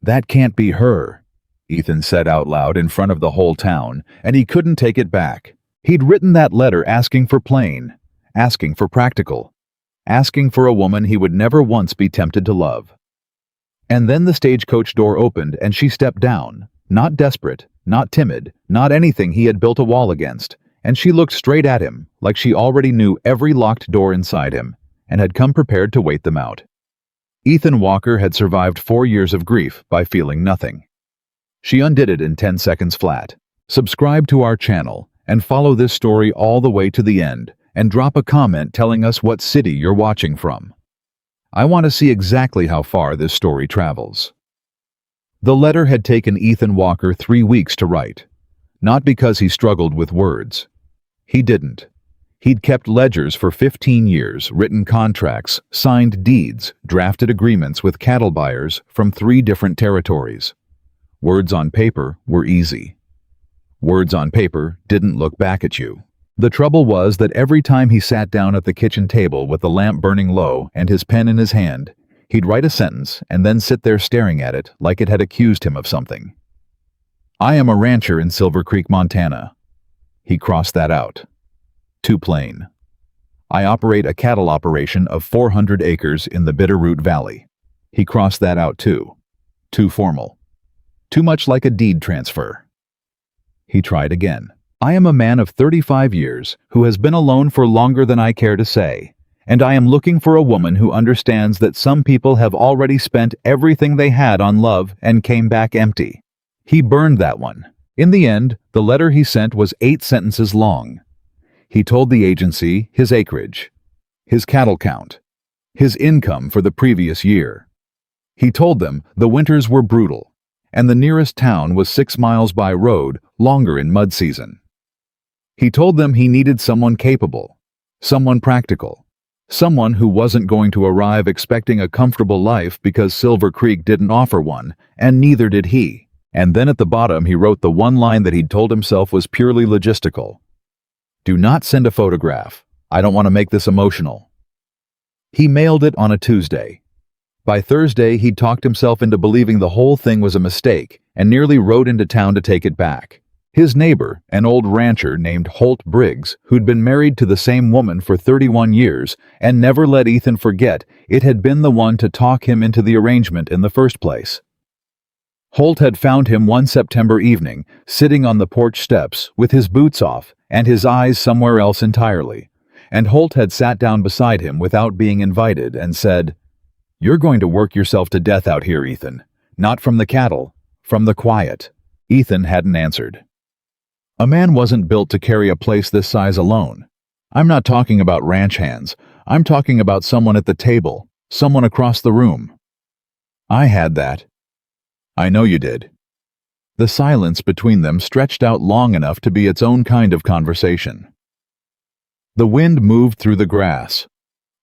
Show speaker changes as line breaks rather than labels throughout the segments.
"That can't be her," Ethan said out loud in front of the whole town, and he couldn't take it back. He'd written that letter asking for plain, asking for practical, asking for a woman he would never once be tempted to love. And then the stagecoach door opened and she stepped down, not desperate, not timid, not anything he had built a wall against, and she looked straight at him like she already knew every locked door inside him and had come prepared to wait them out. Ethan Walker had survived 4 years of grief by feeling nothing. She undid it in 10 seconds flat. Subscribe to our channel and follow this story all the way to the end, and drop a comment telling us what city you're watching from. I want to see exactly how far this story travels. The letter had taken Ethan Walker 3 weeks to write. Not because he struggled with words. He didn't. He'd kept ledgers for 15 years, written contracts, signed deeds, drafted agreements with cattle buyers from 3 different territories. Words on paper were easy. Words on paper didn't look back at you. The trouble was that every time he sat down at the kitchen table with the lamp burning low and his pen in his hand, he'd write a sentence and then sit there staring at it like it had accused him of something. "I am a rancher in Silver Creek, Montana." He crossed that out. Too plain. "I operate a cattle operation of 400 acres in the Bitterroot Valley." He crossed that out too. Too formal. Too much like a deed transfer. He tried again. "I am a man of 35 years who has been alone for longer than I care to say, and I am looking for a woman who understands that some people have already spent everything they had on love and came back empty." He burned that one. In the end, the letter he sent was 8 sentences long. He told the agency his acreage, his cattle count, his income for the previous year. He told them the winters were brutal, and the nearest town was 6 miles by road, longer in mud season. He told them he needed someone capable, someone practical, someone who wasn't going to arrive expecting a comfortable life because Silver Creek didn't offer one, and neither did he. And then at the bottom he wrote the one line that he'd told himself was purely logistical. "Do not send a photograph. I don't want to make this emotional." He mailed it on a Tuesday. By Thursday, he'd talked himself into believing the whole thing was a mistake and nearly rode into town to take it back. His neighbor, an old rancher named Holt Briggs, who'd been married to the same woman for 31 years and never let Ethan forget it had been the one to talk him into the arrangement in the first place. Holt had found him one September evening, sitting on the porch steps with his boots off and his eyes somewhere else entirely, and Holt had sat down beside him without being invited and said, "You're going to work yourself to death out here, Ethan. Not from the cattle, from the quiet." Ethan hadn't answered. A man wasn't built to carry a place this size alone. I'm not talking about ranch hands. I'm talking about someone at the table, someone across the room. I had that. I know you did. The silence between them stretched out long enough to be its own kind of conversation. The wind moved through the grass.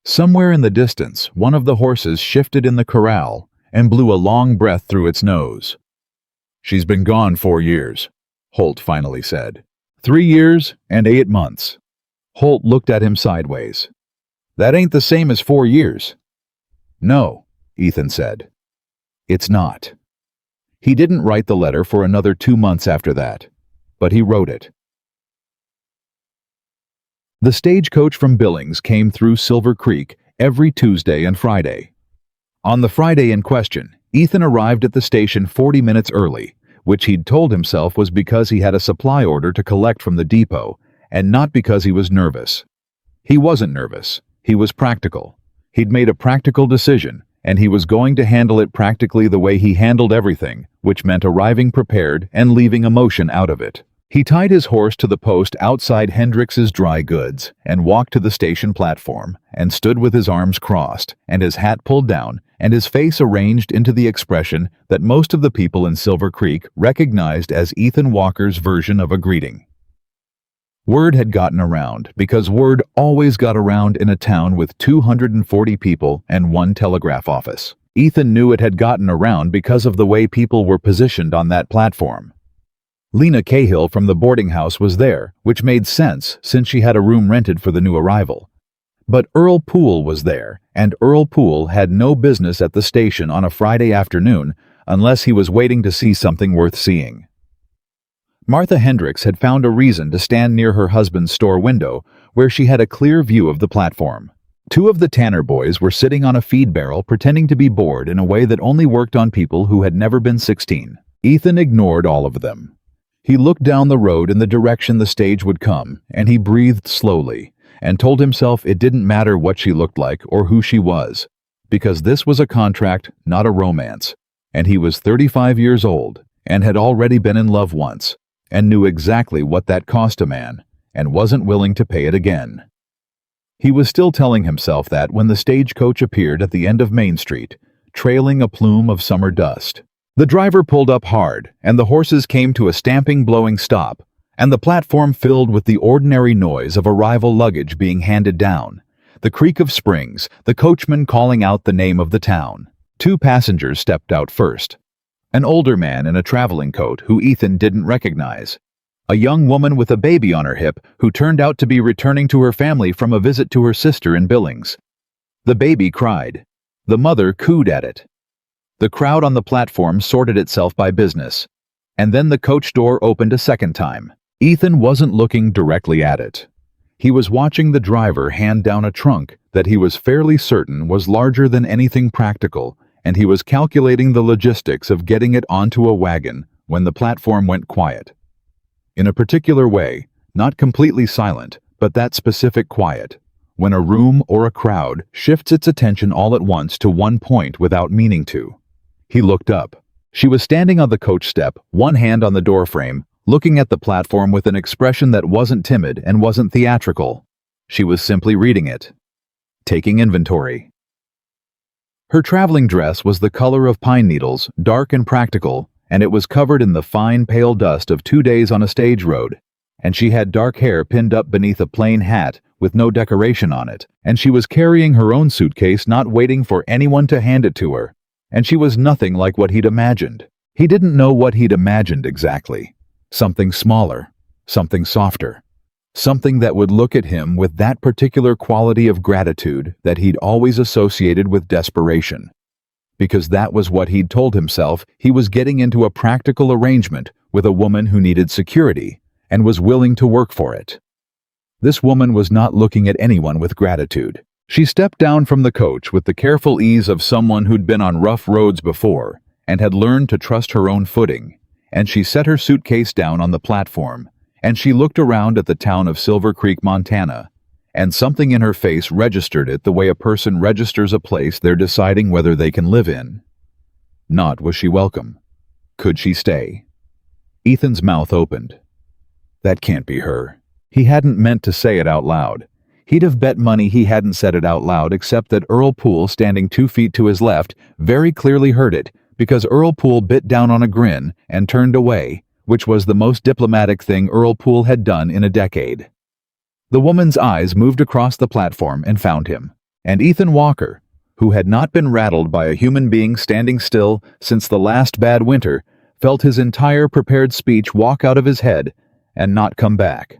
Somewhere in the distance, one of the horses shifted in the corral and blew a long breath through its nose. "She's been gone 4 years, Holt finally said. 3 years and 8 months. Holt looked at him sideways. "That ain't the same as 4 years. "No," Ethan said. "It's not." He didn't write the letter for another 2 months after that, but he wrote it. The stagecoach from Billings came through Silver Creek every Tuesday and Friday. On the Friday in question, Ethan arrived at the station 40 minutes early, which he'd told himself was because he had a supply order to collect from the depot, and not because he was nervous. He wasn't nervous. He was practical. He'd made a practical decision, and he was going to handle it practically the way he handled everything, which meant arriving prepared and leaving emotion out of it. He tied his horse to the post outside Hendrix's Dry Goods and walked to the station platform and stood with his arms crossed and his hat pulled down and his face arranged into the expression that most of the people in Silver Creek recognized as Ethan Walker's version of a greeting. Word had gotten around because word always got around in a town with 240 people and 1 telegraph office. Ethan knew it had gotten around because of the way people were positioned on that platform. Lena Cahill from the boarding house was there, which made sense since she had a room rented for the new arrival. But Earl Poole was there, and Earl Poole had no business at the station on a Friday afternoon unless he was waiting to see something worth seeing. Martha Hendricks had found a reason to stand near her husband's store window, where she had a clear view of the platform. Two of the Tanner boys were sitting on a feed barrel pretending to be bored in a way that only worked on people who had never been 16. Ethan ignored all of them. He looked down the road in the direction the stage would come, and he breathed slowly, and told himself it didn't matter what she looked like or who she was, because this was a contract, not a romance, and he was 35 years old, and had already been in love once, and knew exactly what that cost a man, and wasn't willing to pay it again. He was still telling himself that when the stagecoach appeared at the end of Main Street, trailing a plume of summer dust. The driver pulled up hard, and the horses came to a stamping, blowing stop, and the platform filled with the ordinary noise of arrival luggage being handed down, the creak of springs, the coachman calling out the name of the town. Two passengers stepped out first. An older man in a traveling coat who Ethan didn't recognize. A young woman with a baby on her hip who turned out to be returning to her family from a visit to her sister in Billings. The baby cried. The mother cooed at it. The crowd on the platform sorted itself by business, and then the coach door opened a second time. Ethan wasn't looking directly at it. He was watching the driver hand down a trunk that he was fairly certain was larger than anything practical, and he was calculating the logistics of getting it onto a wagon when the platform went quiet. In a particular way, not completely silent, but that specific quiet, when a room or a crowd shifts its attention all at once to one point without meaning to. He looked up. She was standing on the coach step, one hand on the doorframe, looking at the platform with an expression that wasn't timid and wasn't theatrical. She was simply reading it. Taking inventory. Her traveling dress was the color of pine needles, dark and practical, and it was covered in the fine, pale dust of 2 days on a stage road, and she had dark hair pinned up beneath a plain hat with no decoration on it, and she was carrying her own suitcase, not waiting for anyone to hand it to her. And she was nothing like what he'd imagined. He didn't know what he'd imagined exactly. Something smaller, something softer, something that would look at him with that particular quality of gratitude that he'd always associated with desperation. Because that was what he'd told himself, he was getting into a practical arrangement with a woman who needed security and was willing to work for it. This woman was not looking at anyone with gratitude. She stepped down from the coach with the careful ease of someone who'd been on rough roads before and had learned to trust her own footing, and she set her suitcase down on the platform, and she looked around at the town of Silver Creek, Montana, and something in her face registered it the way a person registers a place they're deciding whether they can live in. Not was she welcome. Could she stay? Ethan's mouth opened. That can't be her. He hadn't meant to say it out loud. He'd have bet money he hadn't said it out loud, except that Earl Poole, standing 2 feet to his left, very clearly heard it, because Earl Poole bit down on a grin and turned away, which was the most diplomatic thing Earl Poole had done in a decade. The woman's eyes moved across the platform and found him, and Ethan Walker, who had not been rattled by a human being standing still since the last bad winter, felt his entire prepared speech walk out of his head and not come back.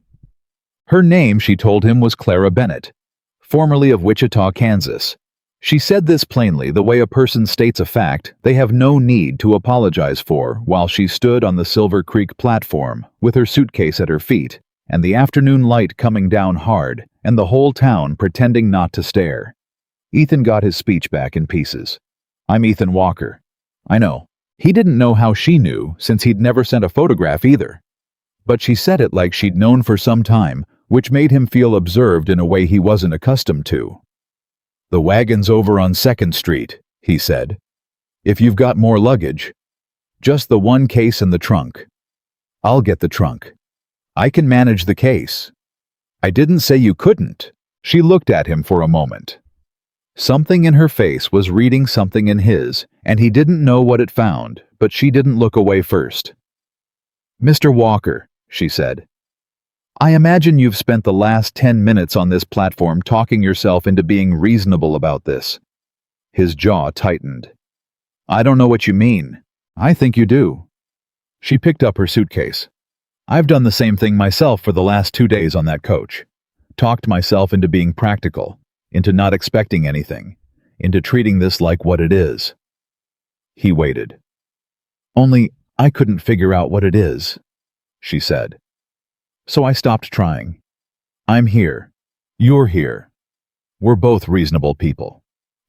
Her name, she told him, was Clara Bennett, formerly of Wichita, Kansas. She said this plainly, the way a person states a fact they have no need to apologize for, while she stood on the Silver Creek platform with her suitcase at her feet, and the afternoon light coming down hard, and the whole town pretending not to stare. Ethan got his speech back in pieces. I'm Ethan Walker. I know. He didn't know how she knew, since he'd never sent a photograph either. But she said it like she'd known for some time, which made him feel observed in a way he wasn't accustomed to. The wagon's over on 2nd Street, he said. If you've got more luggage. Just the one case in the trunk. I'll get the trunk. I can manage the case. I didn't say you couldn't. She looked at him for a moment. Something in her face was reading something in his, and he didn't know what it found, but she didn't look away first. Mr. Walker, she said. I imagine you've spent the last 10 minutes on this platform talking yourself into being reasonable about this. His jaw tightened. I don't know what you mean. I think you do. She picked up her suitcase. I've done the same thing myself for the last 2 days on that coach. Talked myself into being practical, into not expecting anything, into treating this like what it is. He waited. Only I couldn't figure out what it is, she said. So I stopped trying. I'm here. You're here. We're both reasonable people.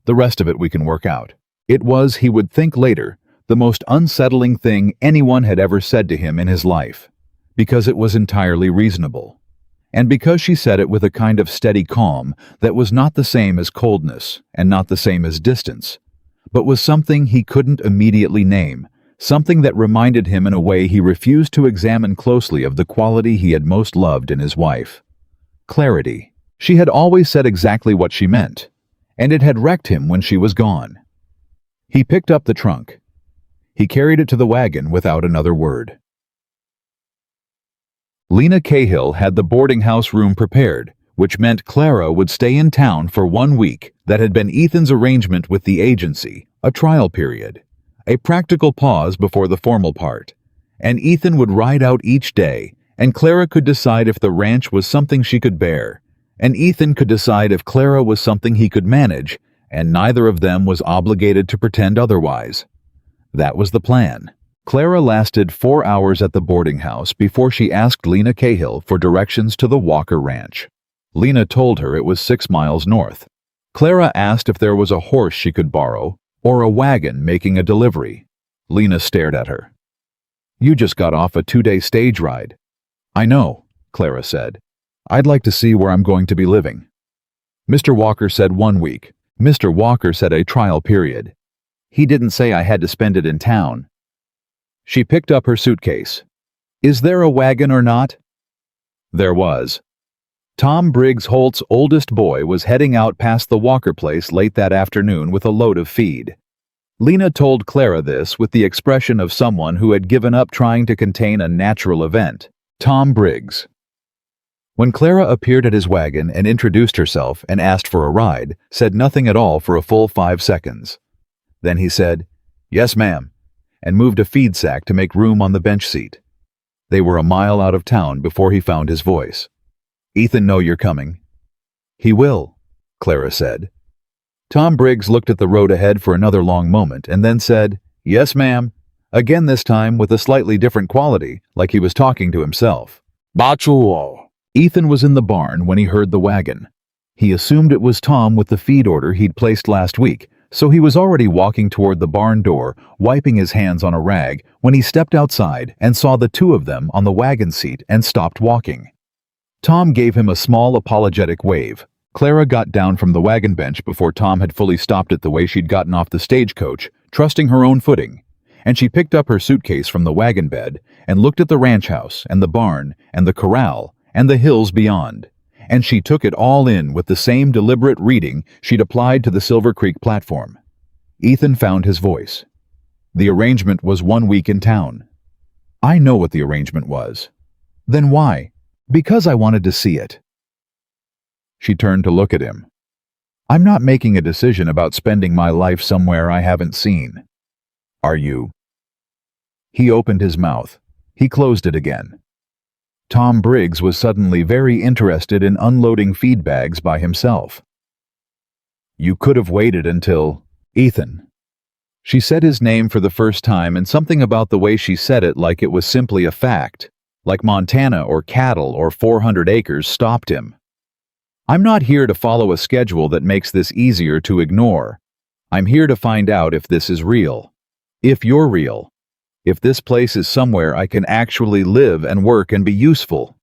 The rest of it we can work out. It was, he would think later, the most unsettling thing anyone had ever said to him in his life, because it was entirely reasonable. And because she said it with a kind of steady calm that was not the same as coldness and not the same as distance, but was something he couldn't immediately name, something that reminded him in a way he refused to examine closely of the quality he had most loved in his wife. Clarity. She had always said exactly what she meant, and it had wrecked him when she was gone. He picked up the trunk. He carried it to the wagon without another word. Lena Cahill had the boarding house room prepared, which meant Clara would stay in town for 1 week. That had been Ethan's arrangement with the agency, a trial period, a practical pause before the formal part. And Ethan would ride out each day, and Clara could decide if the ranch was something she could bear, and Ethan could decide if Clara was something he could manage, and neither of them was obligated to pretend otherwise. That was the plan. Clara lasted 4 hours at the boarding house before she asked Lena Cahill for directions to the Walker Ranch. Lena told her it was 6 miles north. Clara asked if there was a horse she could borrow, or a wagon making a delivery. Lena stared at her. You just got off a 2-day stage ride. I know, Clara said. I'd like to see where I'm going to be living. Mr. Walker said 1 week. Mr. Walker said a trial period. He didn't say I had to spend it in town. She picked up her suitcase. Is there a wagon or not? There was. Tom Briggs Holt's oldest boy was heading out past the Walker place late that afternoon with a load of feed. Lena told Clara this with the expression of someone who had given up trying to contain a natural event. Tom Briggs. When Clara appeared at his wagon and introduced herself and asked for a ride, said nothing at all for a full 5 seconds. Then he said, "Yes, ma'am," and moved a feed sack to make room on the bench seat. They were a mile out of town before he found his voice. Ethan know you're coming. He will, Clara said. Tom Briggs looked at the road ahead for another long moment and then said, "Yes, ma'am," again this time with a slightly different quality, like he was talking to himself. Bachuo. Ethan was in the barn when he heard the wagon. He assumed it was Tom with the feed order he'd placed last week, so he was already walking toward the barn door, wiping his hands on a rag, when he stepped outside and saw the two of them on the wagon seat and stopped walking. Tom gave him a small apologetic wave. Clara got down from the wagon bench before Tom had fully stopped it the way she'd gotten off the stagecoach, trusting her own footing, and she picked up her suitcase from the wagon bed and looked at the ranch house and the barn and the corral and the hills beyond, and she took it all in with the same deliberate reading she'd applied to the Silver Creek platform. Ethan found his voice. The arrangement was 1 week in town. I know what the arrangement was. Then why? Because I wanted to see it. She turned to look at him. I'm not making a decision about spending my life somewhere I haven't seen. Are you? He opened his mouth. He closed it again. Tom Briggs was suddenly very interested in unloading feed bags by himself. You could have waited until... Ethan. She said his name for the first time, and something about the way she said it, like it was simply a fact, like Montana or cattle or 400 acres, stopped him. I'm not here to follow a schedule that makes this easier to ignore. I'm here to find out if this is real. If you're real. If this place is somewhere I can actually live and work and be useful.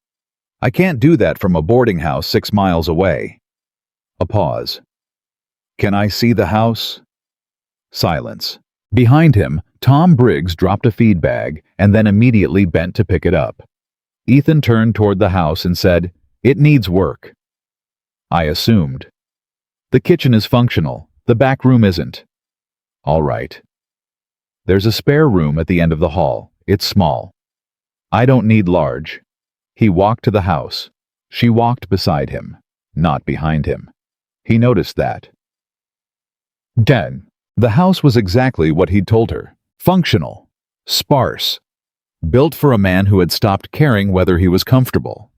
I can't do that from a boarding house 6 miles away. A pause. Can I see the house? Silence. Behind him, Tom Briggs dropped a feed bag and then immediately bent to pick it up. Ethan turned toward the house and said, "It needs work." I assumed. The kitchen is functional. The back room isn't. All right. There's a spare room at the end of the hall. It's small. I don't need large. He walked to the house. She walked beside him, not behind him. He noticed that. Den. The house was exactly what he'd told her. Functional. Sparse. Built for a man who had stopped caring whether he was comfortable.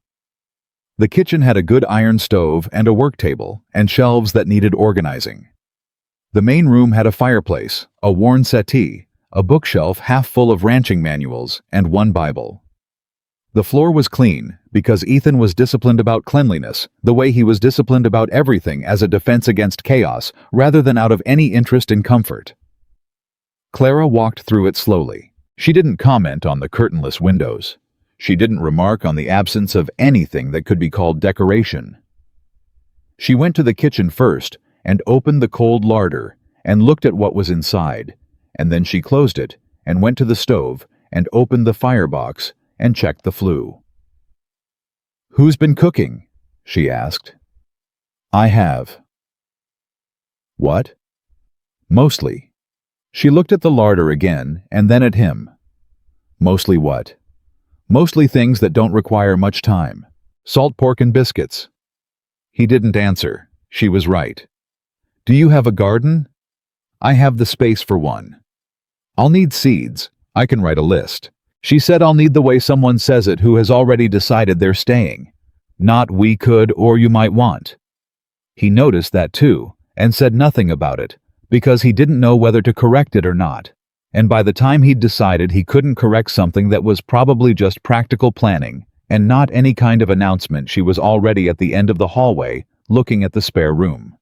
The kitchen had a good iron stove and a work table and shelves that needed organizing. The main room had a fireplace, a worn settee, a bookshelf half full of ranching manuals, and one Bible. The floor was clean because Ethan was disciplined about cleanliness, the way he was disciplined about everything as a defense against chaos rather than out of any interest in comfort. Clara walked through it slowly. She didn't comment on the curtainless windows. She didn't remark on the absence of anything that could be called decoration. She went to the kitchen first and opened the cold larder and looked at what was inside, and then she closed it and went to the stove and opened the firebox and checked the flue. "Who's been cooking?" she asked. "I have." "What?" "Mostly." She looked at the larder again and then at him. "Mostly what?" "Mostly things that don't require much time. Salt pork and biscuits." He didn't answer. She was right. "Do you have a garden?" "I have the space for one." "I'll need seeds. I can write a list." She said, "I'll need the way someone says it who has already decided they're staying. Not we could or you might want." He noticed that too, and said nothing about it, because he didn't know whether to correct it or not. And by the time he'd decided he couldn't correct something that was probably just practical planning, and not any kind of announcement, she was already at the end of the hallway, looking at the spare room.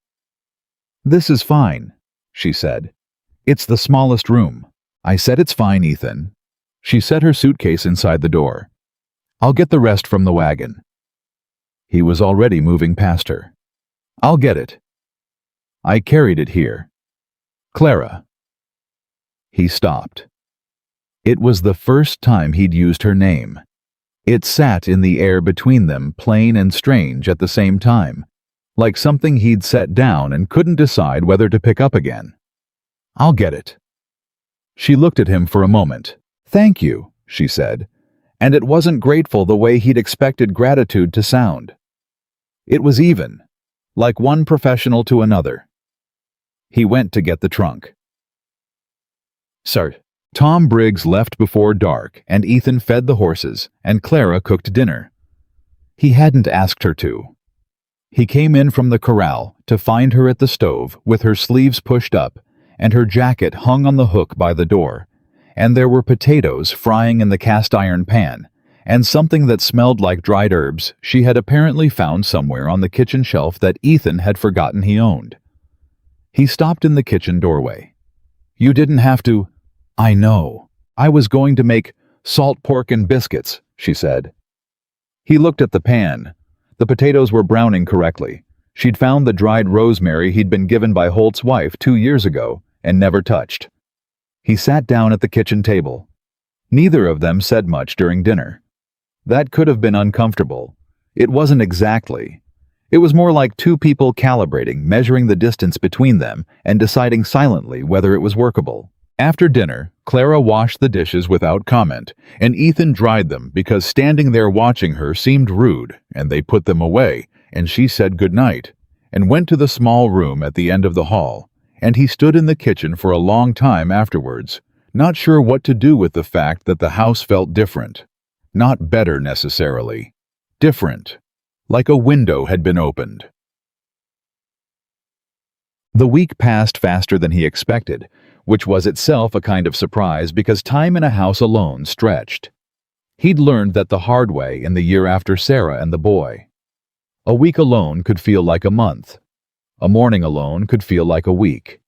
"This is fine," she said. "It's the smallest room." "I said it's fine, Ethan." She set her suitcase inside the door. "I'll get the rest from the wagon." He was already moving past her. "I'll get it." "I carried it here." "Clara." He stopped. It was the first time he'd used her name. It sat in the air between them, plain and strange at the same time, like something he'd set down and couldn't decide whether to pick up again. "I'll get it." She looked at him for a moment. "Thank you," she said, and it wasn't grateful the way he'd expected gratitude to sound. It was even, like one professional to another. He went to get the trunk. "Sir." Tom Briggs left before dark, and Ethan fed the horses, and Clara cooked dinner. He hadn't asked her to. He came in from the corral to find her at the stove with her sleeves pushed up and her jacket hung on the hook by the door, and there were potatoes frying in the cast-iron pan, and something that smelled like dried herbs she had apparently found somewhere on the kitchen shelf that Ethan had forgotten he owned. He stopped in the kitchen doorway. "You didn't have to—" "I know. I was going to make salt pork and biscuits," she said. He looked at the pan. The potatoes were browning correctly. She'd found the dried rosemary he'd been given by Holt's wife 2 years ago and never touched. He sat down at the kitchen table. Neither of them said much during dinner. That could have been uncomfortable. It wasn't exactly. It was more like two people calibrating, measuring the distance between them, and deciding silently whether it was workable. After dinner, Clara washed the dishes without comment, and Ethan dried them because standing there watching her seemed rude, and they put them away, and she said goodnight, and went to the small room at the end of the hall, and he stood in the kitchen for a long time afterwards, not sure what to do with the fact that the house felt different. Not better necessarily. Different. Like a window had been opened. The week passed faster than he expected, which was itself a kind of surprise because time in a house alone stretched. He'd learned that the hard way in the year after Sarah and the boy. A week alone could feel like a month. A morning alone could feel like a week.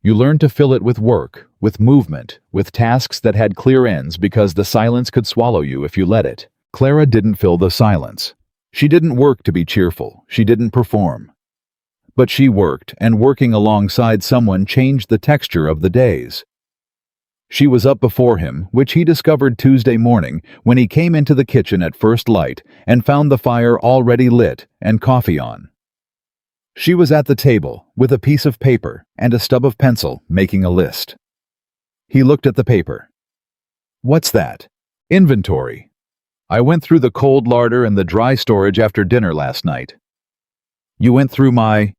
You learned to fill it with work, with movement, with tasks that had clear ends because the silence could swallow you if you let it. Clara didn't fill the silence. She didn't work to be cheerful. She didn't perform. But she worked, and working alongside someone changed the texture of the days. She was up before him, which he discovered Tuesday morning when he came into the kitchen at first light and found the fire already lit and coffee on. She was at the table, with a piece of paper and a stub of pencil, making a list. He looked at the paper. "What's that?" "Inventory. I went through the cold larder and the dry storage after dinner last night." "You went through my—"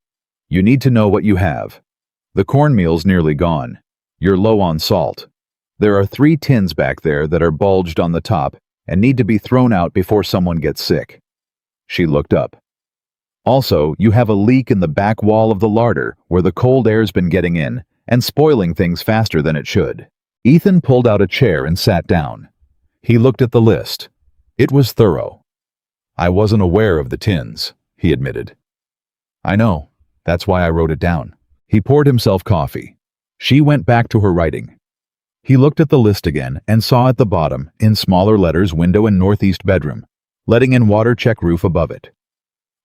"You need to know what you have. The cornmeal's nearly gone. You're low on salt. There are 3 tins back there that are bulged on the top and need to be thrown out before someone gets sick." She looked up. "Also, you have a leak in the back wall of the larder where the cold air's been getting in and spoiling things faster than it should. Ethan pulled out a chair and sat down. He looked at the list. It was thorough. "I wasn't aware of the tins," he admitted. "I know. That's why I wrote it down." He poured himself coffee. She went back to her writing. He looked at the list again and saw at the bottom, in smaller letters, window in northeast bedroom, letting in water, check roof above it.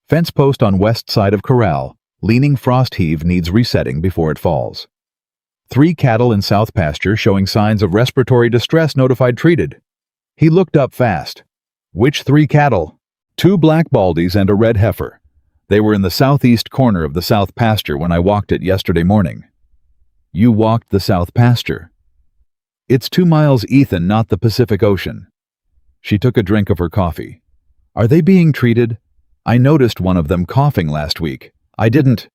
Fence post on west side of corral, leaning frost heave needs resetting before it falls. 3 cattle in south pasture showing signs of respiratory distress notified treated. He looked up fast. "Which 3 cattle?" "2 black baldies and a red heifer. They were in the southeast corner of the south pasture when I walked it yesterday morning." "You walked the south pasture?" "It's 2 miles, Ethan, not the Pacific Ocean." She took a drink of her coffee. "Are they being treated? I noticed one of them coughing last week. I didn't."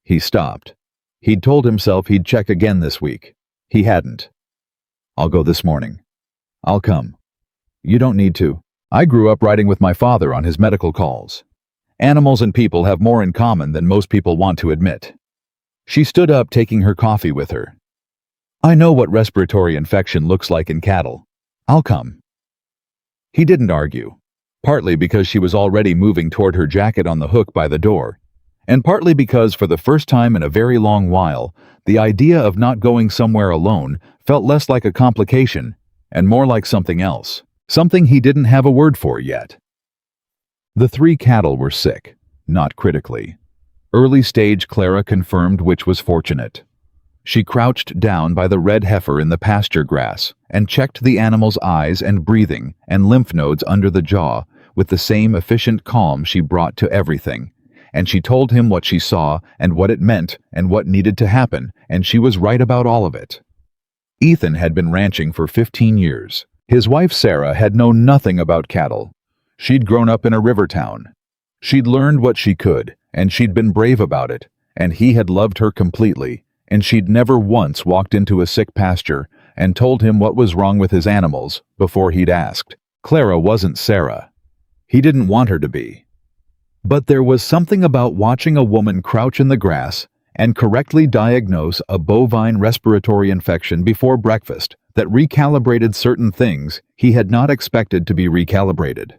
He stopped. He'd told himself he'd check again this week. He hadn't. "I'll go this morning." "I'll come." "You don't need to. I grew up riding with my father on his medical calls. Animals and people have more in common than most people want to admit." She stood up, taking her coffee with her. "I know what respiratory infection looks like in cattle. I'll come." He didn't argue, partly because she was already moving toward her jacket on the hook by the door, and partly because for the first time in a very long while, the idea of not going somewhere alone felt less like a complication and more like something else, something he didn't have a word for yet. The 3 cattle were sick, not critically. Early stage, Clara confirmed, which was fortunate. She crouched down by the red heifer in the pasture grass and checked the animal's eyes and breathing and lymph nodes under the jaw with the same efficient calm she brought to everything, and she told him what she saw and what it meant and what needed to happen, and she was right about all of it. Ethan had been ranching for 15 years. His wife Sarah had known nothing about cattle. She'd grown up in a river town. She'd learned what she could, and she'd been brave about it, and he had loved her completely, and she'd never once walked into a sick pasture and told him what was wrong with his animals before he'd asked. Clara wasn't Sarah. He didn't want her to be. But there was something about watching a woman crouch in the grass and correctly diagnose a bovine respiratory infection before breakfast that recalibrated certain things he had not expected to be recalibrated.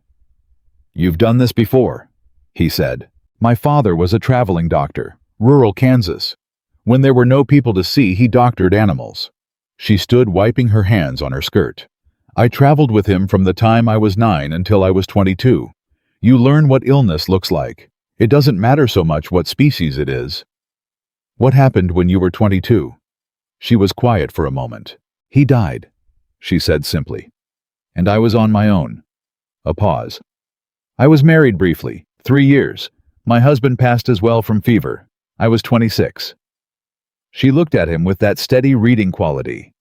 "You've done this before," he said. "My father was a traveling doctor, rural Kansas. When there were no people to see, he doctored animals." She stood wiping her hands on her skirt. "I traveled with him from the time I was 9 until I was 22. You learn what illness looks like. It doesn't matter so much what species it is." "What happened when you were 22? She was quiet for a moment. "He died," she said simply. "And I was on my own." A pause. "I was married briefly, 3 years. My husband passed as well from fever. I was 26. She looked at him with that steady reading quality.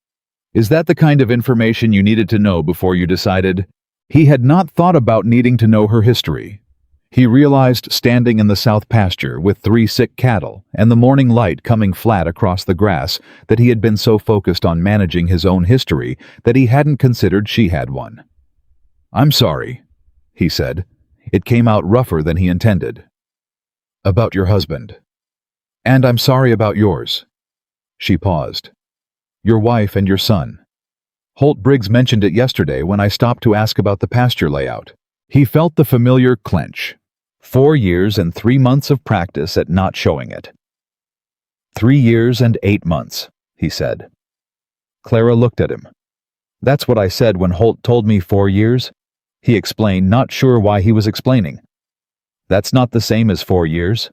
"Is that the kind of information you needed to know before you decided?" He had not thought about needing to know her history. He realized, standing in the south pasture with 3 sick cattle and the morning light coming flat across the grass, that he had been so focused on managing his own history that he hadn't considered she had one. "I'm sorry," he said. It came out rougher than he intended. "About your husband." "And I'm sorry about yours." She paused. "Your wife and your son. Holt Briggs mentioned it yesterday when I stopped to ask about the pasture layout." He felt the familiar clench. 4 years and 3 months of practice at not showing it. 3 years and 8 months, he said. Clara looked at him. "That's what I said when Holt told me 4 years. He explained, not sure why he was explaining. "That's not the same as 4 years."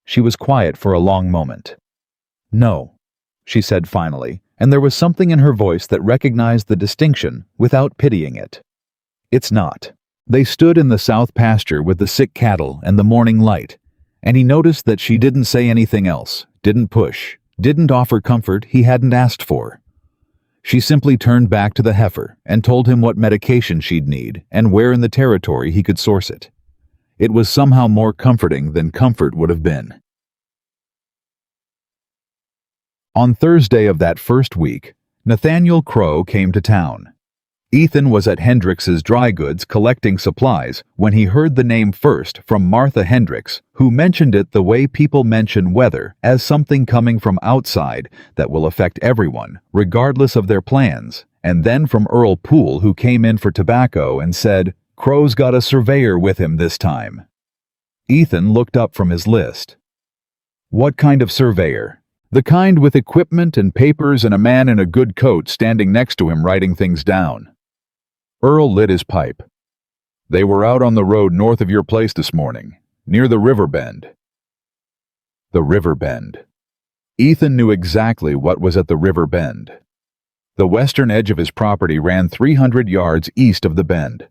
She was quiet for a long moment. "No," she said finally, and there was something in her voice that recognized the distinction without pitying it. "It's not." They stood in the south pasture with the sick cattle and the morning light, and he noticed that she didn't say anything else, didn't push, didn't offer comfort he hadn't asked for. She simply turned back to the heifer and told him what medication she'd need and where in the territory he could source it. It was somehow more comforting than comfort would have been. On Thursday of that first week, Nathaniel Crow came to town. Ethan was at Hendrix's dry goods collecting supplies when he heard the name first from Martha Hendrix, who mentioned it the way people mention weather, as something coming from outside that will affect everyone, regardless of their plans, and then from Earl Poole, who came in for tobacco and said, "Crow's got a surveyor with him this time." Ethan looked up from his list. What kind of surveyor? The kind with equipment and papers and a man in a good coat standing next to him writing things down. Earl lit his pipe. They were out on the road north of your place this morning, near the river bend. The river bend. Ethan knew exactly what was at the river bend. The western edge of his property ran 300 yards east of the bend.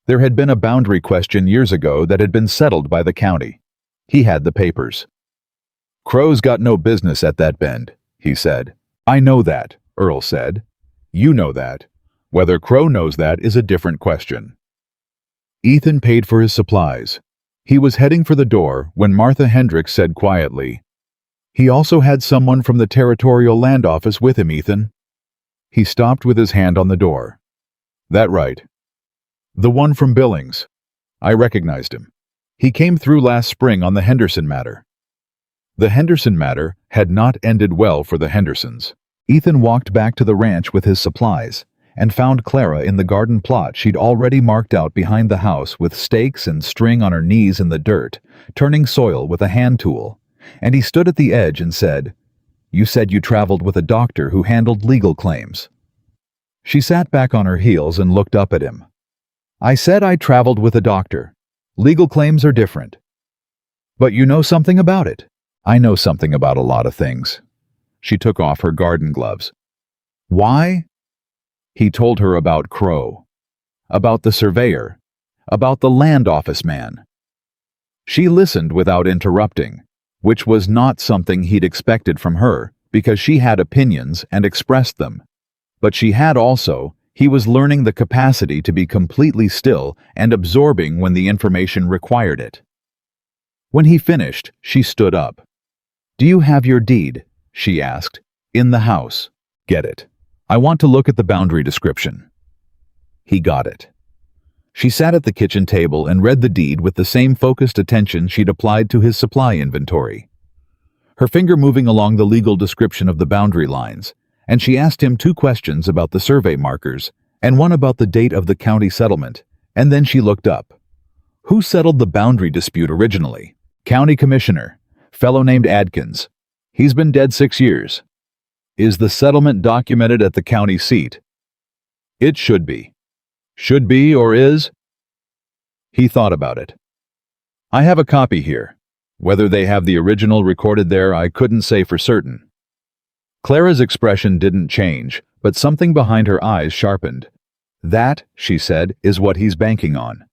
There had been a boundary question years ago that had been settled by the county. He had the papers. Crow's got no business at that bend, he said. I know that, Earl said. You know that. Whether Crow knows that is a different question. Ethan paid for his supplies. He was heading for the door when Martha Hendrix said quietly, "He also had someone from the Territorial Land Office with him, Ethan." He stopped with his hand on the door. That right. The one from Billings. I recognized him. He came through last spring on the Henderson matter. The Henderson matter had not ended well for the Hendersons. Ethan walked back to the ranch with his supplies and found Clara in the garden plot she'd already marked out behind the house with stakes and string on her knees in the dirt, turning soil with a hand tool, and he stood at the edge and said, "You said you traveled with a doctor who handled legal claims." She sat back on her heels and looked up at him. "I said I traveled with a doctor. Legal claims are different." "But you know something about it." "I know something about a lot of things." She took off her garden gloves. "Why?" He told her about Crow, about the surveyor, about the land office man. She listened without interrupting, which was not something he'd expected from her, because she had opinions and expressed them. But she had also, he was learning the capacity to be completely still and absorbing when the information required it. When he finished, she stood up. "Do you have your deed?" she asked. "In the house." "Get it. I want to look at the boundary description." He got it. She sat at the kitchen table and read the deed with the same focused attention she'd applied to his supply inventory. Her finger moving along the legal description of the boundary lines, and she asked him 2 questions about the survey markers and one about the date of the county settlement, and then she looked up. "Who settled the boundary dispute originally?" "County commissioner, fellow named Adkins. He's been dead 6 years. "Is the settlement documented at the county seat?" "It should be." "Should be or is?" He thought about it. "I have a copy here. Whether they have the original recorded there, I couldn't say for certain." Clara's expression didn't change, but something behind her eyes sharpened. "That," she said, "is what he's banking on."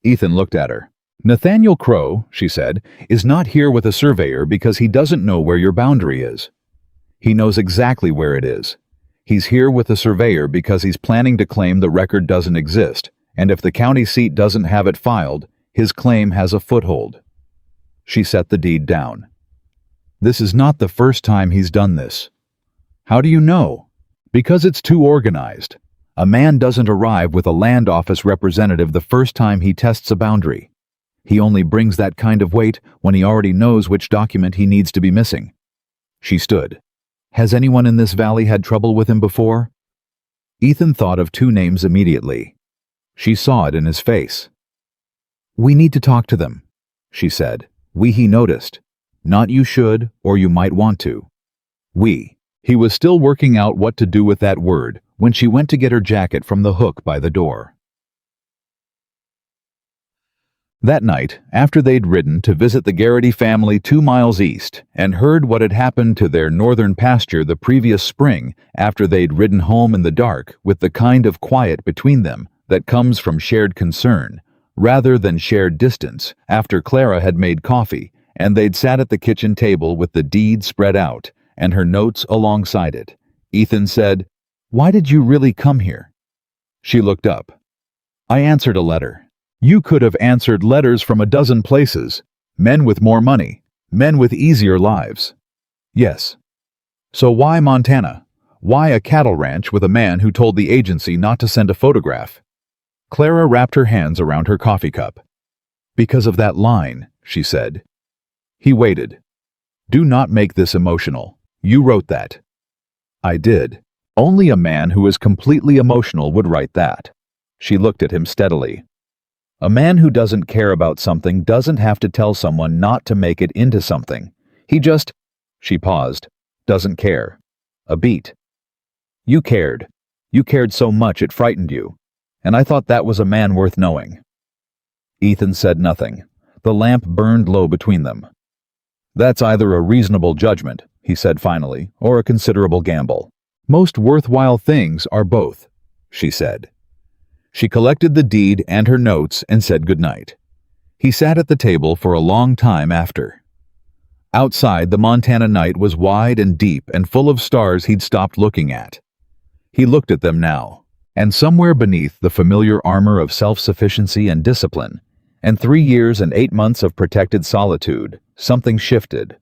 Ethan looked at her. "Nathaniel Crow," she said, "is not here with a surveyor because he doesn't know where your boundary is. He knows exactly where it is. He's here with a surveyor because he's planning to claim the record doesn't exist, and if the county seat doesn't have it filed, his claim has a foothold." She set the deed down. "This is not the first time he's done this." "How do you know?" "Because it's too organized. A man doesn't arrive with a land office representative the first time he tests a boundary. He only brings that kind of weight when he already knows which document he needs to be missing." She stood. "Has anyone in this valley had trouble with him before?" Ethan thought of 2 names immediately. She saw it in his face. "We need to talk to them," she said. "We," he noticed. Not "you should" or "you might want to." "We." He was still working out what to do with that word when she went to get her jacket from the hook by the door. That night, after they'd ridden to visit the Garrity family 2 miles east and heard what had happened to their northern pasture the previous spring after they'd ridden home in the dark with the kind of quiet between them that comes from shared concern, rather than shared distance, after Clara had made coffee and they'd sat at the kitchen table with the deed spread out and her notes alongside it, Ethan said, "Why did you really come here?" She looked up. "I answered a letter." "You could have answered letters from a dozen places. Men with more money. Men with easier lives." "Yes." "So why Montana? Why a cattle ranch with a man who told the agency not to send a photograph? Clara wrapped her hands around her coffee cup. Because of that line, she said. He waited. Do not make this emotional. You wrote that. I did. Only a man who is completely emotional would write that. She looked at him steadily. A man who doesn't care about something doesn't have to tell someone not to make it into something. He just, she paused, doesn't care. A beat. You cared. You cared so much it frightened you. And I thought that was a man worth knowing. Ethan said nothing. The lamp burned low between them. That's either a reasonable judgment, he said finally, or a considerable gamble. Most worthwhile things are both, she said. She collected the deed and her notes and said goodnight. He sat at the table for a long time after. Outside, the Montana night was wide and deep and full of stars he'd stopped looking at. He looked at them now, and somewhere beneath the familiar armor of self-sufficiency and discipline, and 3 years and 8 months of protected solitude, something shifted.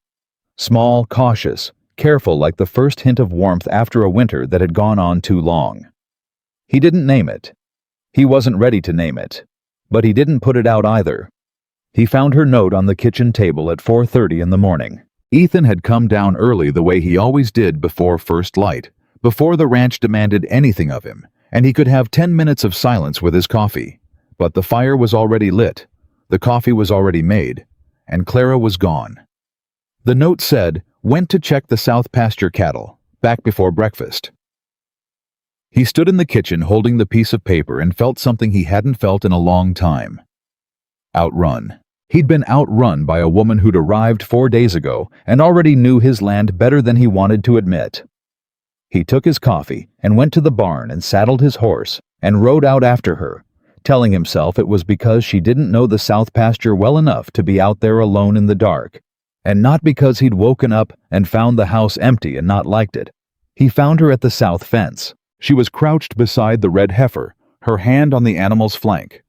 Small, cautious, careful like the first hint of warmth after a winter that had gone on too long. He didn't name it. He wasn't ready to name it. But he didn't put it out either. He found her note on the kitchen table at 4:30 in the morning. Ethan had come down early the way he always did before first light, before the ranch demanded anything of him, and he could have 10 minutes of silence with his coffee. But the fire was already lit, the coffee was already made, and Clara was gone. The note said, went to check the south pasture cattle, back before breakfast. He stood in the kitchen holding the piece of paper and felt something he hadn't felt in a long time. Outrun. He'd been outrun by a woman who'd arrived 4 days ago and already knew his land better than he wanted to admit. He took his coffee and went to the barn and saddled his horse and rode out after her, telling himself it was because she didn't know the south pasture well enough to be out there alone in the dark, and not because he'd woken up and found the house empty and not liked it. He found her at the south fence. She was crouched beside the red heifer, her hand on the animal's flank.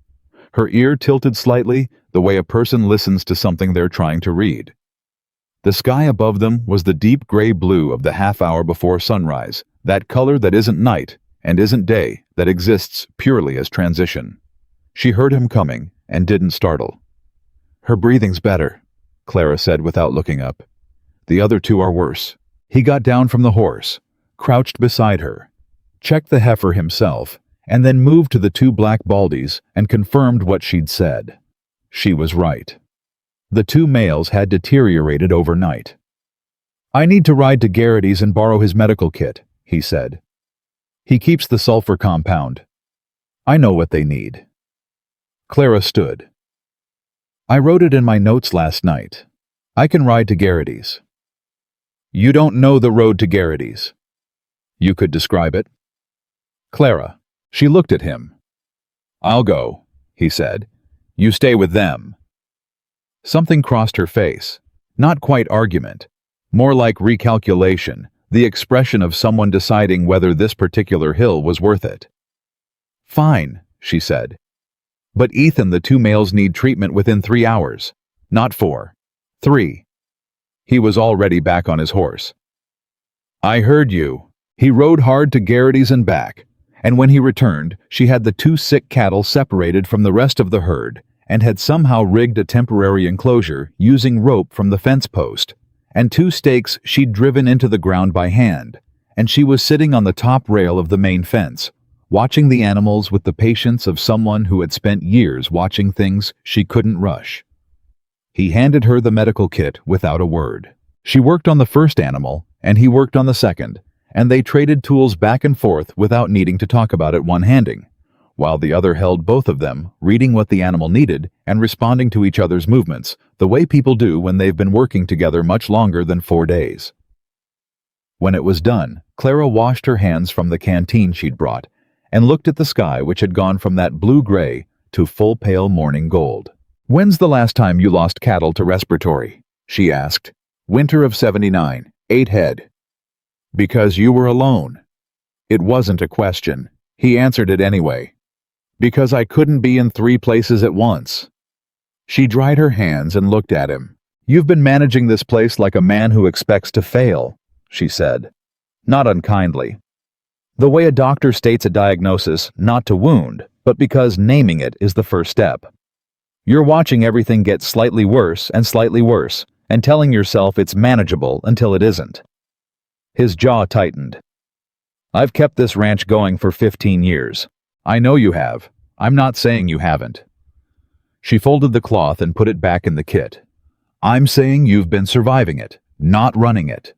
Her ear tilted slightly, the way a person listens to something they're trying to read. The sky above them was the deep gray blue of the half hour before sunrise, that color that isn't night and isn't day, that exists purely as transition. She heard him coming and didn't startle. Her breathing's better, Clara said without looking up. The other two are worse. He got down from the horse, crouched beside her, checked the heifer himself, and then moved to the 2 black baldies and confirmed what she'd said. She was right. The 2 males had deteriorated overnight. I need to ride to Garrity's and borrow his medical kit, he said. He keeps the sulfur compound. I know what they need. Clara stood. I wrote it in my notes last night. I can ride to Garrity's. You don't know the road to Garrity's. You could describe it? Clara. She looked at him. I'll go, he said. You stay with them. Something crossed her face. Not quite argument. More like recalculation, the expression of someone deciding whether this particular hill was worth it. Fine, she said. But Ethan, the 2 males need treatment within 3 hours. Not 4. 3. He was already back on his horse. I heard you. He rode hard to Garrity's and back, and when he returned, she had the 2 sick cattle separated from the rest of the herd and had somehow rigged a temporary enclosure using rope from the fence post, and 2 stakes she'd driven into the ground by hand, and she was sitting on the top rail of the main fence, watching the animals with the patience of someone who had spent years watching things she couldn't rush. He handed her the medical kit without a word. She worked on the first animal, and he worked on the second, and they traded tools back and forth without needing to talk about it one-handing, while the other held both of them, reading what the animal needed and responding to each other's movements, the way people do when they've been working together much longer than 4 days. When it was done, Clara washed her hands from the canteen she'd brought and looked at the sky, which had gone from that blue-gray to full pale morning gold. When's the last time you lost cattle to respiratory? She asked. Winter of '79, 8 head. Because you were alone. It wasn't a question. He answered it anyway. Because I couldn't be in 3 places at once. She dried her hands and looked at him. You've been managing this place like a man who expects to fail, she said. Not unkindly, The way a doctor states a diagnosis, not to wound, but because naming it is the first step. You're watching everything get slightly worse, and telling yourself it's manageable until it isn't. His jaw tightened. I've kept this ranch going for 15 years. I know you have. I'm not saying you haven't. She folded the cloth and put it back in the kit. I'm saying you've been surviving it, not running it.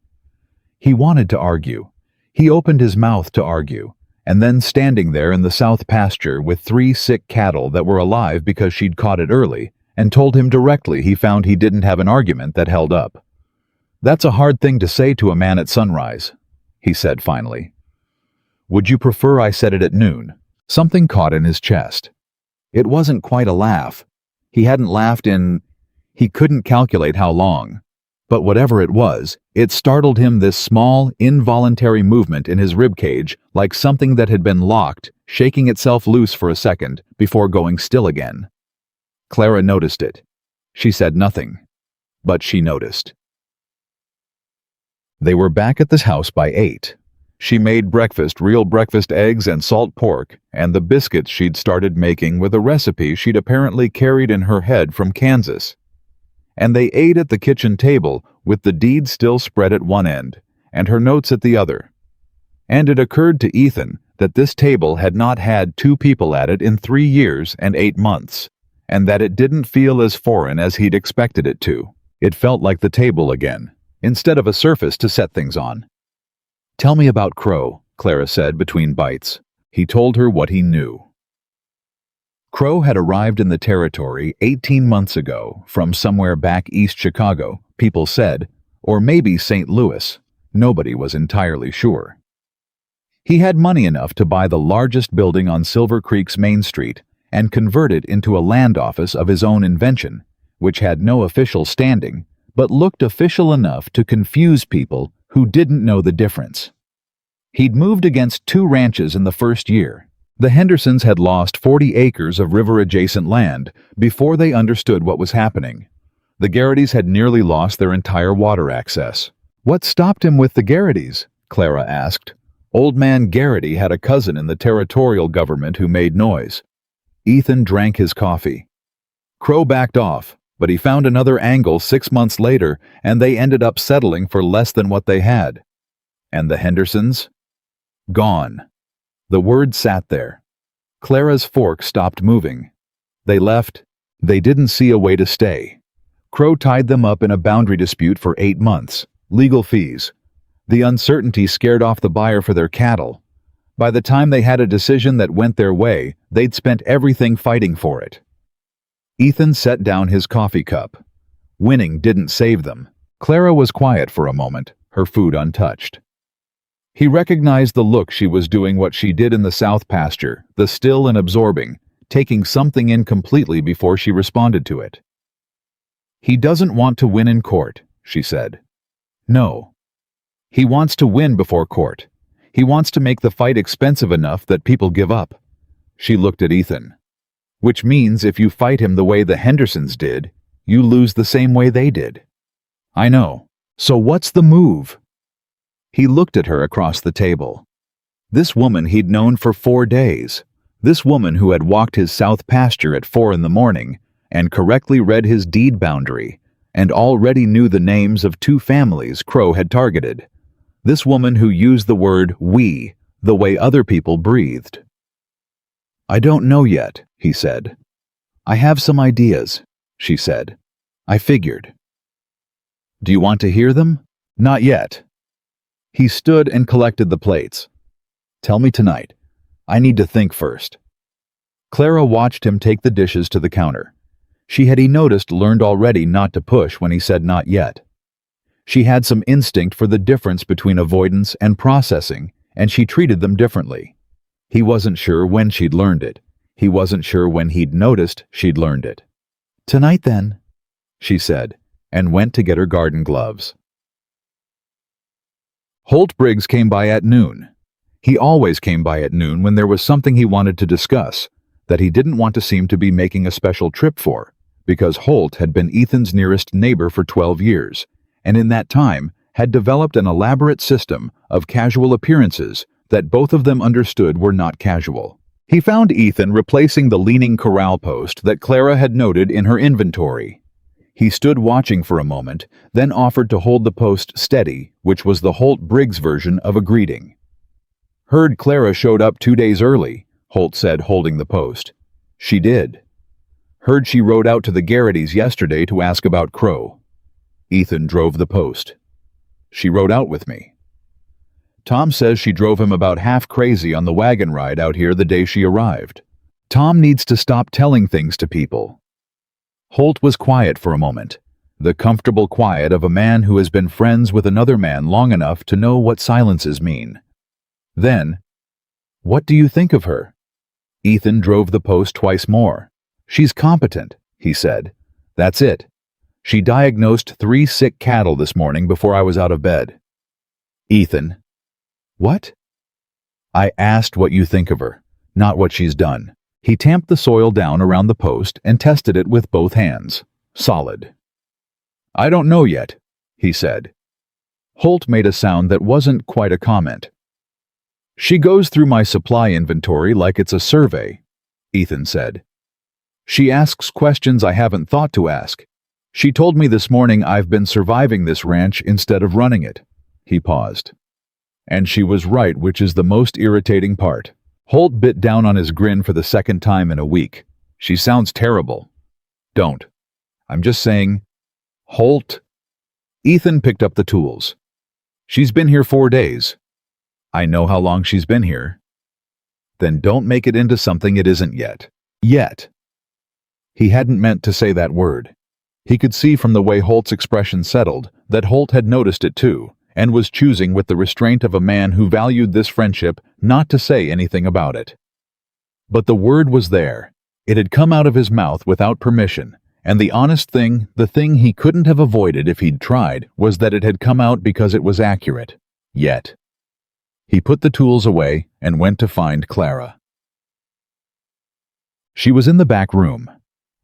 He wanted to argue. He opened his mouth to argue, and then standing there in the south pasture with 3 sick cattle that were alive because she'd caught it early, and told him directly he found he didn't have an argument that held up. That's a hard thing to say to a man at sunrise, he said finally. Would you prefer I said it at noon? Something caught in his chest. It wasn't quite a laugh. He hadn't laughed in... He couldn't calculate how long. But whatever it was, it startled him, this small, involuntary movement in his ribcage, like something that had been locked, shaking itself loose for a second before going still again. Clara noticed it. She said nothing, but she noticed. They were back at this house by 8. She made breakfast, real breakfast eggs and salt pork, and the biscuits she'd started making with a recipe she'd apparently carried in her head from Kansas. And they ate at the kitchen table with the deed still spread at one end and her notes at the other. And it occurred to Ethan that this table had not had 2 people at it in 3 years and 8 months, and that it didn't feel as foreign as he'd expected it to. It felt like the table again, instead of a surface to set things on. Tell me about Crow, Clara said between bites. He told her what he knew. Crow had arrived in the territory 18 months ago from somewhere back east Chicago, people said, or maybe St. Louis. Nobody was entirely sure. He had money enough to buy the largest building on Silver Creek's Main Street and convert it into a land office of his own invention, which had no official standing, but looked official enough to confuse people who didn't know the difference. He'd moved against 2 ranches in the first year. The Hendersons had lost 40 acres of river-adjacent land before they understood what was happening. The Garrity's had nearly lost their entire water access. What stopped him with the Garrity's? Clara asked. Old man Garrity had a cousin in the territorial government who made noise. Ethan drank his coffee. Crow backed off, but he found another angle 6 months later, and they ended up settling for less than what they had. And the Hendersons? Gone. The word sat there. Clara's fork stopped moving. They left. They didn't see a way to stay. Crow tied them up in a boundary dispute for 8 months. Legal fees. The uncertainty scared off the buyer for their cattle. By the time they had a decision that went their way, they'd spent everything fighting for it. Ethan set down his coffee cup. Winning didn't save them. Clara was quiet for a moment, her food untouched. He recognized the look she was doing what she did in the south pasture, the still and absorbing, taking something in completely before she responded to it. He doesn't want to win in court, she said. No. He wants to win before court. He wants to make the fight expensive enough that people give up. She looked at Ethan. Which means if you fight him the way the Hendersons did, you lose the same way they did. I know. So what's the move? He looked at her across the table. This woman he'd known for 4 days. This woman who had walked his south pasture at 4 in the morning and correctly read his deed boundary and already knew the names of 2 families Crow had targeted. This woman who used the word we the way other people breathed. I don't know yet, he said. I have some ideas, she said. I figured. Do you want to hear them? Not yet. He stood and collected the plates. Tell me tonight. I need to think first. Clara watched him take the dishes to the counter. She had, he noticed, learned already not to push when he said not yet. She had some instinct for the difference between avoidance and processing, and she treated them differently. He wasn't sure when she'd learned it. He wasn't sure when he'd noticed she'd learned it. Tonight then, she said, and went to get her garden gloves. Holt Briggs came by at noon. He always came by at noon when there was something he wanted to discuss, that he didn't want to seem to be making a special trip for, because Holt had been Ethan's nearest neighbor for 12 years, and in that time had developed an elaborate system of casual appearances that both of them understood were not casual. He found Ethan replacing the leaning corral post that Clara had noted in her inventory. He stood watching for a moment, then offered to hold the post steady, which was the Holt-Briggs version of a greeting. "Heard Clara showed up 2 days early," Holt said, holding the post. "She did. Heard she rode out to the Garrity's yesterday to ask about Crow." Ethan drove the post. "She rode out with me. Tom says she drove him about half crazy on the wagon ride out here the day she arrived. Tom needs to stop telling things to people." Holt was quiet for a moment, the comfortable quiet of a man who has been friends with another man long enough to know what silences mean. Then, "What do you think of her?" Ethan drove the post twice more. "She's competent," he said. "That's it. She diagnosed 3 sick cattle this morning before I was out of bed." Ethan, "What?" "I asked what you think of her, not what she's done." He tamped the soil down around the post and tested it with both hands. Solid. "I don't know yet," he said. Holt made a sound that wasn't quite a comment. "She goes through my supply inventory like it's a survey," Ethan said. "She asks questions I haven't thought to ask. She told me this morning I've been surviving this ranch instead of running it." He paused. "And she was right, which is the most irritating part." Holt bit down on his grin for the second time in a week. "She sounds terrible." "Don't. I'm just saying..." "Holt..." Ethan picked up the tools. "She's been here 4 days." "I know how long she's been here." "Then don't make it into something it isn't yet." Yet. He hadn't meant to say that word. He could see from the way Holt's expression settled that Holt had noticed it too, and was choosing with the restraint of a man who valued this friendship not to say anything about it. But the word was there. It had come out of his mouth without permission, and the honest thing, the thing he couldn't have avoided if he'd tried, was that it had come out because it was accurate. Yet. He put the tools away and went to find Clara. She was in the back room.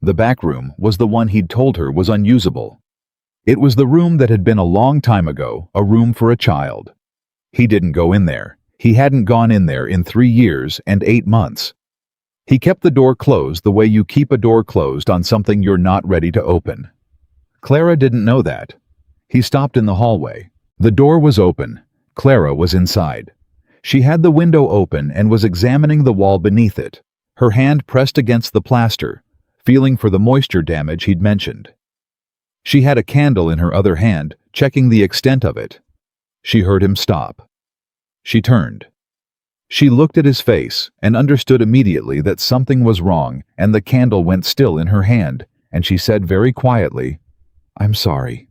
The back room was the one he'd told her was unusable. It was the room that had been a long time ago, a room for a child. He didn't go in there. He hadn't gone in there in 3 years and 8 months. He kept the door closed the way you keep a door closed on something you're not ready to open. Clara didn't know that. He stopped in the hallway. The door was open. Clara was inside. She had the window open and was examining the wall beneath it, her hand pressed against the plaster, feeling for the moisture damage he'd mentioned. She had a candle in her other hand, checking the extent of it. She heard him stop. She turned. She looked at his face and understood immediately that something was wrong, and the candle went still in her hand, and she said very quietly, "I'm sorry.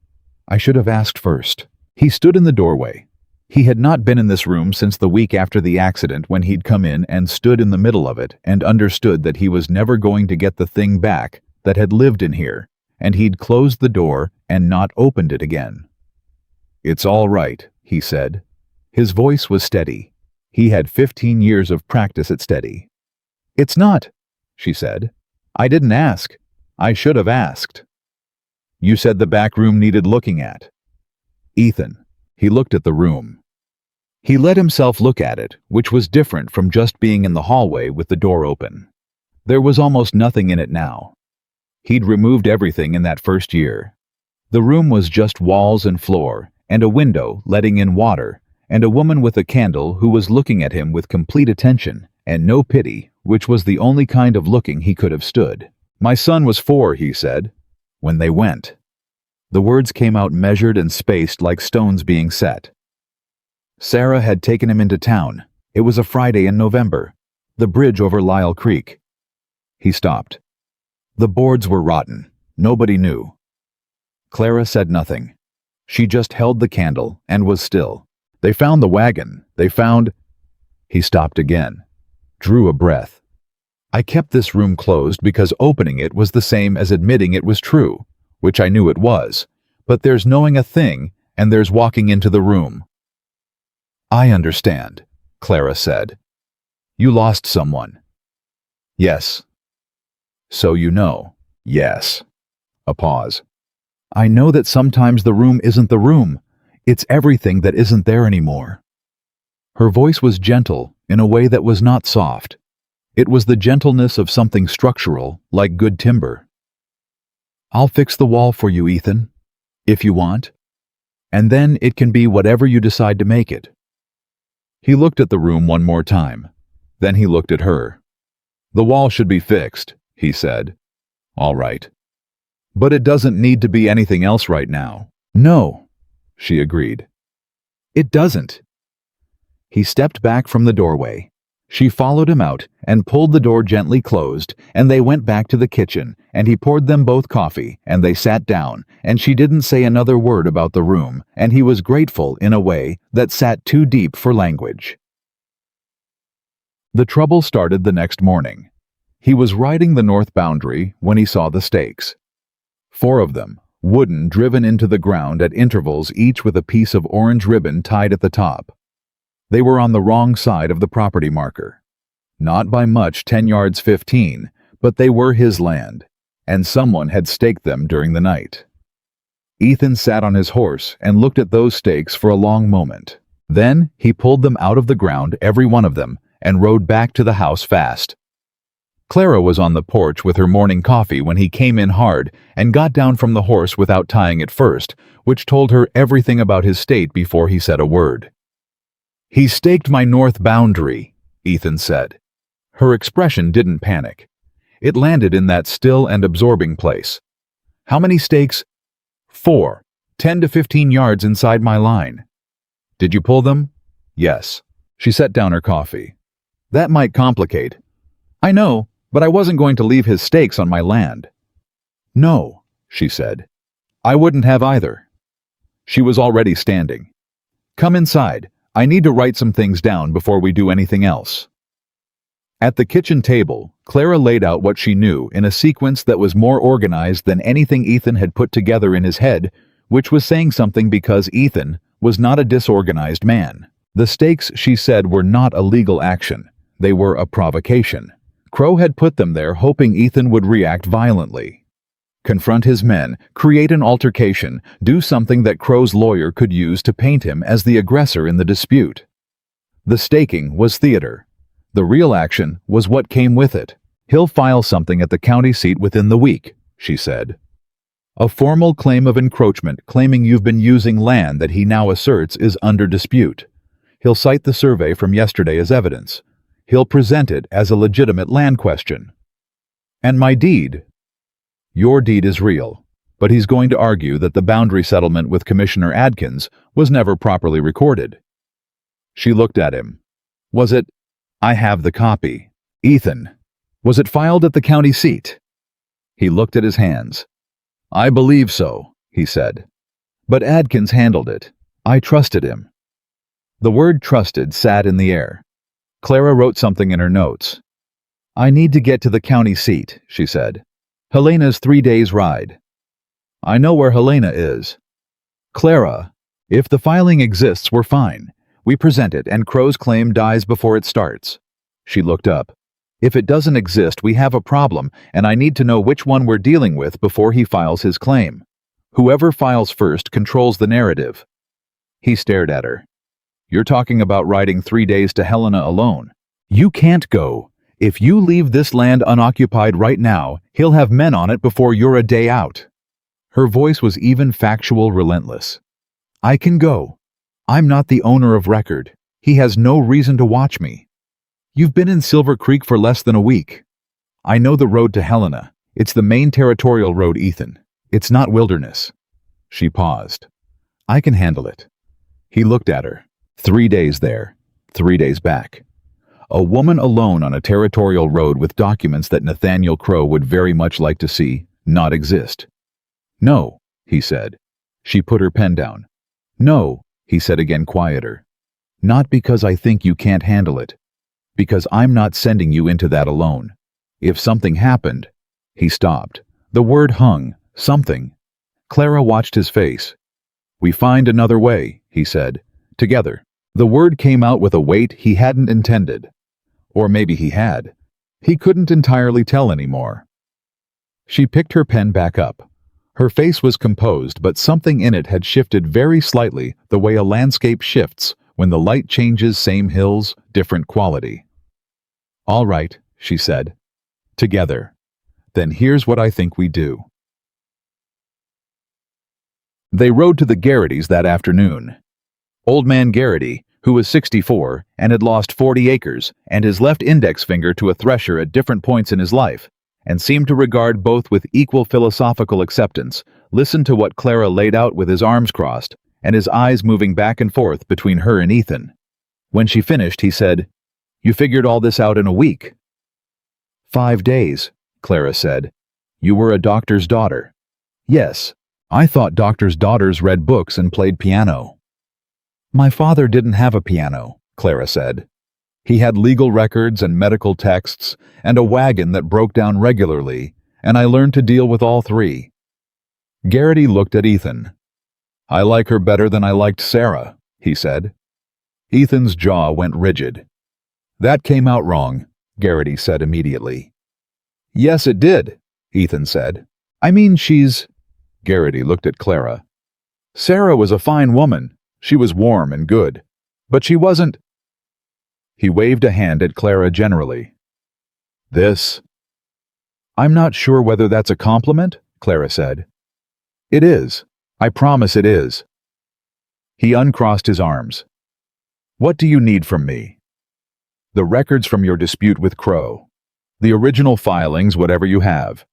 I should have asked first." He stood in the doorway. He had not been in this room since the week after the accident when he'd come in and stood in the middle of it and understood that he was never going to get the thing back that had lived in here, and he'd closed the door and not opened it again. "It's all right," he said. His voice was steady. He had 15 years of practice at steady. "It's not," she said. "I didn't ask. I should have asked." "You said the back room needed looking at." Ethan. He looked at the room. He let himself look at it, which was different from just being in the hallway with the door open. There was almost nothing in it now. He'd removed everything in that first year. The room was just walls and floor, and a window letting in water, and a woman with a candle who was looking at him with complete attention and no pity, which was the only kind of looking he could have stood. "My son was 4, he said, when they went." The words came out measured and spaced like stones being set. Sarah had taken him into town. It was a Friday in November. The bridge over Lyle Creek. He stopped. The boards were rotten. Nobody knew. Clara said nothing. She just held the candle and was still. "They found the wagon. They found..." He stopped again. Drew a breath. "I kept this room closed because opening it was the same as admitting it was true, which I knew it was. But there's knowing a thing, and there's walking into the room." "I understand," Clara said. "You lost someone." "Yes." "So you know." "Yes." A pause. "I know that sometimes the room isn't the room. It's everything that isn't there anymore." Her voice was gentle in a way that was not soft. It was the gentleness of something structural, like good timber. "I'll fix the wall for you, Ethan, if you want. And then it can be whatever you decide to make it." He looked at the room one more time. Then he looked at her. "The wall should be fixed," he said. "All right. But it doesn't need to be anything else right now." "No," she agreed. "It doesn't." He stepped back from the doorway. She followed him out and pulled the door gently closed, and they went back to the kitchen, and he poured them both coffee, and they sat down, and she didn't say another word about the room, and he was grateful in a way that sat too deep for language. The trouble started the next morning. He was riding the north boundary when he saw the stakes. 4 of them, wooden, driven into the ground at intervals, each with a piece of orange ribbon tied at the top. They were on the wrong side of the property marker. Not by much, 10 yards 15, but they were his land, and someone had staked them during the night. Ethan sat on his horse and looked at those stakes for a long moment. Then he pulled them out of the ground, every one of them, and rode back to the house fast. Clara was on the porch with her morning coffee when he came in hard and got down from the horse without tying it first, which told her everything about his state before he said a word. "He staked my north boundary," Ethan said. Her expression didn't panic. It landed in that still and absorbing place. "How many stakes?" 4, 10 to 15 yards inside my line." "Did you pull them?" "Yes." She set down her coffee. "That might complicate." "I know, but I wasn't going to leave his stakes on my land." "No," she said. "I wouldn't have either." She was already standing. "Come inside. I need to write some things down before we do anything else." At the kitchen table, Clara laid out what she knew in a sequence that was more organized than anything Ethan had put together in his head, which was saying something because Ethan was not a disorganized man. The stakes, she said, were not a legal action. They were a provocation. Crow had put them there hoping Ethan would react violently. Confront his men, create an altercation, do something that Crow's lawyer could use to paint him as the aggressor in the dispute. The staking was theater. The real action was what came with it. "He'll file something at the county seat within the week," she said. "A formal claim of encroachment claiming you've been using land that he now asserts is under dispute. He'll cite the survey from yesterday as evidence. He'll present it as a legitimate land question. And my deed. Your deed is real, but he's going to argue that the boundary settlement with Commissioner Adkins was never properly recorded." She looked at him. "Was it?" "I have the copy." "Ethan, was it filed at the county seat?" He looked at his hands. "I believe so," he said. "But Adkins handled it. I trusted him." The word trusted sat in the air. Clara wrote something in her notes. "I need to get to the county seat," she said. "Helena's 3 days' ride." "I know where Helena is." "Clara, if the filing exists, we're fine. We present it and Crow's claim dies before it starts." She looked up. "If it doesn't exist, we have a problem, and I need to know which one we're dealing with before he files his claim. Whoever files first controls the narrative." He stared at her. "You're talking about riding 3 days to Helena alone. You can't go. If you leave this land unoccupied right now, he'll have men on it before you're a day out." Her voice was even factual, relentless. "I can go. I'm not the owner of record. He has no reason to watch me. You've been in Silver Creek for less than a week. I know the road to Helena. It's the main territorial road, Ethan. It's not wilderness." She paused. "I can handle it." He looked at her. 3 days there, 3 days back. A woman alone on a territorial road with documents that Nathaniel Crow would very much like to see not exist. "No," he said. She put her pen down. "No," he said again, quieter. "Not because I think you can't handle it. Because I'm not sending you into that alone. If something happened—" He stopped. The word hung. Something. Clara watched his face. "We find another way," he said. "Together." The word came out with a weight he hadn't intended. Or maybe he had. He couldn't entirely tell anymore. She picked her pen back up. Her face was composed, but something in it had shifted very slightly, the way a landscape shifts When the light changes, same hills, different quality. All right, she said. Together. Then here's what I think we do. They rode to the Garrity's that afternoon. Old man Garrity, who was 64 and had lost 40 acres and his left index finger to a thresher at different points in his life, and seemed to regard both with equal philosophical acceptance, listened to what Clara laid out with his arms crossed and his eyes moving back and forth between her and Ethan. When she finished, he said, "You figured all this out in a week?" 5 days, Clara said. "You were a doctor's daughter." "Yes. I thought doctors' daughters read books and played piano." "My father didn't have a piano," Clara said. "He had legal records and medical texts and a wagon that broke down regularly, and I learned to deal with all three." Garrity looked at Ethan. "I like her better than I liked Sarah," he said. Ethan's jaw went rigid. "That came out wrong," Garrity said immediately. "Yes, it did," Ethan said. "I mean, she's—" Garrity looked at Clara. "Sarah was a fine woman. She was warm and good. But she wasn't—" He waved a hand at Clara generally. "This—" "I'm not sure whether that's a compliment," Clara said. "It is. I promise it is." He uncrossed his arms. "What do you need from me?" "The records from your dispute with Crow. The original filings, whatever you have.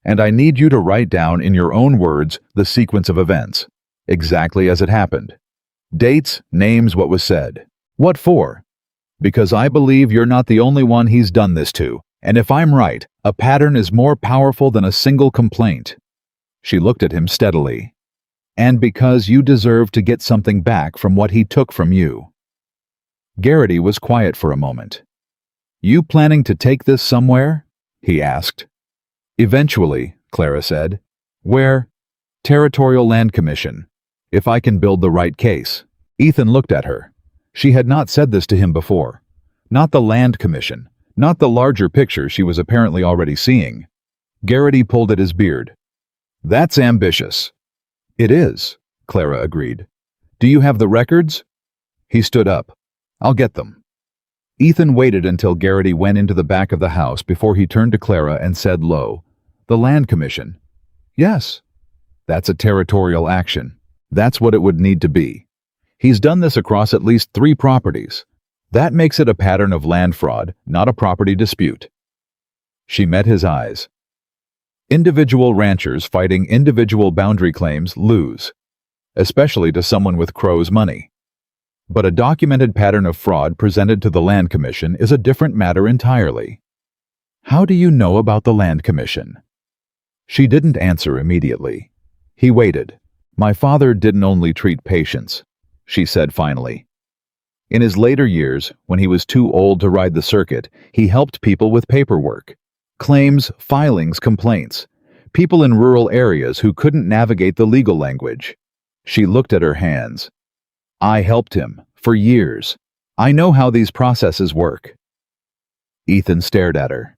And I need you to write down in your own words the sequence of events, exactly as it happened. Dates, names, what was said. What for? Because I believe you're not the only one he's done this to, and if I'm right, a pattern is more powerful than a single complaint." She looked at him steadily. "And because you deserve to get something back from what he took from you." Garrity was quiet for a moment. "You planning to take this somewhere?" he asked. "Eventually," Clara said. "Where?" "Territorial Land Commission. If I can build the right case." Ethan looked at her. She had not said this to him before. Not the Land Commission, not the larger picture she was apparently already seeing. Garrity pulled at his beard. "That's ambitious." "It is," Clara agreed. "Do you have the records?" He stood up. "I'll get them." Ethan waited until Garrity went into the back of the house before he turned to Clara and said low, "The Land Commission." "Yes." "That's a territorial action. That's what it would need to be. He's done this across at least 3 properties. That makes it a pattern of land fraud, not a property dispute." She met his eyes. Individual ranchers fighting individual boundary claims lose, especially to someone with Crow's money. But a documented pattern of fraud presented to the Land Commission is a different matter entirely. "How do you know about the Land Commission?" She didn't answer immediately. He waited. "My father didn't only treat patients," she said finally. In his later years, when he was too old to ride the circuit, he helped people with paperwork. Claims, filings, complaints. People in rural areas who couldn't navigate the legal language. She looked at her hands. "I helped him, for years. I know how these processes work." Ethan stared at her.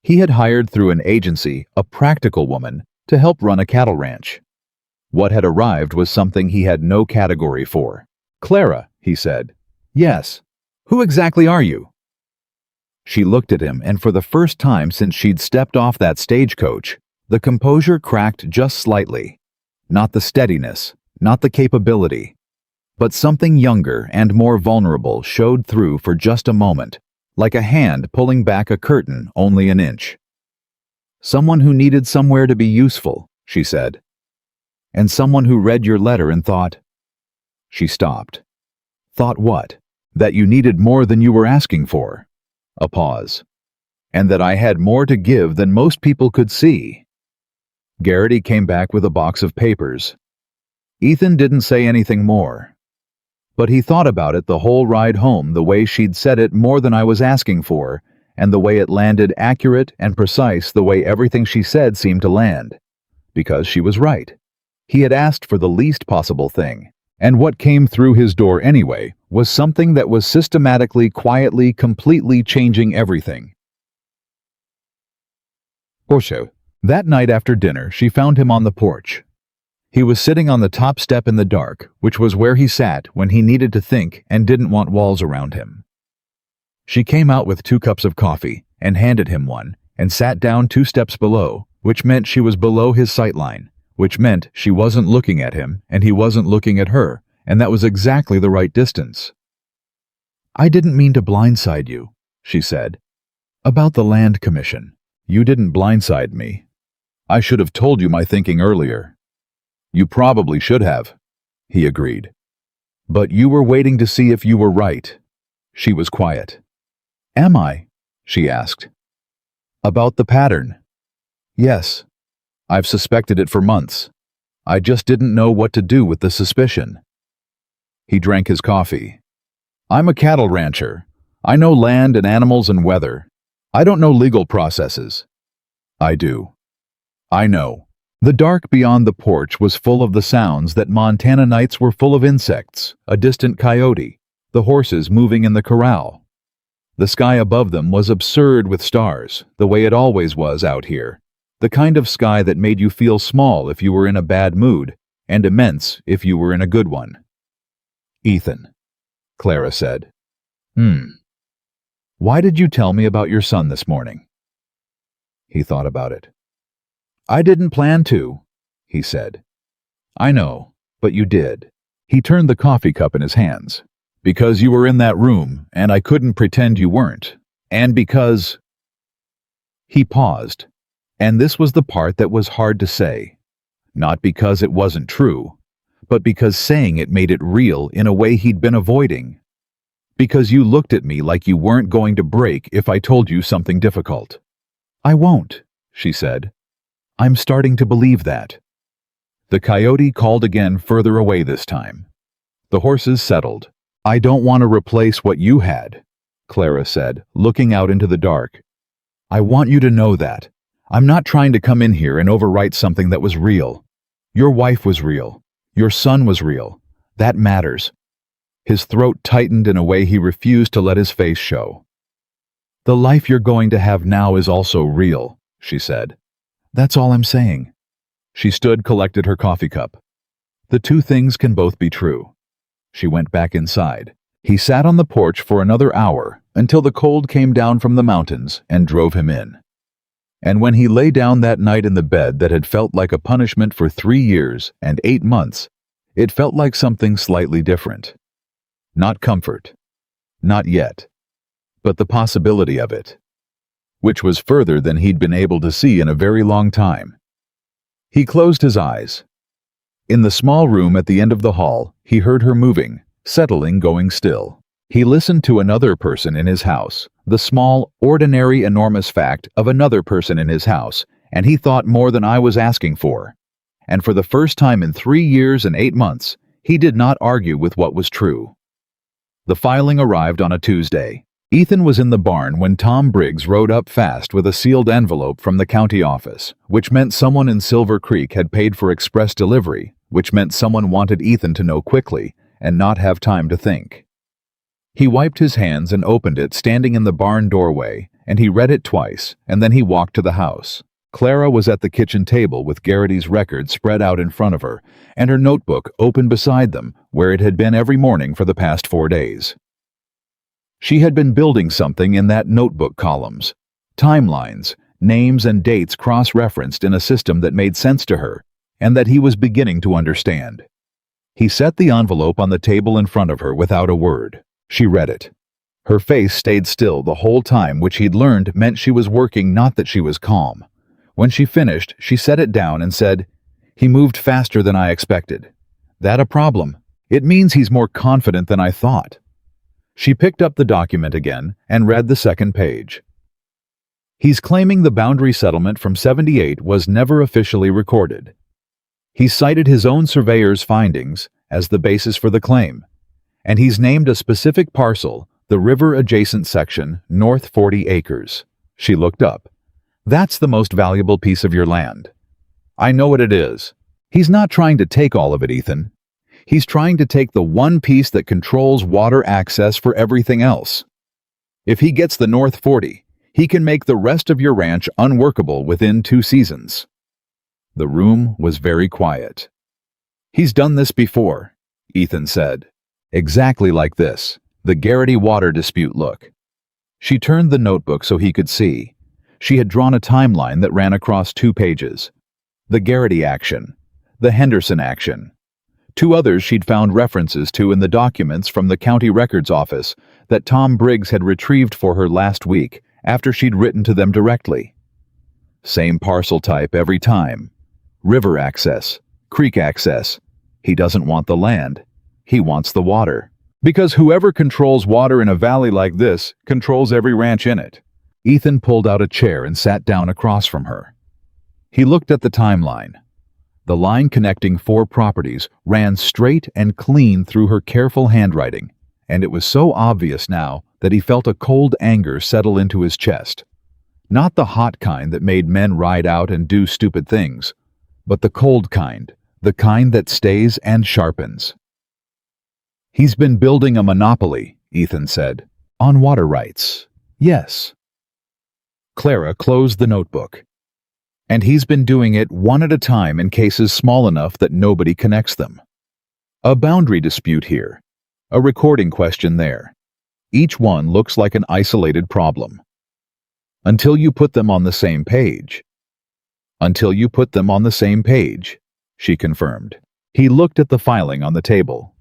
He had hired through an agency a practical woman to help run a cattle ranch. What had arrived was something he had no category for. "Clara," he said. "Yes. Who exactly are you?" She looked at him, and for the first time since she'd stepped off that stagecoach, the composure cracked just slightly. Not the steadiness, not the capability, but something younger and more vulnerable showed through for just a moment, like a hand pulling back a curtain only an inch. "Someone who needed somewhere to be useful," she said. "And someone who read your letter and thought—" She stopped. "Thought what? That you needed more than you were asking for." A pause. "And that I had more to give than most people could see." Garrity came back with a box of papers. Ethan didn't say anything more. But he thought about it the whole ride home, the way she'd said it more than I was asking for, and the way it landed accurate and precise, the way everything she said seemed to land. Because she was right. He had asked for the least possible thing, and what came through his door anyway was something that was systematically, quietly, completely changing everything. Osho. That night after dinner, she found him on the porch. He was sitting on the top step in the dark, which was where he sat when he needed to think and didn't want walls around him. She came out with 2 cups of coffee and handed him one, and sat down 2 steps below, which meant she was below his sight line, which meant she wasn't looking at him and he wasn't looking at her, and that was exactly the right distance. "I didn't mean to blindside you," she said. "About the land commission." "You didn't blindside me. I should have told you my thinking earlier." "You probably should have," he agreed. "But you were waiting to see if you were right." She was quiet. "Am I?" she asked. "About the pattern." "Yes. I've suspected it for months. I just didn't know what to do with the suspicion." He drank his coffee. "I'm a cattle rancher. I know land and animals and weather. I don't know legal processes." "I do." "I know." The dark beyond the porch was full of the sounds that Montana nights were full of: insects, a distant coyote, the horses moving in the corral. The sky above them was absurd with stars, the way it always was out here, the kind of sky that made you feel small if you were in a bad mood, and immense if you were in a good one. "Ethan," Clara said. "Why did you tell me about your son this morning?" He thought about it. "I didn't plan to," he said. "I know, but you did." He turned the coffee cup in his hands. "Because you were in that room, and I couldn't pretend you weren't. And because—" He paused, and this was the part that was hard to say. Not because it wasn't true, but because saying it made it real in a way he'd been avoiding. "Because you looked at me like you weren't going to break if I told you something difficult." "I won't," she said. "I'm starting to believe that." The coyote called again, further away this time. The horses settled. "I don't want to replace what you had," Clara said, looking out into the dark. "I want you to know that. I'm not trying to come in here and overwrite something that was real. Your wife was real. Your son was real. That matters." His throat tightened in a way he refused to let his face show. "The life you're going to have now is also real," she said. "That's all I'm saying." She stood, collected her coffee cup. "The 2 things can both be true." She went back inside. He sat on the porch for another hour until the cold came down from the mountains and drove him in. And when he lay down that night in the bed that had felt like a punishment for 3 years and 8 months, it felt like something slightly different. Not comfort. Not yet. But the possibility of it, which was further than he'd been able to see in a very long time. He closed his eyes. In the small room at the end of the hall, he heard her moving, settling, going still. He listened to another person in his house, the small, ordinary, enormous fact of another person in his house, and he thought more than I was asking for. And for the first time in 3 years and 8 months, he did not argue with what was true. The filing arrived on a Tuesday. Ethan was in the barn when Tom Briggs rode up fast with a sealed envelope from the county office, which meant someone in Silver Creek had paid for express delivery, which meant someone wanted Ethan to know quickly and not have time to think. He wiped his hands and opened it, standing in the barn doorway, and he read it twice, and then he walked to the house. Clara was at the kitchen table with Garrity's record spread out in front of her, and her notebook open beside them, where it had been every morning for the past 4 days. She had been building something in that notebook: columns, timelines, names and dates cross-referenced in a system that made sense to her, and that he was beginning to understand. He set the envelope on the table in front of her without a word. She read it. Her face stayed still the whole time, which he'd learned meant she was working, not that she was calm. When she finished, she set it down and said, "He moved faster than I expected. That a problem? It means he's more confident than I thought." She picked up the document again and read the second page. "He's claiming the boundary settlement from '78 was never officially recorded. He cited his own surveyor's findings as the basis for the claim, and he's named a specific parcel, the river-adjacent section, north 40 acres. She looked up. "That's the most valuable piece of your land." "I know what it is." "He's not trying to take all of it, Ethan. He's trying to take the one piece that controls water access for everything else. If he gets the north 40, he can make the rest of your ranch unworkable within 2 seasons." The room was very quiet. He's done this before, Ethan said. Exactly like this, the Garrity water dispute look. She turned the notebook so he could see. She had drawn a timeline that ran across 2 pages. The Garrity action, the Henderson action. 2 others she'd found references to in the documents from the county records office that Tom Briggs had retrieved for her last week after she'd written to them directly. Same parcel type every time. River access, creek access. He doesn't want the land. He wants the water. Because whoever controls water in a valley like this controls every ranch in it. Ethan pulled out a chair and sat down across from her. He looked at the timeline. The line connecting 4 properties ran straight and clean through her careful handwriting, and it was so obvious now that he felt a cold anger settle into his chest. Not the hot kind that made men ride out and do stupid things, but the cold kind, the kind that stays and sharpens. He's been building a monopoly, Ethan said. On water rights. Yes. Clara closed the notebook. And he's been doing it one at a time in cases small enough that nobody connects them. A boundary dispute here. A recording question there. Each one looks like an isolated problem. Until you put them on the same page. Until you put them on the same page, she confirmed. He looked at the filing on the table.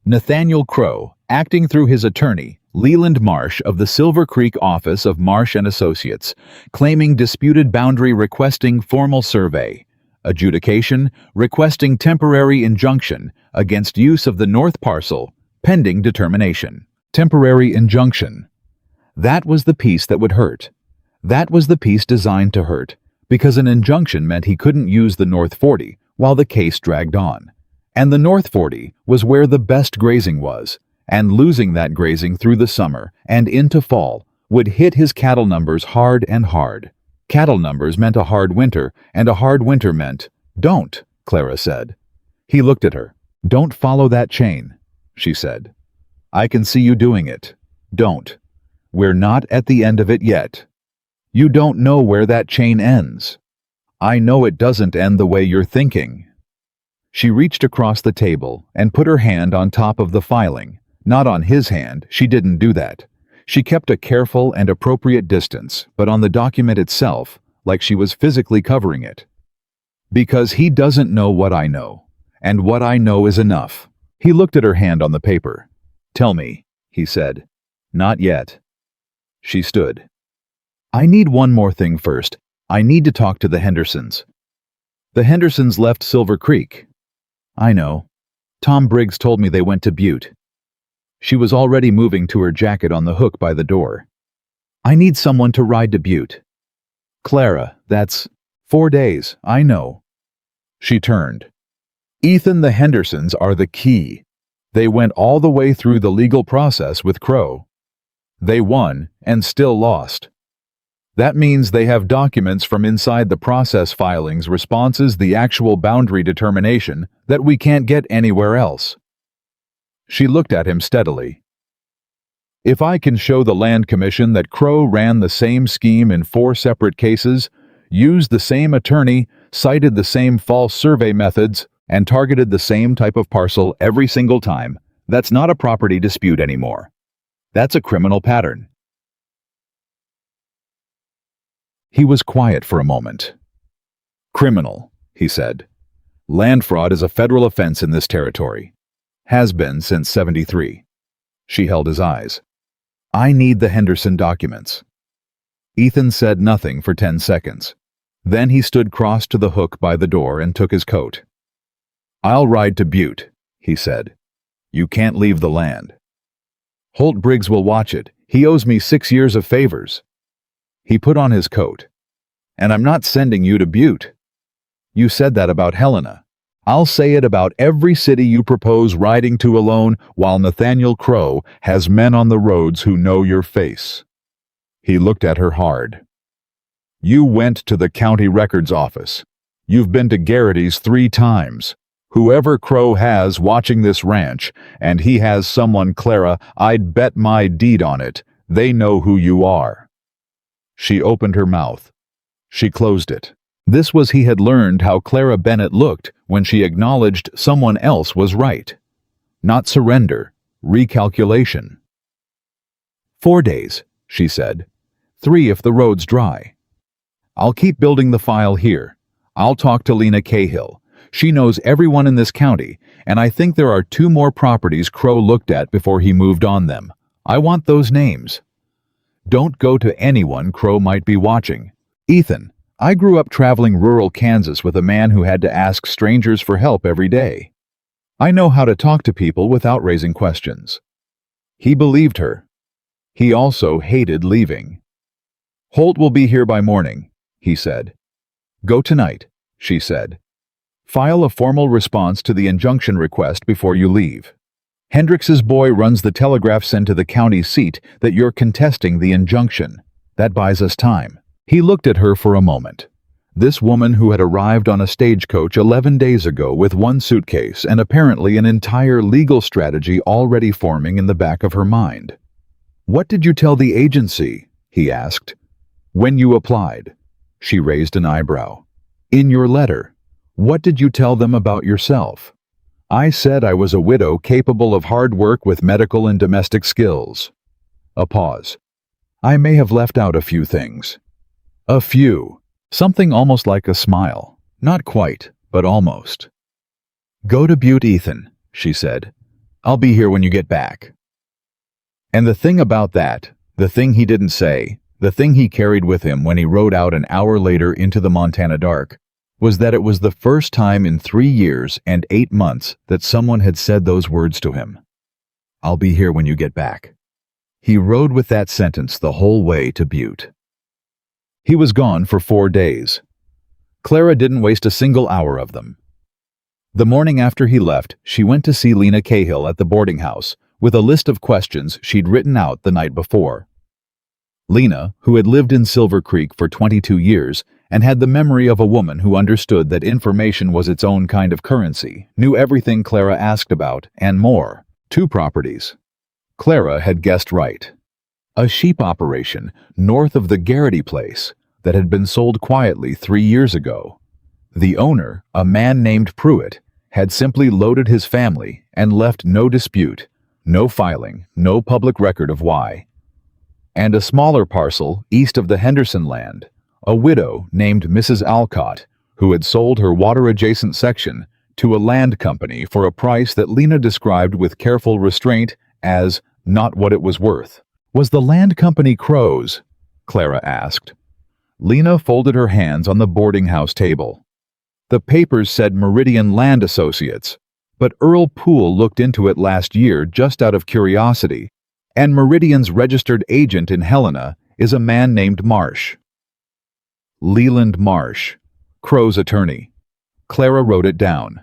Nathaniel Crow, acting through his attorney, Leland Marsh of the Silver Creek office of Marsh and Associates, claiming disputed boundary requesting formal survey, adjudication requesting temporary injunction against use of the north parcel, pending determination. Temporary injunction. That was the piece that would hurt. That was the piece designed to hurt, because an injunction meant he couldn't use the North 40 while the case dragged on. And the North 40 was where the best grazing was, and losing that grazing through the summer and into fall would hit his cattle numbers hard and hard. Cattle numbers meant a hard winter, and a hard winter meant, "Don't," Clara said. He looked at her. "Don't follow that chain," she said. "I can see you doing it. Don't. We're not at the end of it yet. You don't know where that chain ends. I know it doesn't end the way you're thinking." She reached across the table and put her hand on top of the filing. Not on his hand, she didn't do that. She kept a careful and appropriate distance, but on the document itself, like she was physically covering it. "Because he doesn't know what I know, and what I know is enough." He looked at her hand on the paper. "Tell me," he said. "Not yet." She stood. "I need one more thing first. I need to talk to the Hendersons." "The Hendersons left Silver Creek." "I know. Tom Briggs told me they went to Butte." She was already moving to her jacket on the hook by the door. "I need someone to ride to Butte." "Clara, that's 4 days, I know." She turned. "Ethan, the Hendersons are the key. They went all the way through the legal process with Crow. They won and still lost. That means they have documents from inside the process filings responses the actual boundary determination that we can't get anywhere else." She looked at him steadily. "If I can show the Land Commission that Crow ran the same scheme in 4 separate cases, used the same attorney, cited the same false survey methods, and targeted the same type of parcel every single time, that's not a property dispute anymore. That's a criminal pattern." He was quiet for a moment. "Criminal," he said. "Land fraud is a federal offense in this territory. Has been since '73. She held his eyes. "I need the Henderson documents." Ethan said nothing for 10 seconds. Then he stood crossed to the hook by the door and took his coat. "I'll ride to Butte," he said. "You can't leave the land. Holt Briggs will watch it. He owes me 6 years of favors." He put on his coat. "And I'm not sending you to Butte. You said that about Helena. I'll say it about every city you propose riding to alone while Nathaniel Crow has men on the roads who know your face." He looked at her hard. "You went to the county records office. You've been to Garrity's 3 times. Whoever Crow has watching this ranch, and he has someone, Clara, I'd bet my deed on it, they know who you are." She opened her mouth. She closed it. This was he had learned how Clara Bennett looked when she acknowledged someone else was right. Not surrender, recalculation. 4 days, she said. 3 if the road's dry. I'll keep building the file here. I'll talk to Lena Cahill. She knows everyone in this county, and I think there are 2 more properties Crow looked at before he moved on them. I want those names. Don't go to anyone Crow might be watching. Ethan, I grew up traveling rural Kansas with a man who had to ask strangers for help every day. I know how to talk to people without raising questions. He believed her. He also hated leaving. Holt will be here by morning, he said. Go tonight, she said. File a formal response to the injunction request before you leave. Hendrix's boy runs the telegraph send to the county seat that you're contesting the injunction. That buys us time. He looked at her for a moment. This woman who had arrived on a stagecoach 11 days ago with 1 suitcase and apparently an entire legal strategy already forming in the back of her mind. What did you tell the agency? He asked. When you applied. She raised an eyebrow. In your letter. What did you tell them about yourself? I said I was a widow capable of hard work with medical and domestic skills. A pause. I may have left out a few things. A few. Something almost like a smile. Not quite, but almost. Go to Butte, Ethan, she said. I'll be here when you get back. And the thing about that, the thing he didn't say, the thing he carried with him when he rode out an hour later into the Montana dark, was that it was the first time in 3 years and 8 months that someone had said those words to him. I'll be here when you get back. He rode with that sentence the whole way to Butte. He was gone for 4 days. Clara didn't waste a single hour of them. The morning after he left, she went to see Lena Cahill at the boarding house with a list of questions she'd written out the night before. Lena, who had lived in Silver Creek for 22 years and had the memory of a woman who understood that information was its own kind of currency, knew everything Clara asked about and more. 2 properties. Clara had guessed right. A sheep operation north of the Garrity place that had been sold quietly 3 years ago. The owner, a man named Pruitt, had simply loaded his family and left no dispute, no filing, no public record of why. And a smaller parcel east of the Henderson land, a widow named Mrs. Alcott, who had sold her water-adjacent section to a land company for a price that Lena described with careful restraint as not what it was worth. Was the land company Crow's? Clara asked. Lena folded her hands on the boarding house table. The papers said Meridian Land Associates, but Earl Poole looked into it last year just out of curiosity, and Meridian's registered agent in Helena is a man named Marsh. Leland Marsh, Crow's attorney. Clara wrote it down.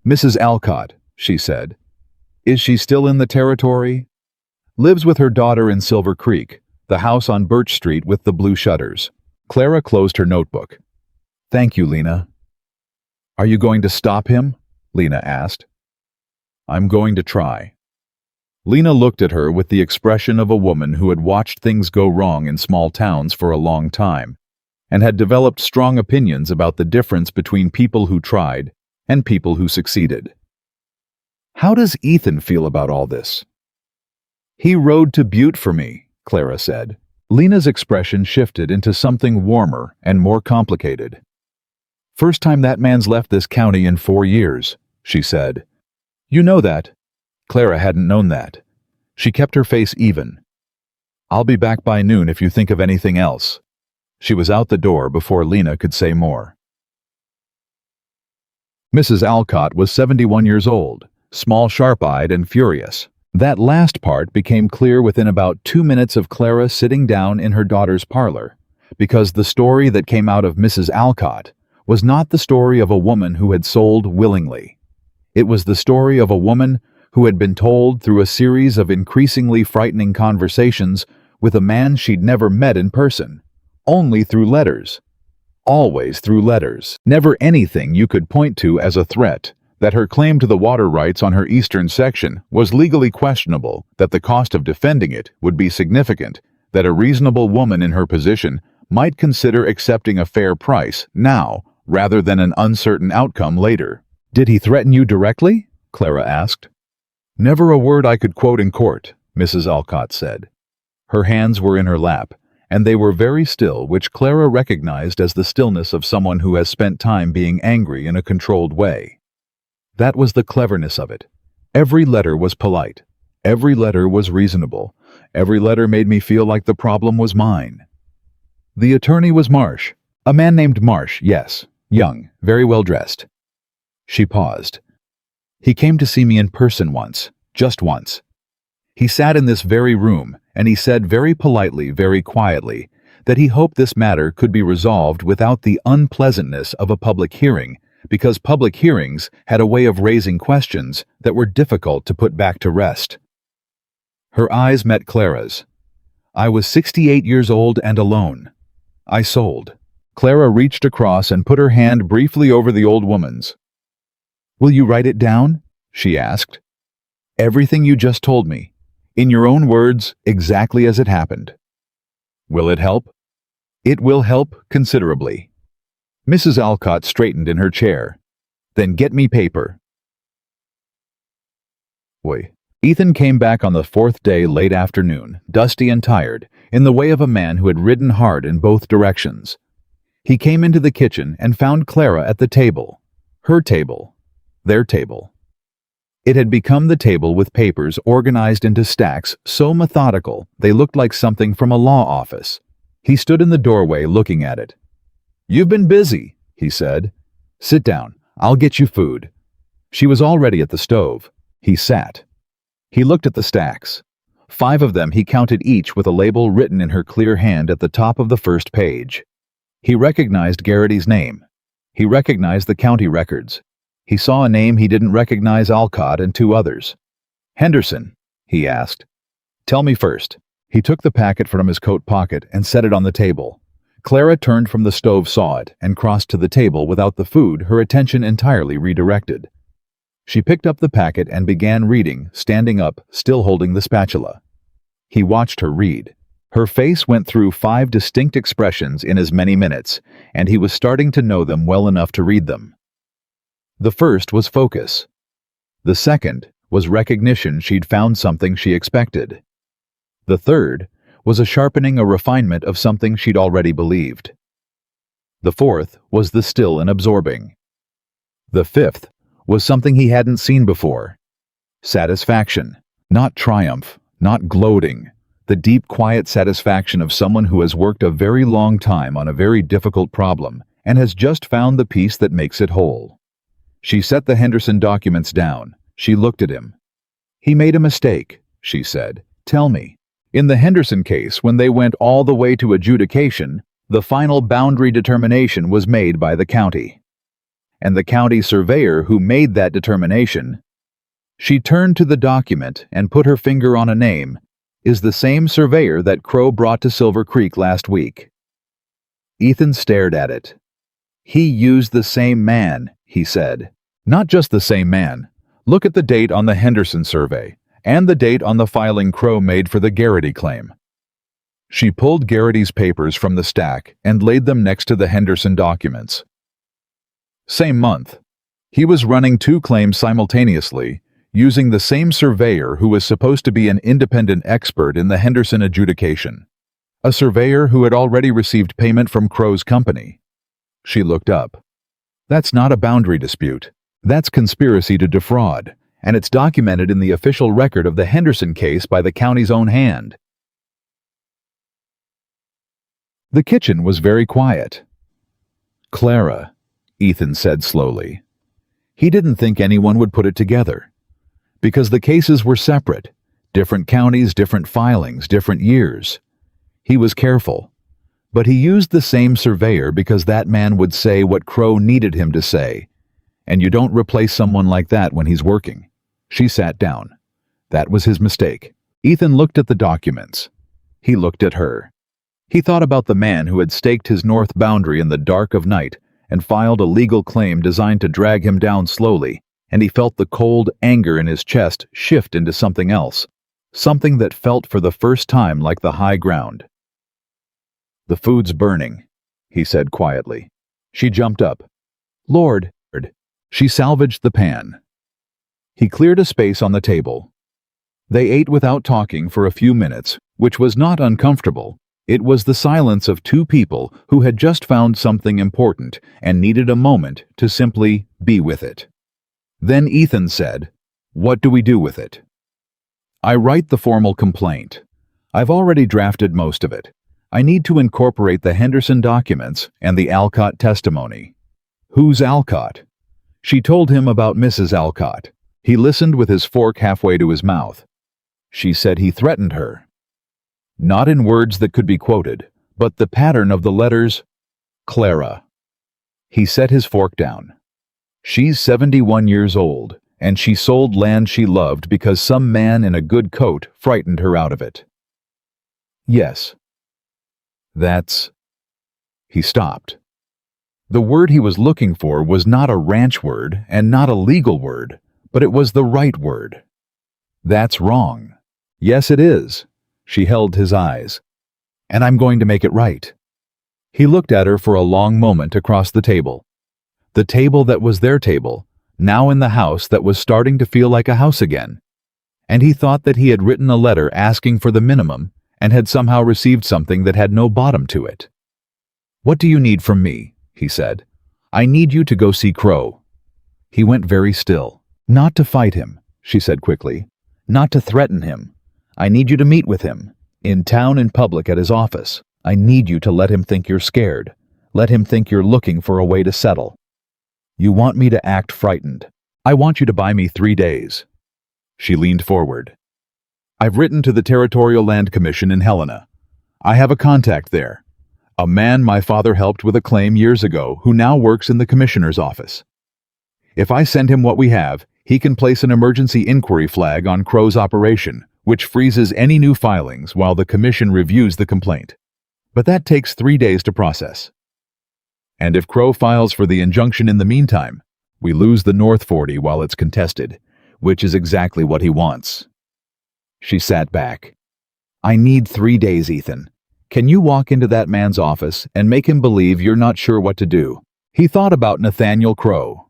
Mrs. Alcott, she said. Is she still in the territory? Lives with her daughter in Silver Creek, the house on Birch Street with the blue shutters. Clara closed her notebook. Thank you, Lena. Are you going to stop him? Lena asked. I'm going to try. Lena looked at her with the expression of a woman who had watched things go wrong in small towns for a long time and had developed strong opinions about the difference between people who tried and people who succeeded. How does Ethan feel about all this? He rode to Butte for me, Clara said. Lena's expression shifted into something warmer and more complicated. First time that man's left this county in 4 years, she said. You know that. Clara hadn't known that. She kept her face even. I'll be back by noon if you think of anything else. She was out the door before Lena could say more. Mrs. Alcott was 71 years old, small, sharp-eyed, and furious. That last part became clear within about 2 minutes of Clara sitting down in her daughter's parlor, because the story that came out of Mrs. Alcott was not the story of a woman who had sold willingly. It was the story of a woman who had been told through a series of increasingly frightening conversations with a man she'd never met in person, only through letters. Always through letters. Never anything you could point to as a threat, that her claim to the water rights on her eastern section was legally questionable, that the cost of defending it would be significant, that a reasonable woman in her position might consider accepting a fair price now rather than an uncertain outcome later. Did he threaten you directly? Clara asked. Never a word I could quote in court, Mrs. Alcott said. Her hands were in her lap, and they were very still, which Clara recognized as the stillness of someone who has spent time being angry in a controlled way. That was the cleverness of it. Every letter was polite. Every letter was reasonable. Every letter made me feel like the problem was mine. The attorney was Marsh. A man named Marsh, yes. Young, very well dressed. She paused. He came to see me in person once, just once. He sat in this very room, and he said very politely, very quietly, that he hoped this matter could be resolved without the unpleasantness of a public hearing, because public hearings had a way of raising questions that were difficult to put back to rest. Her eyes met Clara's. I was 68 years old and alone. I sold. Clara reached across and put her hand briefly over the old woman's. Will you write it down? She asked. Everything you just told me. In your own words, exactly as it happened. Will it help? It will help considerably. Mrs. Alcott straightened in her chair. Then get me paper. Ethan came back on the fourth day late afternoon, dusty and tired, in the way of a man who had ridden hard in both directions. He came into the kitchen and found Clara at the table. Her table. Their table. It had become the table with papers organized into stacks so methodical they looked like something from a law office. He stood in the doorway looking at it. You've been busy, he said. Sit down. I'll get you food. She was already at the stove. He sat. He looked at the stacks. 5 of them he counted, each with a label written in her clear hand at the top of the first page. He recognized Garrity's name. He recognized the county records. He saw a name he didn't recognize: Alcott and 2 others. Henderson, he asked. Tell me first. He took the packet from his coat pocket and set it on the table. Clara turned from the stove, saw it, and crossed to the table without the food, her attention entirely redirected. She picked up the packet and began reading, standing up, still holding the spatula. He watched her read. Her face went through 5 distinct expressions in as many minutes, and he was starting to know them well enough to read them. The first was focus. The second was recognition she'd found something she expected. The third was a sharpening, a refinement of something she'd already believed. The fourth was the still and absorbing. The fifth was something he hadn't seen before. Satisfaction, not triumph, not gloating, the deep, quiet satisfaction of someone who has worked a very long time on a very difficult problem and has just found the piece that makes it whole. She set the Henderson documents down. She looked at him. He made a mistake, she said. Tell me. In the Henderson case, when they went all the way to adjudication, the final boundary determination was made by the county. And the county surveyor who made that determination, she turned to the document and put her finger on a name, is the same surveyor that Crow brought to Silver Creek last week. Ethan stared at it. He used the same man, he said. Not just the same man. Look at the date on the Henderson survey, and the date on the filing Crow made for the Garrity claim. She pulled Garrity's papers from the stack and laid them next to the Henderson documents. Same month. He was running 2 claims simultaneously, using the same surveyor who was supposed to be an independent expert in the Henderson adjudication. A surveyor who had already received payment from Crow's company. She looked up. That's not a boundary dispute. That's conspiracy to defraud, and it's documented in the official record of the Henderson case by the county's own hand. The kitchen was very quiet. Clara, Ethan said slowly. He didn't think anyone would put it together. Because the cases were separate, different counties, different filings, different years. He was careful. But he used the same surveyor because that man would say what Crow needed him to say. And you don't replace someone like that when he's working. She sat down. That was his mistake. Ethan looked at the documents. He looked at her. He thought about the man who had staked his north boundary in the dark of night and filed a legal claim designed to drag him down slowly, and he felt the cold anger in his chest shift into something else, something that felt for the first time like the high ground. "The food's burning," he said quietly. She jumped up. "Lord!" She salvaged the pan. He cleared a space on the table. They ate without talking for a few minutes, which was not uncomfortable. It was the silence of two people who had just found something important and needed a moment to simply be with it. Then Ethan said, "What do we do with it?" "I write the formal complaint. I've already drafted most of it. I need to incorporate the Henderson documents and the Alcott testimony." "Who's Alcott?" She told him about Mrs. Alcott. He listened with his fork halfway to his mouth. She said he threatened her. Not in words that could be quoted, but the pattern of the letters, Clara. He set his fork down. "She's 71 years old, and she sold land she loved because some man in a good coat frightened her out of it." "Yes." "That's—" He stopped. The word he was looking for was not a ranch word and not a legal word, but it was the right word. "That's wrong." "Yes, it is." She held his eyes. "And I'm going to make it right." He looked at her for a long moment across the table. The table that was their table, now in the house that was starting to feel like a house again. And he thought that he had written a letter asking for the minimum and had somehow received something that had no bottom to it. "What do you need from me?" he said. "I need you to go see Crow." He went very still. "Not to fight him," she said quickly. "Not to threaten him. I need you to meet with him, in town, in public, at his office. I need you to let him think you're scared. Let him think you're looking for a way to settle. You want me to act frightened. I want you to buy me 3 days." She leaned forward. "I've written to the Territorial Land Commission in Helena. I have a contact there. A man my father helped with a claim years ago who now works in the commissioner's office. If I send him what we have, he can place an emergency inquiry flag on Crow's operation, which freezes any new filings while the commission reviews the complaint. But that takes 3 days to process. And if Crow files for the injunction in the meantime, we lose the North 40 while it's contested, which is exactly what he wants." She sat back. "I need 3 days, Ethan. Can you walk into that man's office and make him believe you're not sure what to do?" He thought about Nathaniel Crow.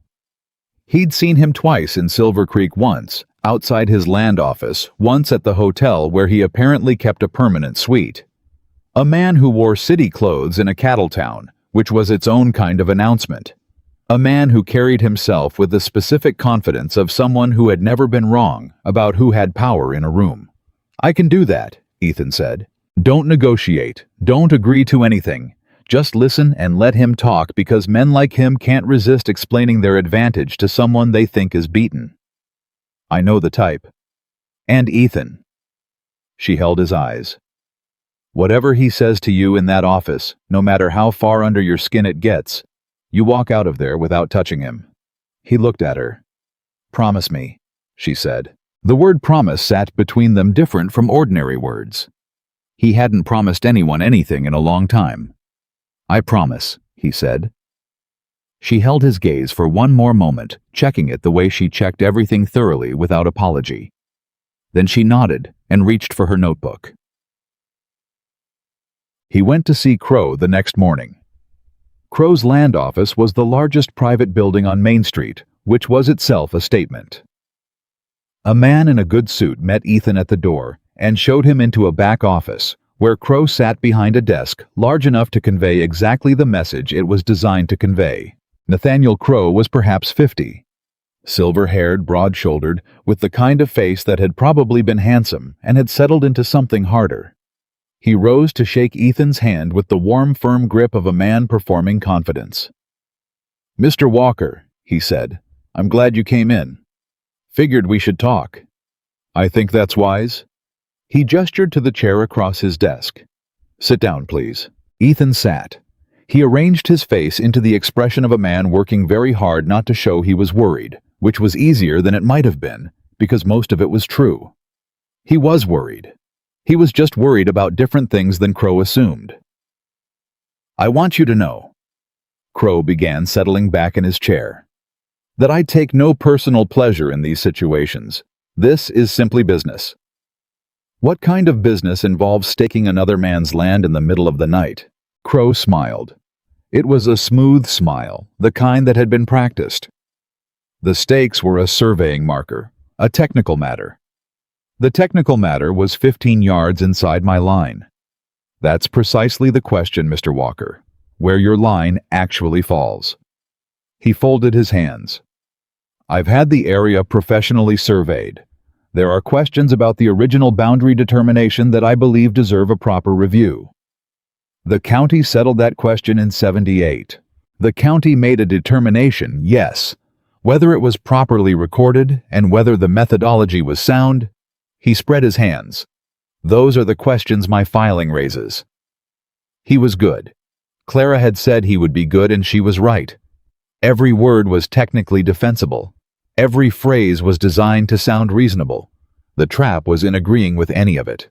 He'd seen him twice in Silver Creek, once outside his land office, once at the hotel where he apparently kept a permanent suite. A man who wore city clothes in a cattle town, which was its own kind of announcement. A man who carried himself with the specific confidence of someone who had never been wrong about who had power in a room. "I can do that," Ethan said. "Don't negotiate. Don't agree to anything. Just listen and let him talk, because men like him can't resist explaining their advantage to someone they think is beaten. I know the type. And Ethan." She held his eyes. "Whatever he says to you in that office, no matter how far under your skin it gets, you walk out of there without touching him." He looked at her. "Promise me," she said. The word promise sat between them, different from ordinary words. He hadn't promised anyone anything in a long time. "I promise," he said. She held his gaze for one more moment, checking it the way she checked everything thoroughly without apology. Then she nodded and reached for her notebook. He went to see Crow the next morning. Crow's land office was the largest private building on Main Street, which was itself a statement. A man in a good suit met Ethan at the door and showed him into a back office, where Crow sat behind a desk large enough to convey exactly the message it was designed to convey. Nathaniel Crow was perhaps 50. Silver-haired, broad-shouldered, with the kind of face that had probably been handsome and had settled into something harder. He rose to shake Ethan's hand with the warm, firm grip of a man performing confidence. "Mr. Walker," he said, "I'm glad you came in. Figured we should talk. I think that's wise." He gestured to the chair across his desk. "Sit down, please." Ethan sat. He arranged his face into the expression of a man working very hard not to show he was worried, which was easier than it might have been, because most of it was true. He was worried. He was just worried about different things than Crow assumed. "I want you to know," Crow began, settling back in his chair, "that I take no personal pleasure in these situations. This is simply business." "What kind of business involves staking another man's land in the middle of the night?" Crow smiled. It was a smooth smile, the kind that had been practiced. The stakes were a surveying marker, a technical matter. The technical matter was 15 yards inside my line. That's precisely the question, Mr. Walker, where your line actually falls. He folded his hands. I've had the area professionally surveyed. There are questions about the original boundary determination that I believe deserve a proper review. The county settled that question in '78. The county made a determination, yes. Whether it was properly recorded and whether the methodology was sound, he spread his hands. Those are the questions my filing raises. He was good. Clara had said he would be good, and she was right. Every word was technically defensible. Every phrase was designed to sound reasonable. The trap was in agreeing with any of it.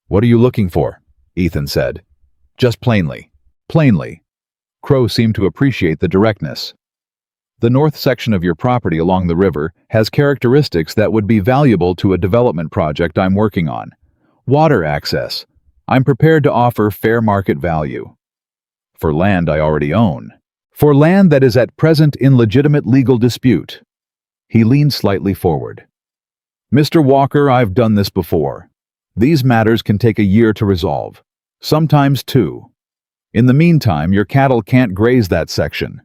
What are you looking for? Ethan said. Just plainly. Plainly. Crow seemed to appreciate the directness. The north section of your property along the river has characteristics that would be valuable to a development project I'm working on. Water access. I'm prepared to offer fair market value. For land I already own. For land that is at present in legitimate legal dispute. He leaned slightly forward. Mr. Walker, I've done this before. These matters can take a year to resolve. Sometimes 2. In the meantime, your cattle can't graze that section.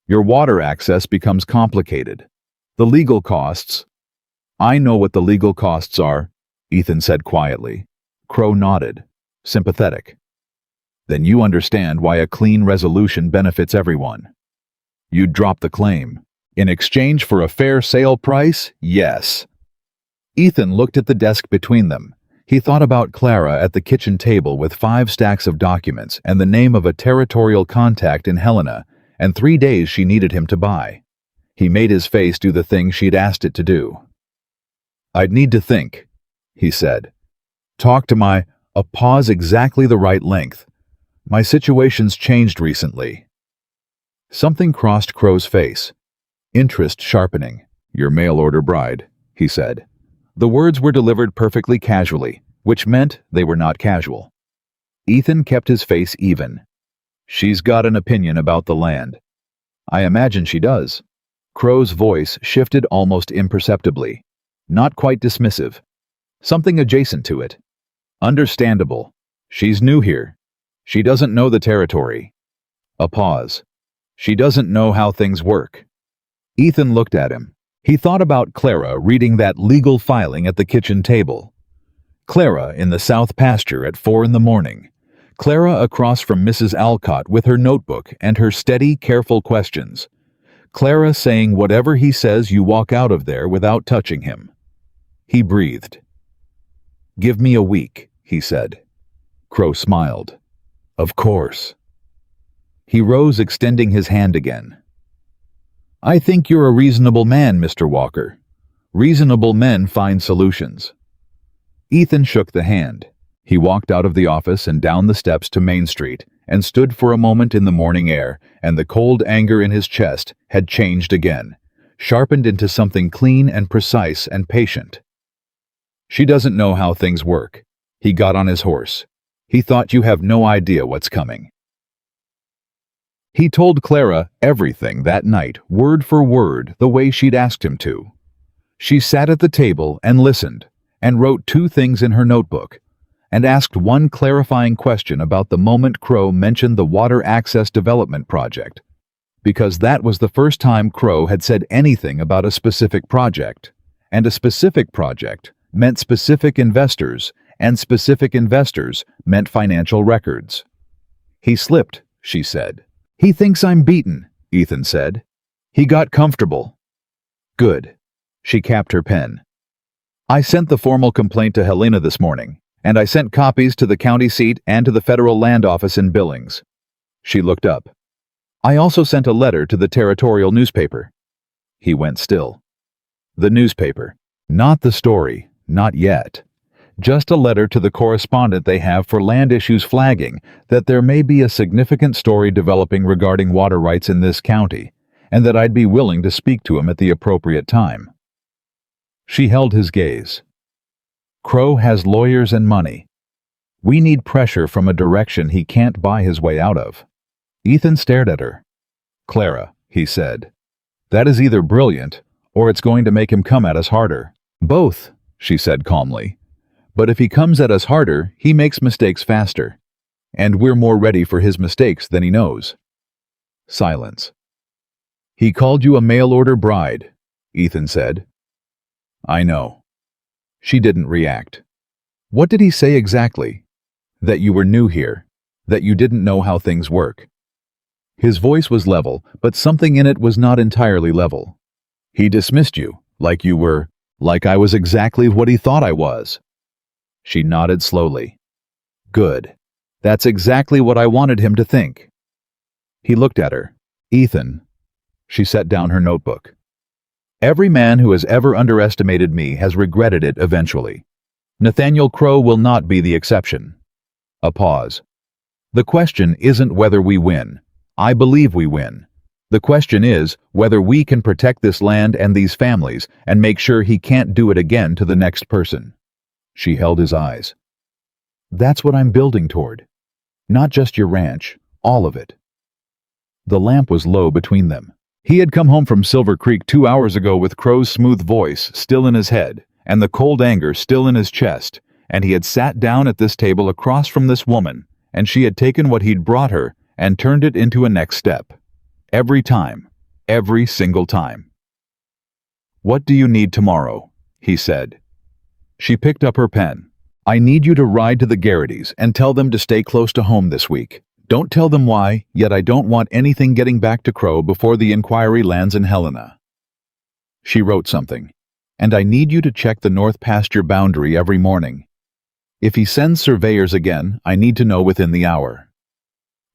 Your water access becomes complicated. The legal costs. I know what the legal costs are, Ethan said quietly. Crow nodded, sympathetic. Then you understand why a clean resolution benefits everyone. You'd drop the claim. In exchange for a fair sale price? Yes. Ethan looked at the desk between them. He thought about Clara at the kitchen table with 5 stacks of documents and the name of a territorial contact in Helena, and 3 days she needed him to buy. He made his face do the thing she'd asked it to do. I'd need to think, he said. Talk to a pause exactly the right length. My situation's changed recently. Something crossed Crow's face. Interest sharpening. Your mail-order bride, he said. The words were delivered perfectly casually, which meant they were not casual. Ethan kept his face even. She's got an opinion about the land. I imagine she does. Crow's voice shifted almost imperceptibly. Not quite dismissive. Something adjacent to it. Understandable. She's new here. She doesn't know the territory. A pause. She doesn't know how things work. Ethan looked at him. He thought about Clara reading that legal filing at the kitchen table. Clara in the south pasture at 4 in the morning. Clara across from Mrs. Alcott with her notebook and her steady, careful questions. Clara saying whatever he says you walk out of there without touching him. He breathed. Give me a week, he said. Crow smiled. Of course. He rose, extending his hand again. I think you're a reasonable man, Mr. Walker. Reasonable men find solutions. Ethan shook the hand. He walked out of the office and down the steps to Main Street and stood for a moment in the morning air, and the cold anger in his chest had changed again, sharpened into something clean and precise and patient. She doesn't know how things work. He got on his horse. He thought you have no idea what's coming. He told Clara everything that night, word for word, the way she'd asked him to. She sat at the table and listened, and wrote 2 things in her notebook, and asked one clarifying question about the moment Crow mentioned the water access development project, because that was the first time Crow had said anything about a specific project, and a specific project meant specific investors, and specific investors meant financial records. He slipped, she said. He thinks I'm beaten, Ethan said. He got comfortable. Good. She capped her pen. I sent the formal complaint to Helena this morning, and I sent copies to the county seat and to the federal land office in Billings. She looked up. I also sent a letter to the territorial newspaper. He went still. The newspaper. Not the story. Not yet. Just a letter to the correspondent they have for land issues flagging that there may be a significant story developing regarding water rights in this county, and that I'd be willing to speak to him at the appropriate time. She held his gaze. Crow has lawyers and money. We need pressure from a direction he can't buy his way out of. Ethan stared at her. Clara, he said, that is either brilliant, or it's going to make him come at us harder. Both, she said calmly. But if he comes at us harder, he makes mistakes faster. And we're more ready for his mistakes than he knows. Silence. He called you a mail-order bride, Ethan said. I know. She didn't react. What did he say exactly? That you were new here, that you didn't know how things work. His voice was level, but something in it was not entirely level. He dismissed you, like you were, like I was exactly what he thought I was. She nodded slowly. Good. That's exactly what I wanted him to think. He looked at her. Ethan. She set down her notebook. Every man who has ever underestimated me has regretted it eventually. Nathaniel Crowe will not be the exception. A pause. The question isn't whether we win. I believe we win. The question is whether we can protect this land and these families and make sure he can't do it again to the next person. She held his eyes. That's what I'm building toward. Not just your ranch, all of it. The lamp was low between them. He had come home from Silver Creek 2 hours ago with Crowe's smooth voice still in his head and the cold anger still in his chest, and he had sat down at this table across from this woman, and she had taken what he'd brought her and turned it into a next step. Every time. Every single time. What do you need tomorrow? He said. She picked up her pen. I need you to ride to the Garrity's and tell them to stay close to home this week. Don't tell them why, yet I don't want anything getting back to Crowe before the inquiry lands in Helena. She wrote something. And I need you to check the north pasture boundary every morning. If he sends surveyors again, I need to know within the hour.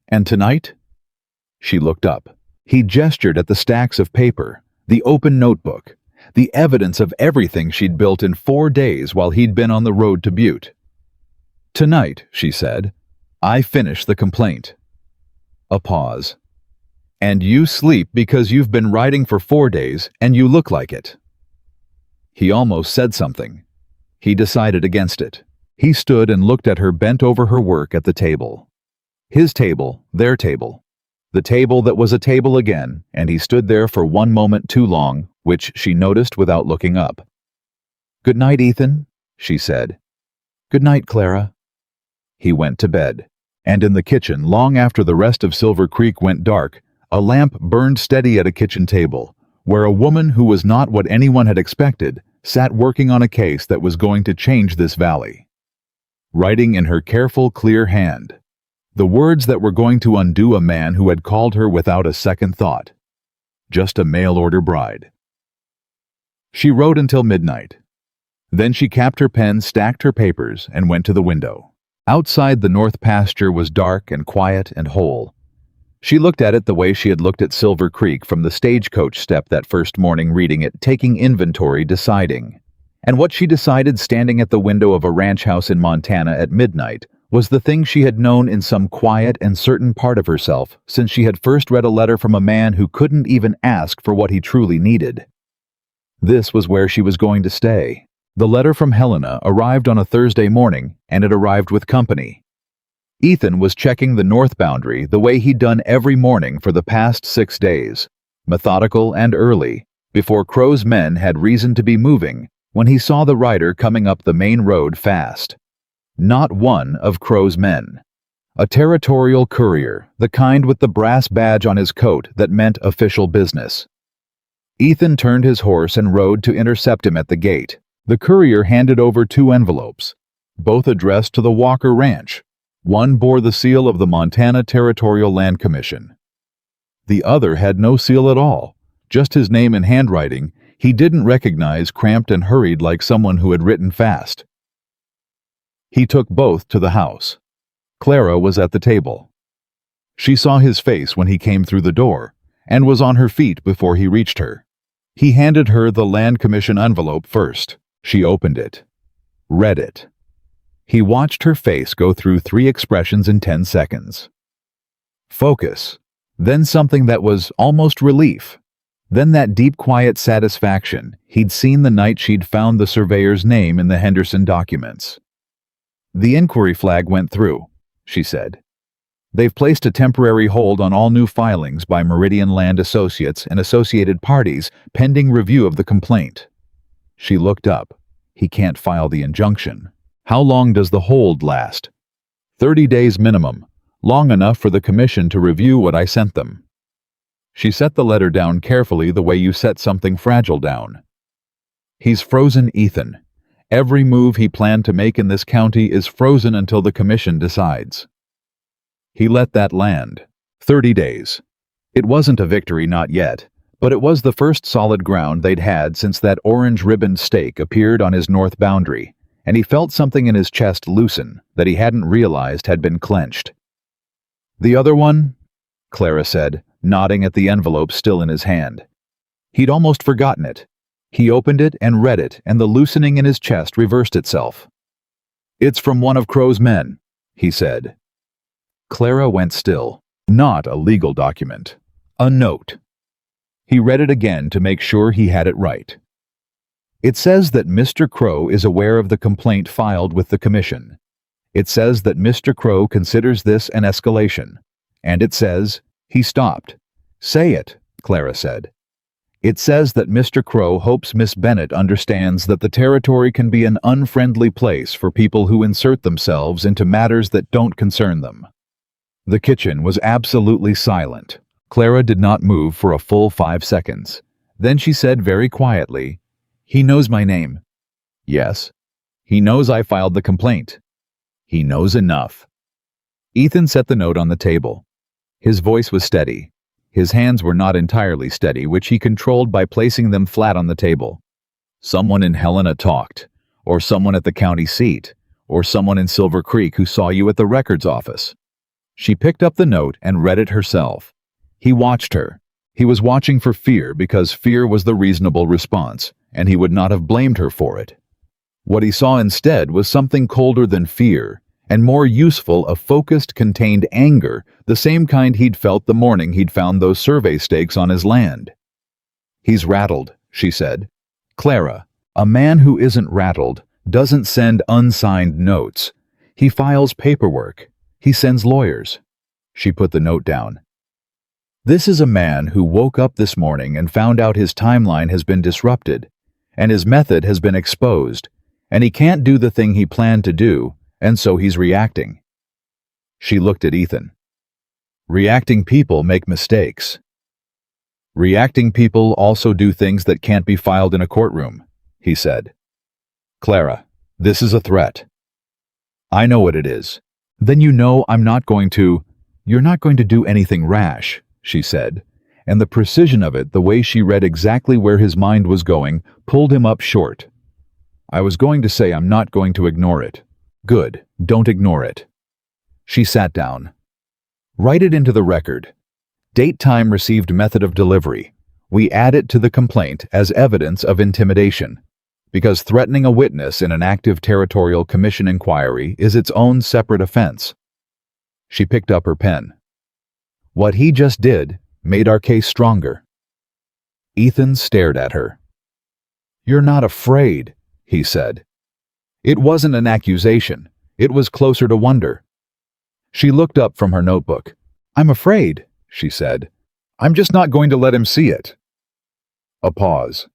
And tonight? She looked up. He gestured at the stacks of paper, the open notebook, the evidence of everything she'd built in 4 days while he'd been on the road to Butte. Tonight, she said, I finish the complaint. A pause. And you sleep because you've been riding for 4 days and you look like it. He almost said something. He decided against it. He stood and looked at her bent over her work at the table. His table, their table. The table that was a table again, and he stood there for 1 moment too long, which she noticed without looking up. Good night, Ethan, she said. Good night, Clara. He went to bed. And in the kitchen, long after the rest of Silver Creek went dark, a lamp burned steady at a kitchen table, where a woman who was not what anyone had expected sat working on a case that was going to change this valley. Writing in her careful, clear hand, the words that were going to undo a man who had called her without a second thought. Just a mail-order bride. She wrote until midnight. Then she capped her pen, stacked her papers, and went to the window. Outside, the north pasture was dark and quiet and whole. She looked at it the way she had looked at Silver Creek from the stagecoach step that first morning, reading it, taking inventory, deciding. And what she decided standing at the window of a ranch house in Montana at midnight was the thing she had known in some quiet and certain part of herself since she had first read a letter from a man who couldn't even ask for what he truly needed. This was where she was going to stay. The letter from Helena arrived on a Thursday morning, and it arrived with company. Ethan was checking the north boundary the way he'd done every morning for the past 6 days, methodical and early, before Crowe's men had reason to be moving, when he saw the rider coming up the main road fast. Not one of Crowe's men. A territorial courier, the kind with the brass badge on his coat that meant official business. Ethan turned his horse and rode to intercept him at the gate. The courier handed over 2 envelopes, both addressed to the Walker Ranch. One bore the seal of the Montana Territorial Land Commission. The other had no seal at all, just his name in handwriting he didn't recognize, cramped and hurried like someone who had written fast. He took both to the house. Clara was at the table. She saw his face when he came through the door, and was on her feet before he reached her. He handed her the Land Commission envelope first. She opened it. Read it. He watched her face go through 3 expressions in 10 seconds. Focus. Then something that was almost relief. Then that deep, quiet satisfaction he'd seen the night she'd found the surveyor's name in the Henderson documents. The inquiry flag went through, she said. They've placed a temporary hold on all new filings by Meridian Land Associates and associated parties pending review of the complaint. She looked up. He can't file the injunction. How long does the hold last? 30 days minimum, long enough for the commission to review what I sent them. She set the letter down carefully the way you set something fragile down. He's frozen, Ethan. Every move he planned to make in this county is frozen until the commission decides. He let that land. 30 days. It wasn't a victory, not yet, but it was the first solid ground they'd had since that orange-ribboned stake appeared on his north boundary, and he felt something in his chest loosen that he hadn't realized had been clenched. The other one? Clara said, nodding at the envelope still in his hand. He'd almost forgotten it. He opened it and read it, and the loosening in his chest reversed itself. It's from one of Crow's men, he said. Clara went still. Not a legal document. A note. He read it again to make sure he had it right. It says that Mr. Crow is aware of the complaint filed with the commission. It says that Mr. Crow considers this an escalation. And it says, he stopped. Say it, Clara said. It says that Mr. Crow hopes Miss Bennett understands that the territory can be an unfriendly place for people who insert themselves into matters that don't concern them. The kitchen was absolutely silent. Clara did not move for a full 5 seconds. Then she said very quietly, He knows my name. Yes. He knows I filed the complaint. He knows enough. Ethan set the note on the table. His voice was steady. His hands were not entirely steady, which he controlled by placing them flat on the table. Someone in Helena talked, or someone at the county seat, or someone in Silver Creek who saw you at the records office. She picked up the note and read it herself. He watched her. He was watching for fear because fear was the reasonable response, and he would not have blamed her for it. What he saw instead was something colder than fear, and more useful, a focused, contained anger, the same kind he'd felt the morning he'd found those survey stakes on his land. He's rattled, she said. Clara, a man who isn't rattled doesn't send unsigned notes. He files paperwork. He sends lawyers. She put the note down. This is a man who woke up this morning and found out his timeline has been disrupted, and his method has been exposed, and he can't do the thing he planned to do, and so he's reacting. She looked at Ethan. Reacting people make mistakes. Reacting people also do things that can't be filed in a courtroom, he said. Clara, this is a threat. I know what it is. Then you know I'm not going to... You're not going to do anything rash, she said, and the precision of it, the way she read exactly where his mind was going, pulled him up short. I was going to say I'm not going to ignore it. Good, don't ignore it. She sat down. Write it into the record. Date, time, received, method of delivery. We add it to the complaint as evidence of intimidation, because threatening a witness in an active territorial commission inquiry is its own separate offense. She picked up her pen. What he just did made our case stronger. Ethan stared at her. You're not afraid, he said. It wasn't an accusation. It was closer to wonder. She looked up from her notebook. I'm afraid, she said. I'm just not going to let him see it. A pause.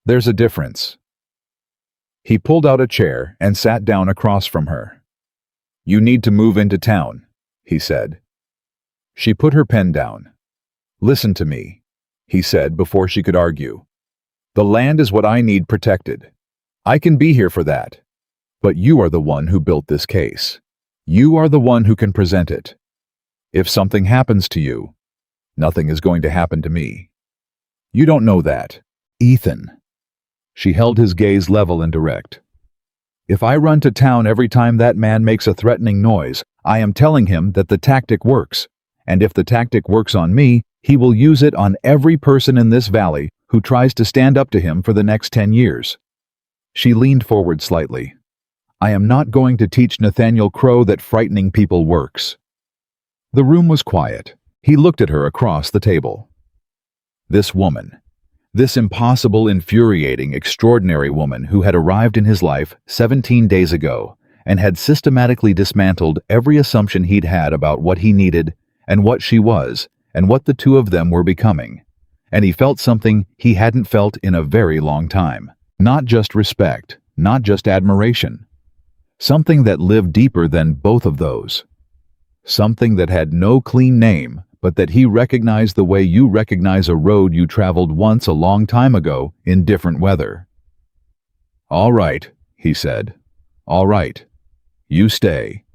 There's a difference. He pulled out a chair and sat down across from her. You need to move into town, he said. She put her pen down. Listen to me, he said before she could argue. The land is what I need protected. I can be here for that. But you are the one who built this case. You are the one who can present it. If something happens to you, nothing is going to happen to me. You don't know that, Ethan. She held his gaze level and direct. If I run to town every time that man makes a threatening noise, I am telling him that the tactic works, and if the tactic works on me, he will use it on every person in this valley who tries to stand up to him for the next 10 years. She leaned forward slightly. I am not going to teach Nathaniel Crow that frightening people works. The room was quiet. He looked at her across the table. This woman. This impossible, infuriating, extraordinary woman who had arrived in his life 17 days ago and had systematically dismantled every assumption he'd had about what he needed and what she was and what the two of them were becoming. And he felt something he hadn't felt in a very long time. Not just respect, not just admiration. Something that lived deeper than both of those. Something that had no clean name, but that he recognized the way you recognize a road you traveled once a long time ago in different weather. "All right," he said. "All right. You stay.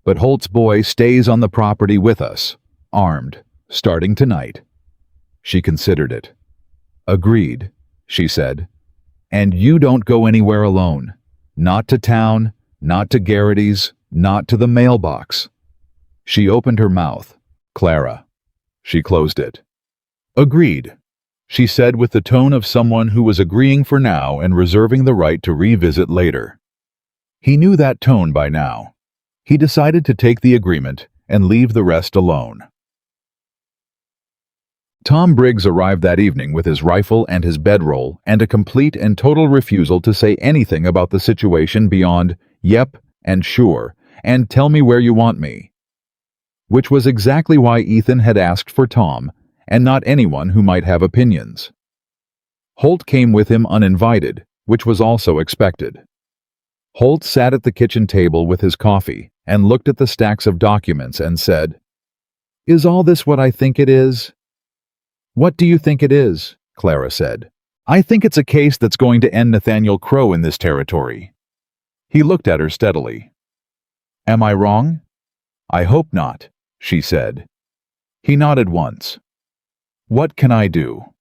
But Holt's boy stays on the property with us, armed, starting tonight." She considered it. "Agreed," she said. "And you don't go anywhere alone. Not to town, not to Garrity's, not to the mailbox." She opened her mouth. "Clara." She closed it. "Agreed," she said with the tone of someone who was agreeing for now and reserving the right to revisit later. He knew that tone by now. He decided to take the agreement and leave the rest alone. Tom Briggs arrived that evening with his rifle and his bedroll and a complete and total refusal to say anything about the situation beyond "yep" and "sure" and "tell me where you want me." Which was exactly why Ethan had asked for Tom, and not anyone who might have opinions. Holt came with him uninvited, which was also expected. Holt sat at the kitchen table with his coffee and looked at the stacks of documents and said, "Is all this what I think it is?" "What do you think it is?" Clara said. "I think it's a case that's going to end Nathaniel Crow in this territory." He looked at her steadily. "Am I wrong?" "I hope not," she said. He nodded once. "What can I do?"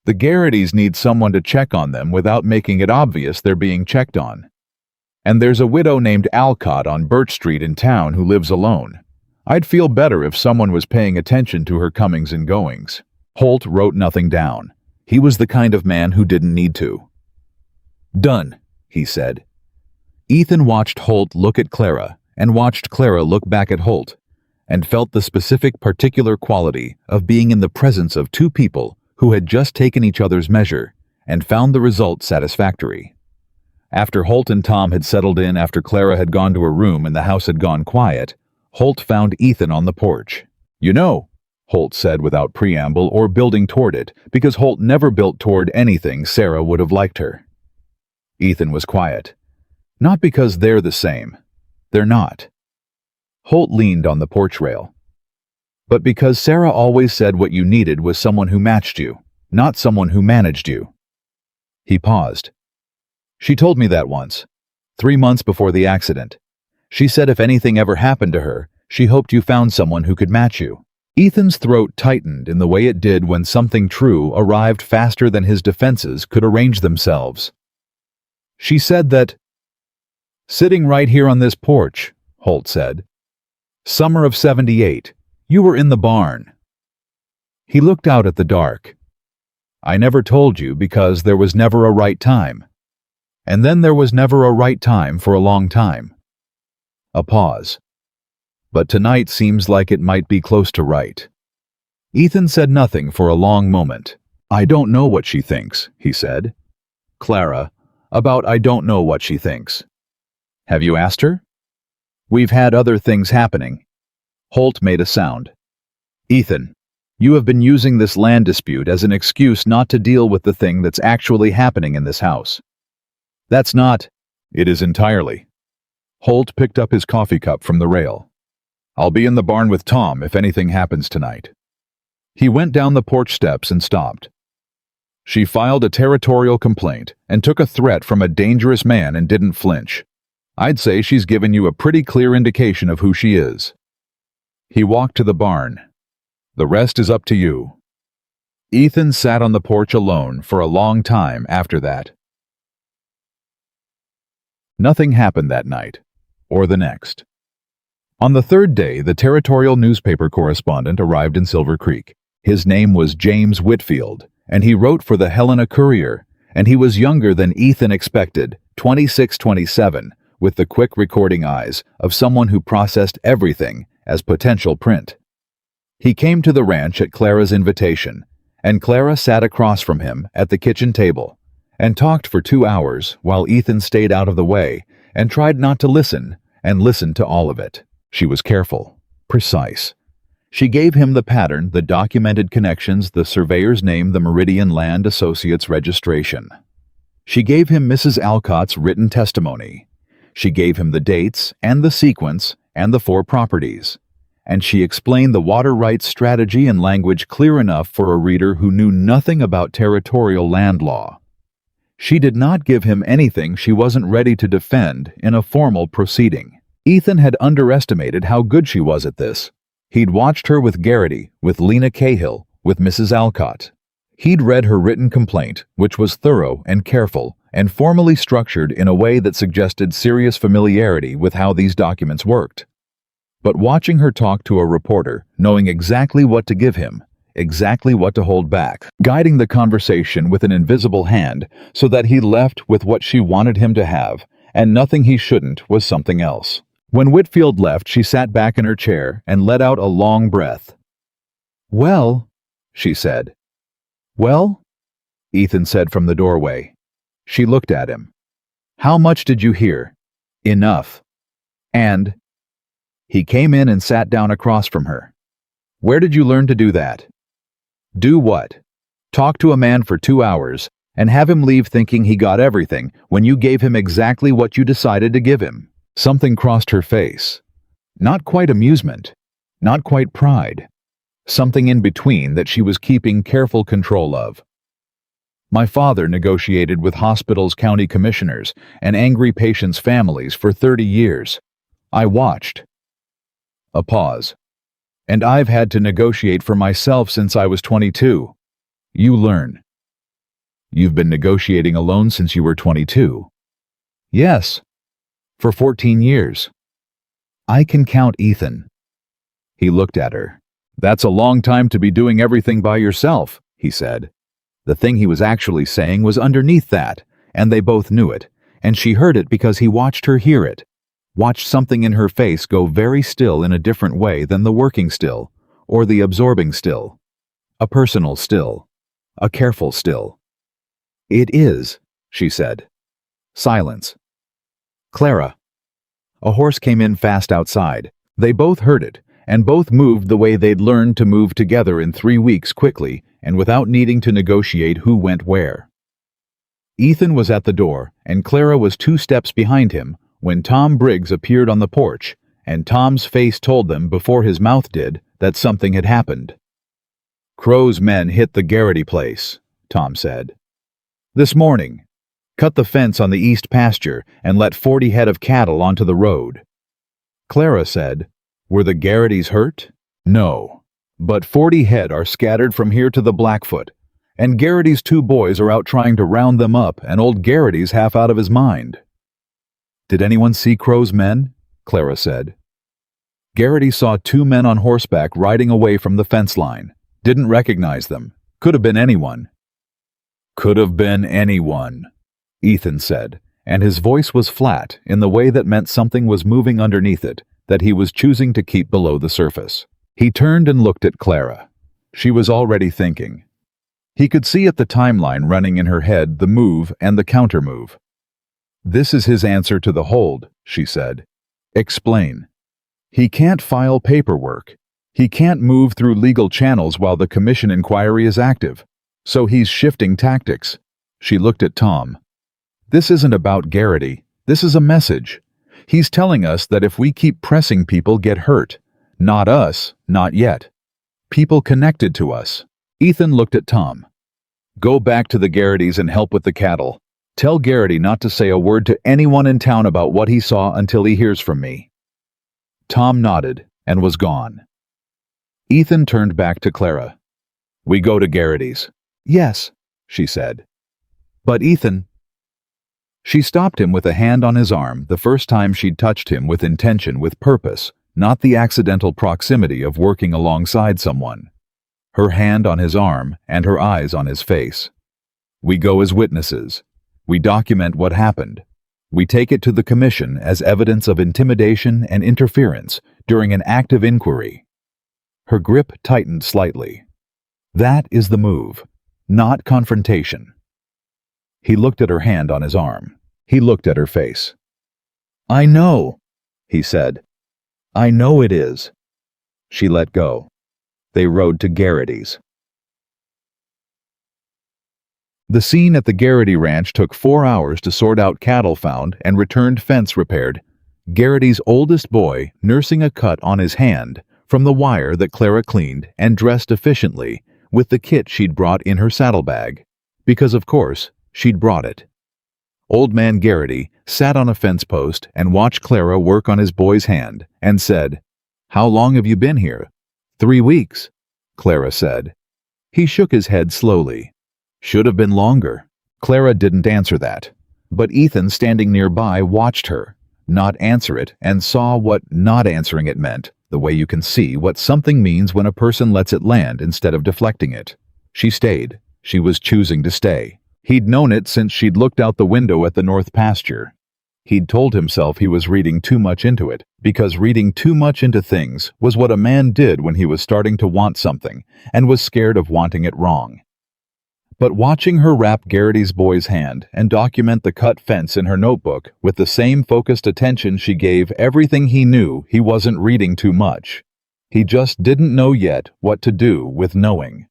"The Garritys need someone to check on them without making it obvious they're being checked on. And there's a widow named Alcott on Birch Street in town who lives alone. I'd feel better if someone was paying attention to her comings and goings." Holt wrote nothing down. He was the kind of man who didn't need to. "Done," he said. Ethan watched Holt look at Clara and watched Clara look back at Holt, and felt the specific particular quality of being in the presence of two people who had just taken each other's measure and found the result satisfactory. After Holt and Tom had settled in after Clara had gone to her room and the house had gone quiet, Holt found Ethan on the porch. "You know," Holt said without preamble or building toward it, because Holt never built toward anything Sarah would have liked her. Ethan was quiet. "Not because they're the same. They're not." Holt leaned on the porch rail. "But because Sarah always said what you needed was someone who matched you, not someone who managed you." He paused. "She told me that once, 3 months before the accident. She said if anything ever happened to her, she hoped you found someone who could match you." Ethan's throat tightened in the way it did when something true arrived faster than his defenses could arrange themselves. "She said that—" "Sitting right here on this porch," Holt said. "Summer of '78. You were in the barn." He looked out at the dark. "I never told you because there was never a right time. And then there was never a right time for a long time." A pause. "But tonight seems like it might be close to right." Ethan said nothing for a long moment. "I don't know what she thinks," he said. "Clara, about I don't know what she thinks." "Have you asked her?" "We've had other things happening." Holt made a sound. "Ethan, you have been using this land dispute as an excuse not to deal with the thing that's actually happening in this house." "That's not—" "It is entirely." Holt picked up his coffee cup from the rail. "I'll be in the barn with Tom if anything happens tonight." He went down the porch steps and stopped. "She filed a territorial complaint and took a threat from a dangerous man and didn't flinch. I'd say she's given you a pretty clear indication of who she is." He walked to the barn. "The rest is up to you." Ethan sat on the porch alone for a long time after that. Nothing happened that night, or the next. On the third day, the territorial newspaper correspondent arrived in Silver Creek. His name was James Whitfield, and he wrote for the Helena Courier, and he was younger than Ethan expected, 26-27, with the quick recording eyes of someone who processed everything as potential print. He came to the ranch at Clara's invitation, and Clara sat across from him at the kitchen table and talked for 2 hours while Ethan stayed out of the way and tried not to listen, and listened to all of it. She was careful, precise. She gave him the pattern, the documented connections, the surveyor's name, the Meridian Land Associates registration. She gave him Mrs. Alcott's written testimony. She gave him the dates and the sequence and the 4 properties. And she explained the water rights strategy in language clear enough for a reader who knew nothing about territorial land law. She did not give him anything she wasn't ready to defend in a formal proceeding. Ethan had underestimated how good she was at this. He'd watched her with Garrity, with Lena Cahill, with Mrs. Alcott. He'd read her written complaint, which was thorough and careful and formally structured in a way that suggested serious familiarity with how these documents worked. But watching her talk to a reporter, knowing exactly what to give him, exactly what to hold back, guiding the conversation with an invisible hand so that he left with what she wanted him to have, and nothing he shouldn't was something else. When Whitfield left, she sat back in her chair and let out a long breath. "Well," she said. "Well?" Ethan said from the doorway. She looked at him. "How much did you hear?" "Enough." "And?" He came in and sat down across from her. "Where did you learn to do that?" "Do what?" "Talk to a man for 2 hours and have him leave thinking he got everything when you gave him exactly what you decided to give him." Something crossed her face. Not quite amusement, not quite pride. Something in between that she was keeping careful control of. "My father negotiated with hospitals' county commissioners and angry patients' families for 30 years. I watched." A pause. "And I've had to negotiate for myself since I was 22. You learn." "You've been negotiating alone since you were 22. "Yes. For 14 years. "I can count, Ethan." He looked at her. "That's a long time to be doing everything by yourself," he said. The thing he was actually saying was underneath that, and they both knew it, and she heard it because he watched her hear it, watched something in her face go very still in a different way than the working still, or the absorbing still. A personal still. A careful still. "It is," she said. Silence. "Clara." A horse came in fast outside. They both heard it, and both moved the way they'd learned to move together in 3 weeks quickly and without needing to negotiate who went where. Ethan was at the door, and Clara was 2 steps behind him when Tom Briggs appeared on the porch, and Tom's face told them before his mouth did that something had happened. "Crow's men hit the Garrity place," Tom said. "This morning. Cut the fence on the east pasture and let 40 head of cattle onto the road." Clara said, "Were the Garritys hurt?" "No. But 40 head are scattered from here to the Blackfoot, and Garrity's 2 boys are out trying to round them up, and old Garrity's half out of his mind." "Did anyone see Crow's men?" Clara said. "Garrity saw 2 men on horseback riding away from the fence line. Didn't recognize them. Could have been anyone." "Could have been anyone," Ethan said, and his voice was flat in the way that meant something was moving underneath it, that he was choosing to keep below the surface. He turned and looked at Clara. She was already thinking. He could see at the timeline running in her head the move and the counter-move. "This is his answer to the hold," she said. "Explain. He can't file paperwork. He can't move through legal channels while the commission inquiry is active. So he's shifting tactics." She looked at Tom. "This isn't about Garrity. This is a message. He's telling us that if we keep pressing, people get hurt. Not us, not yet. People connected to us." Ethan looked at Tom. "Go back to the Garritys and help with the cattle. Tell Garrity not to say a word to anyone in town about what he saw until he hears from me." Tom nodded and was gone. Ethan turned back to Clara. "We go to Garrity's." "Yes," she said. "But Ethan—" She stopped him with a hand on his arm the first time she'd touched him with intention, with purpose, not the accidental proximity of working alongside someone. Her hand on his arm and her eyes on his face. "We go as witnesses. We document what happened. We take it to the commission as evidence of intimidation and interference during an active inquiry." Her grip tightened slightly. "That is the move, not confrontation." He looked at her hand on his arm. He looked at her face. I know, he said. I know it is. She let go. They rode to Garrity's. The scene at the Garrity Ranch took 4 hours to sort out cattle found and returned fence repaired. Garrity's oldest boy nursing a cut on his hand from the wire that Clara cleaned and dressed efficiently with the kit she'd brought in her saddlebag, because of course she'd brought it. Old man Garrity sat on a fence post and watched Clara work on his boy's hand and said, "How long have you been here?" 3 weeks, Clara said. He shook his head slowly. Should have been longer. Clara didn't answer that, but Ethan standing nearby watched her not answer it and saw what not answering it meant, the way you can see what something means when a person lets it land instead of deflecting it. She stayed. She was choosing to stay. He'd known it since she'd looked out the window at the north pasture. He'd told himself he was reading too much into it, because reading too much into things was what a man did when he was starting to want something and was scared of wanting it wrong. But watching her wrap Garrity's boy's hand and document the cut fence in her notebook with the same focused attention she gave everything he knew, he wasn't reading too much. He just didn't know yet what to do with knowing.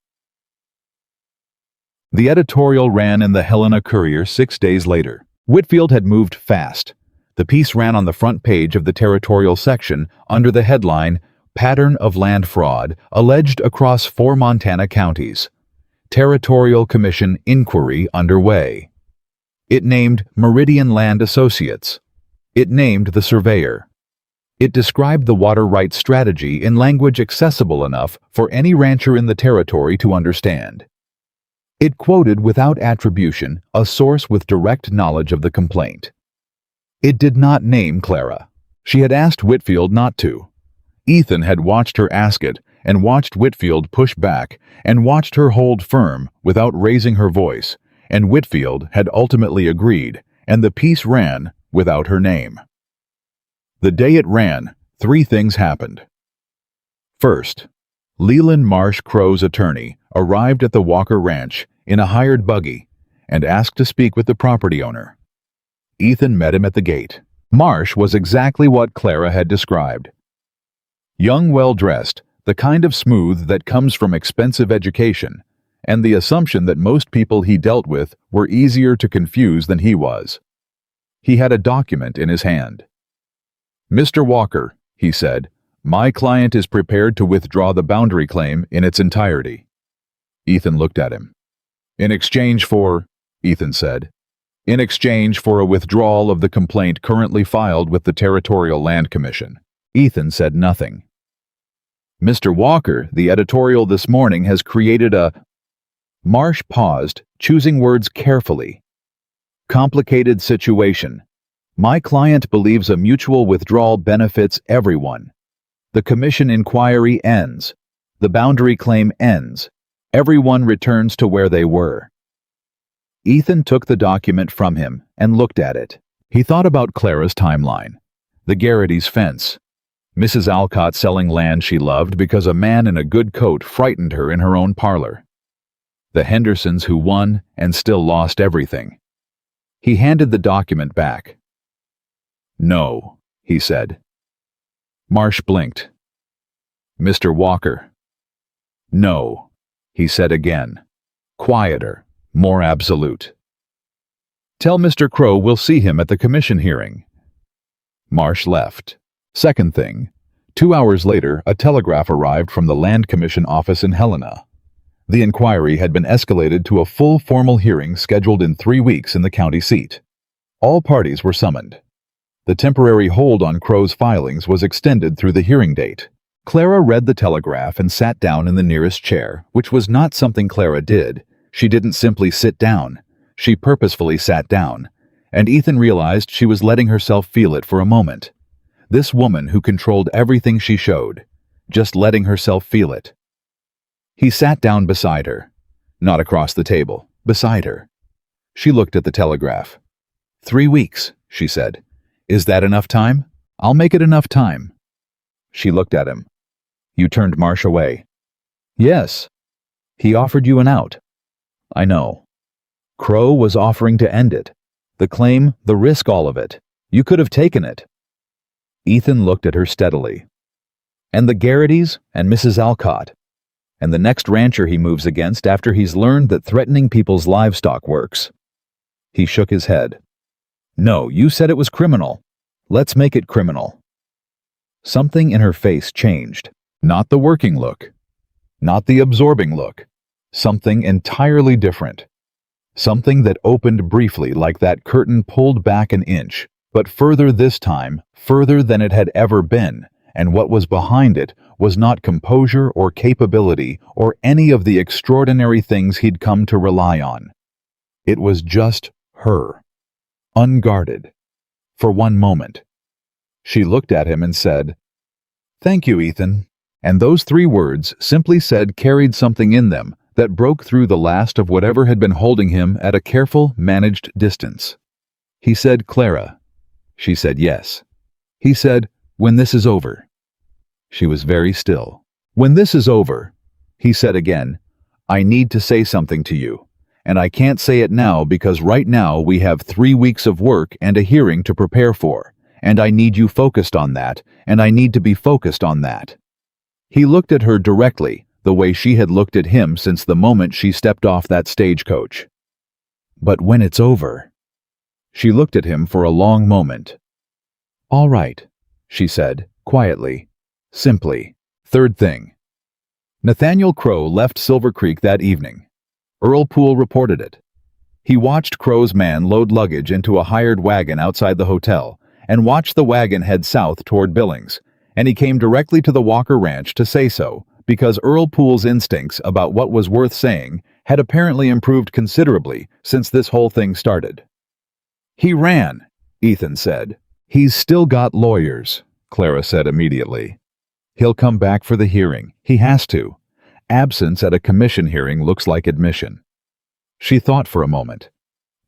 The editorial ran in the Helena Courier 6 days later. Whitfield had moved fast. The piece ran on the front page of the territorial section under the headline, "Pattern of Land Fraud Alleged Across 4 Montana Counties. Territorial Commission Inquiry Underway." It named Meridian Land Associates. It named the surveyor. It described the water rights strategy in language accessible enough for any rancher in the territory to understand. It quoted without attribution a source with direct knowledge of the complaint. It did not name Clara. She had asked Whitfield not to. Ethan had watched her ask it, and watched Whitfield push back, and watched her hold firm without raising her voice, and Whitfield had ultimately agreed, and the piece ran without her name. The day it ran, 3 things happened. First, Leland Marsh Crow's attorney arrived at the Walker Ranch in a hired buggy and asked to speak with the property owner. Ethan met him at the gate. Marsh was exactly what Clara had described. Young, well-dressed, the kind of smooth that comes from expensive education, and the assumption that most people he dealt with were easier to confuse than he was. He had a document in his hand. "Mr. Walker," he said, "my client is prepared to withdraw the boundary claim in its entirety." Ethan looked at him. "In exchange for," Ethan said, "in exchange for a withdrawal of the complaint currently filed with the Territorial Land Commission." Ethan said nothing. "Mr. Walker, the editorial this morning has created a—" Marsh paused, choosing words carefully. "Complicated situation. My client believes a mutual withdrawal benefits everyone. The commission inquiry ends. The boundary claim ends. Everyone returns to where they were." Ethan took the document from him and looked at it. He thought about Clara's timeline. The Garrity's fence. Mrs. Alcott selling land she loved because a man in a good coat frightened her in her own parlor. The Hendersons who won and still lost everything. He handed the document back. "No," he said. Marsh blinked. "Mr. Walker." "No," he said again, quieter, more absolute. "Tell Mr. Crow we'll see him at the commission hearing." Marsh left. Second thing, 2 hours later, a telegraph arrived from the Land Commission office in Helena. The inquiry had been escalated to a full formal hearing scheduled in 3 weeks in the county seat. All parties were summoned. The temporary hold on Crow's filings was extended through the hearing date. Clara read the telegraph and sat down in the nearest chair, which was not something Clara did. She didn't simply sit down. She purposefully sat down, and Ethan realized she was letting herself feel it for a moment. This woman who controlled everything she showed, just letting herself feel it. He sat down beside her, not across the table, beside her. She looked at the telegraph. 3 weeks, she said. Is that enough time? I'll make it enough time. She looked at him. You turned Marsh away. Yes. He offered you an out. I know. Crow was offering to end it. The claim, the risk, all of it. You could have taken it." Ethan looked at her steadily. "And the Garrity's and Mrs. Alcott. And the next rancher he moves against after he's learned that threatening people's livestock works." He shook his head. "No, you said it was criminal. Let's make it criminal." Something in her face changed. Not the working look. Not the absorbing look. Something entirely different. Something that opened briefly like that curtain pulled back an inch, but further this time, further than it had ever been, and what was behind it was not composure or capability or any of the extraordinary things he'd come to rely on. It was just her. Unguarded. For one moment. She looked at him and said, "Thank you, Ethan." And those 3 words, simply said, carried something in them that broke through the last of whatever had been holding him at a careful, managed distance. He said, "Clara." She said yes. He said, "When this is over." She was very still. "When this is over," he said again, "I need to say something to you. And I can't say it now because right now we have 3 weeks of work and a hearing to prepare for. And I need you focused on that, and I need to be focused on that." He looked at her directly, the way she had looked at him since the moment she stepped off that stagecoach. "But when it's over." She looked at him for a long moment. "All right," she said, quietly, simply. Third thing. Nathaniel Crow left Silver Creek that evening. Earl Poole reported it. He watched Crow's man load luggage into a hired wagon outside the hotel and watched the wagon head south toward Billings, and he came directly to the Walker Ranch to say so because Earl Poole's instincts about what was worth saying had apparently improved considerably since this whole thing started. "He ran," Ethan said. "He's still got lawyers," Clara said immediately. "He'll come back for the hearing. He has to. Absence at a commission hearing looks like admission." She thought for a moment.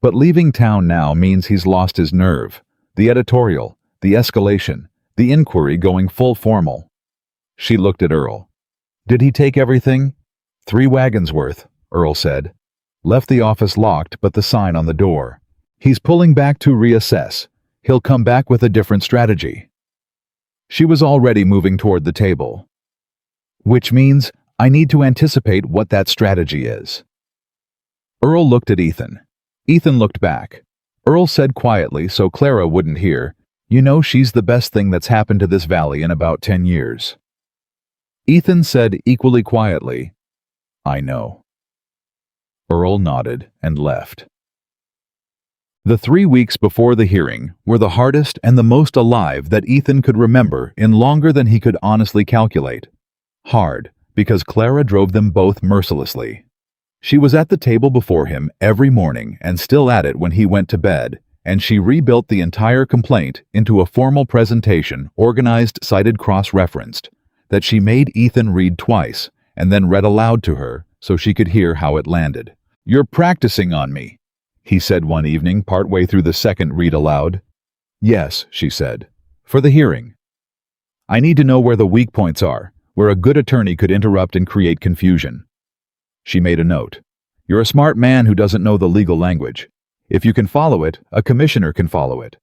"But leaving town now means he's lost his nerve. The editorial, the escalation, the inquiry going full formal." She looked at Earl. "Did he take everything?" 3 wagons worth, Earl said. "Left the office locked but the sign on the door. He's pulling back to reassess. He'll come back with a different strategy." She was already moving toward the table. "Which means I need to anticipate what that strategy is." Earl looked at Ethan. Ethan looked back. Earl said quietly so Clara wouldn't hear, "You know she's the best thing that's happened to this valley in about 10 years. Ethan said equally quietly, "I know." Earl nodded and left. The 3 weeks before the hearing were the hardest and the most alive that Ethan could remember in longer than he could honestly calculate. Hard, because Clara drove them both mercilessly. She was at the table before him every morning and still at it when he went to bed, and she rebuilt the entire complaint into a formal presentation organized cited cross-referenced, that she made Ethan read twice and then read aloud to her so she could hear how it landed. "You're practicing on me," he said one evening partway through the second read aloud. "Yes," she said, "for the hearing. I need to know where the weak points are, where a good attorney could interrupt and create confusion." She made a note. "You're a smart man who doesn't know the legal language. If you can follow it, a commissioner can follow it."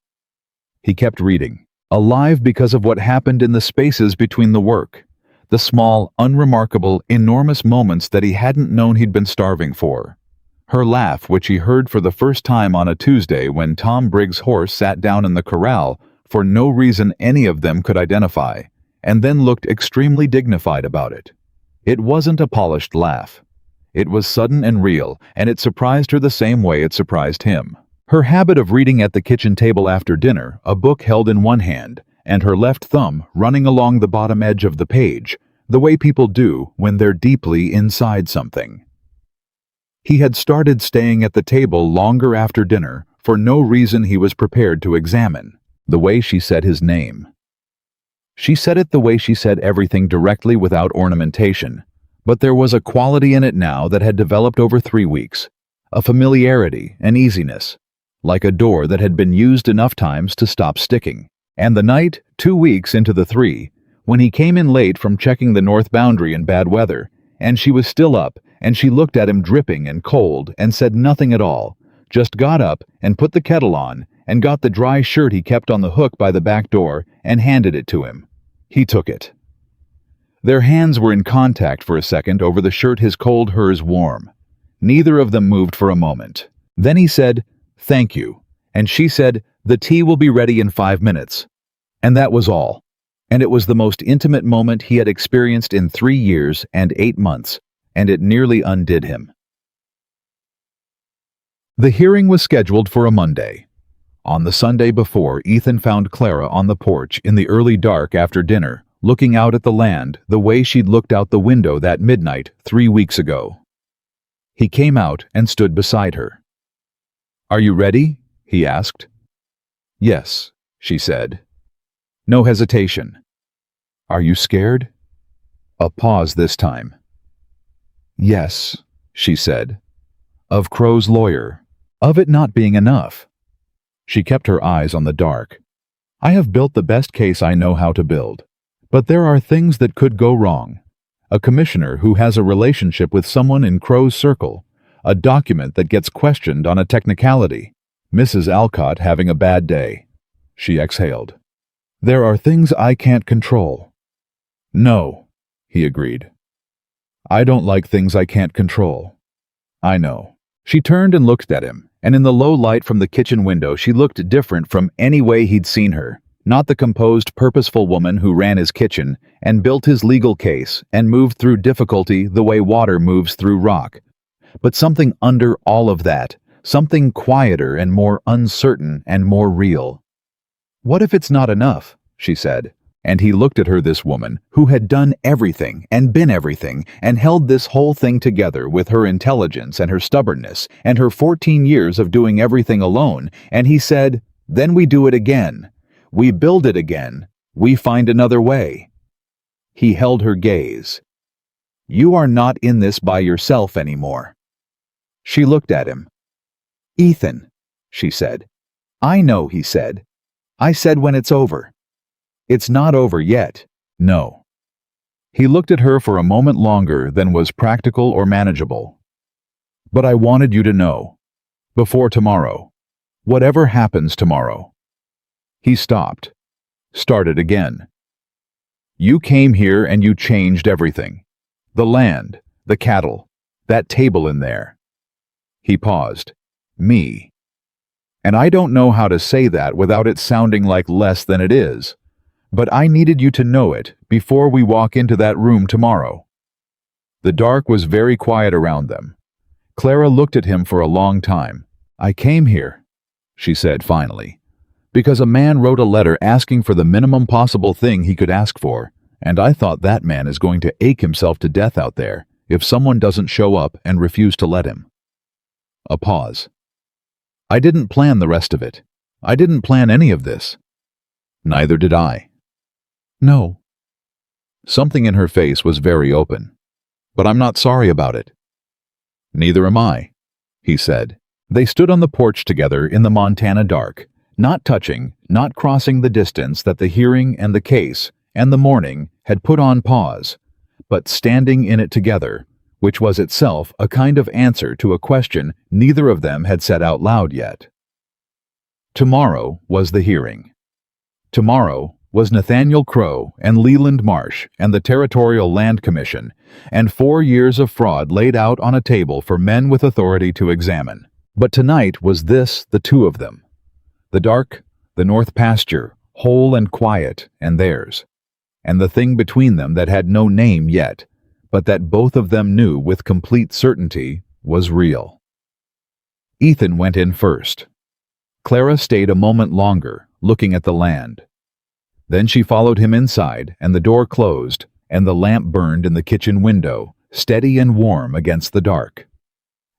He kept reading, alive because of what happened in the spaces between the work, the small, unremarkable, enormous moments that he hadn't known he'd been starving for. Her laugh, which he heard for the first time on a Tuesday when Tom Briggs' horse sat down in the corral for no reason any of them could identify, and then looked extremely dignified about it. It wasn't a polished laugh. It was sudden and real, and it surprised her the same way it surprised him. Her habit of reading at the kitchen table after dinner, a book held in one hand, and her left thumb running along the bottom edge of the page, the way people do when they're deeply inside something. He had started staying at the table longer after dinner for no reason he was prepared to examine, the way she said his name. She said it the way she said everything directly without ornamentation, but there was a quality in it now that had developed over 3 weeks, a familiarity, an easiness, like a door that had been used enough times to stop sticking. And the night, 2 weeks into the 3, when he came in late from checking the north boundary in bad weather, and she was still up, and she looked at him dripping and cold and said nothing at all, just got up and put the kettle on and got the dry shirt he kept on the hook by the back door and handed it to him. He took it. Their hands were in contact for a second over the shirt, his cold, hers warm. Neither of them moved for a moment. Then he said, "Thank you," and she said, "The tea will be ready in 5 minutes." And that was all. And it was the most intimate moment he had experienced in 3 years and 8 months, and it nearly undid him. The hearing was scheduled for a Monday. On the Sunday before, Ethan found Clara on the porch in the early dark after dinner, looking out at the land the way she'd looked out the window that midnight 3 weeks ago. He came out and stood beside her. "Are you ready?" he asked. "Yes," she said. No hesitation. "Are you scared?" A pause this time. "Yes," she said. "Of Crow's lawyer. Of it not being enough." She kept her eyes on the dark. "I have built the best case I know how to build. But there are things that could go wrong. A commissioner who has a relationship with someone in Crow's circle. A document that gets questioned on a technicality. Mrs. Alcott having a bad day." She exhaled. "There are things I can't control." "No," he agreed. "I don't like things I can't control." "I know." She turned and looked at him, and in the low light from the kitchen window she looked different from any way he'd seen her. Not the composed, purposeful woman who ran his kitchen and built his legal case and moved through difficulty the way water moves through rock. But something under all of that, something quieter and more uncertain and more real. "What if it's not enough?" she said. And he looked at her, this woman, who had done everything and been everything and held this whole thing together with her intelligence and her stubbornness and her 14 years of doing everything alone, and he said, "Then we do it again. We build it again. We find another way." He held her gaze. "You are not in this by yourself anymore." She looked at him. "Ethan," she said. "I know," he said. "I said when it's over." "It's not over yet." "No." He looked at her for a moment longer than was practical or manageable. "But I wanted you to know. Before tomorrow. Whatever happens tomorrow." He stopped. Started again. "You came here and you changed everything. The land, the cattle, that table in there." He paused. "Me. And I don't know how to say that without it sounding like less than it is. But I needed you to know it before we walk into that room tomorrow." The dark was very quiet around them. Clara looked at him for a long time. "I came here," she said finally, "because a man wrote a letter asking for the minimum possible thing he could ask for, and I thought that man is going to ache himself to death out there if someone doesn't show up and refuse to let him." A pause. "I didn't plan the rest of it. I didn't plan any of this." "Neither did I." "No." Something in her face was very open. "But I'm not sorry about it." "Neither am I," he said. They stood on the porch together in the Montana dark, not touching, not crossing the distance that the hearing and the case and the morning had put on pause, but standing in it together, which was itself a kind of answer to a question neither of them had said out loud yet. Tomorrow was the hearing. Tomorrow was Nathaniel Crow and Leland Marsh and the Territorial Land Commission, and 4 years of fraud laid out on a table for men with authority to examine. But tonight was this, the two of them. The dark, the north pasture, whole and quiet, and theirs. And the thing between them that had no name yet, but that both of them knew with complete certainty was real. Ethan went in first. Clara stayed a moment longer, looking at the land. Then she followed him inside, and the door closed, and the lamp burned in the kitchen window, steady and warm against the dark.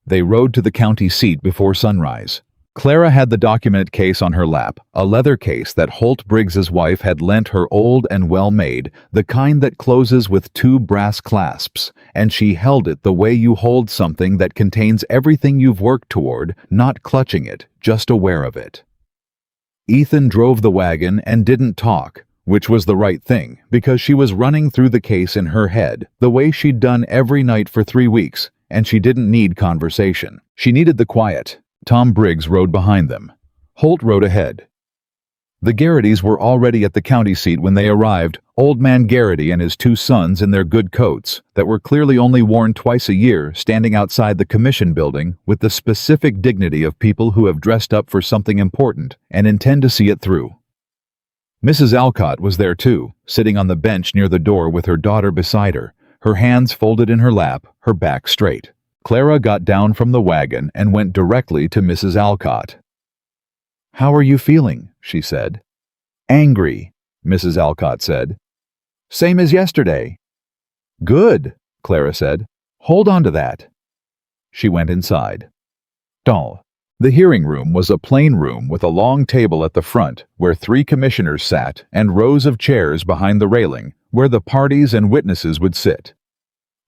They rode to the county seat before sunrise. Clara had the documented case on her lap, a leather case that Holt Briggs's wife had lent her, old and well-made, the kind that closes with 2 brass clasps, and she held it the way you hold something that contains everything you've worked toward, not clutching it, just aware of it. Ethan drove the wagon and didn't talk, which was the right thing, because she was running through the case in her head, the way she'd done every night for 3 weeks, and she didn't need conversation. She needed the quiet. Tom Briggs rode behind them. Holt rode ahead. The Garritys were already at the county seat when they arrived, Old Man Garrity and his two sons in their good coats that were clearly only worn twice a year, standing outside the commission building with the specific dignity of people who have dressed up for something important and intend to see it through. Mrs. Alcott was there too, sitting on the bench near the door with her daughter beside her, her hands folded in her lap, her back straight. Clara got down from the wagon and went directly to Mrs. Alcott. "How are you feeling?" she said. "Angry," Mrs. Alcott said. "Same as yesterday." "Good," Clara said. "Hold on to that." She went inside. Dull. The hearing room was a plain room with a long table at the front where 3 commissioners sat and rows of chairs behind the railing where the parties and witnesses would sit.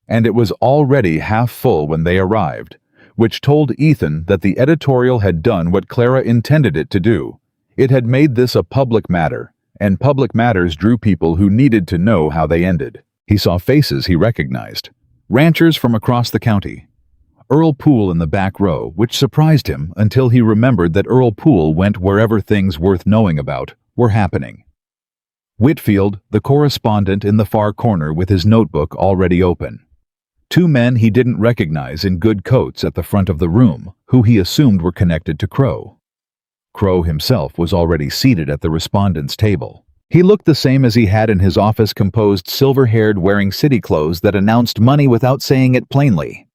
And it was already half full when they arrived, which told Ethan that the editorial had done what Clara intended it to do. It had made this a public matter, and public matters drew people who needed to know how they ended. He saw faces he recognized. Ranchers from across the county. Earl Poole in the back row, which surprised him until he remembered that Earl Poole went wherever things worth knowing about were happening. Whitfield, the correspondent in the far corner with his notebook already open. 2 men he didn't recognize in good coats at the front of the room, who he assumed were connected to Crow. Crow himself was already seated at the respondent's table. He looked the same as he had in his office, composed, silver-haired, wearing city clothes that announced money without saying it plainly.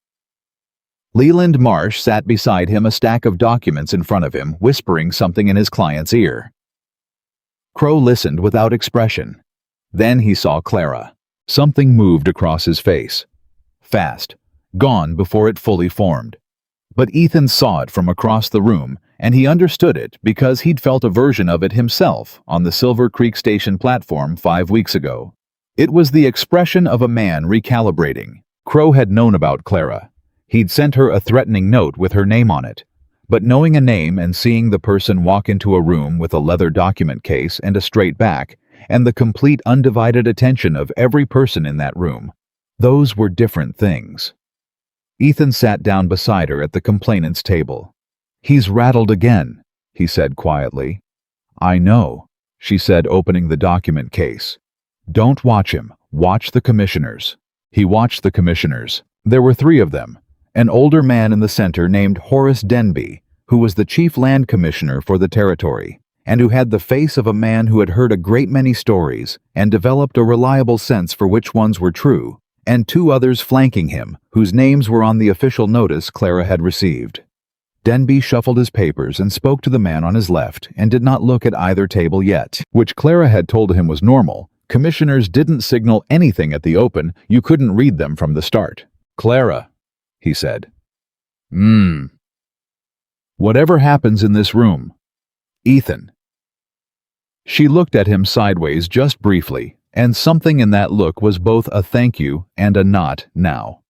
Leland Marsh sat beside him, a stack of documents in front of him, whispering something in his client's ear. Crow listened without expression. Then he saw Clara. Something moved across his face. Fast, gone before it fully formed. But Ethan saw it from across the room, and he understood it because he'd felt a version of it himself on the Silver Creek Station platform 5 weeks ago. It was the expression of a man recalibrating. Crow had known about Clara. He'd sent her a threatening note with her name on it. But knowing a name and seeing the person walk into a room with a leather document case and a straight back, and the complete undivided attention of every person in that room, those were different things. Ethan sat down beside her at the complainant's table. "He's rattled again," he said quietly. "I know," she said, opening the document case. "Don't watch him. Watch the commissioners." He watched the commissioners. There were 3 of them. An older man in the center named Horace Denby, who was the chief land commissioner for the territory, and who had the face of a man who had heard a great many stories and developed a reliable sense for which ones were true, and 2 others flanking him, whose names were on the official notice Clara had received. Denby shuffled his papers and spoke to the man on his left and did not look at either table yet, which Clara had told him was normal. Commissioners didn't signal anything at the open. You couldn't read them from the start. "Clara," he said. "Whatever happens in this room, Ethan." She looked at him sideways just briefly, and something in that look was both a thank you and a not now.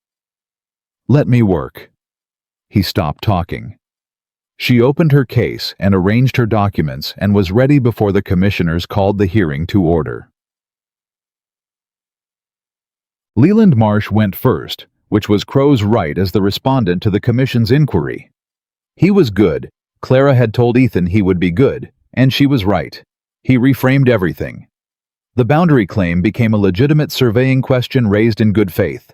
"Let me work." He stopped talking. She opened her case and arranged her documents and was ready before the commissioners called the hearing to order. Leland Marsh went first, which was Crow's right as the respondent to the commission's inquiry. He was good. Clara had told Ethan he would be good, and she was right. He reframed everything. The boundary claim became a legitimate surveying question raised in good faith.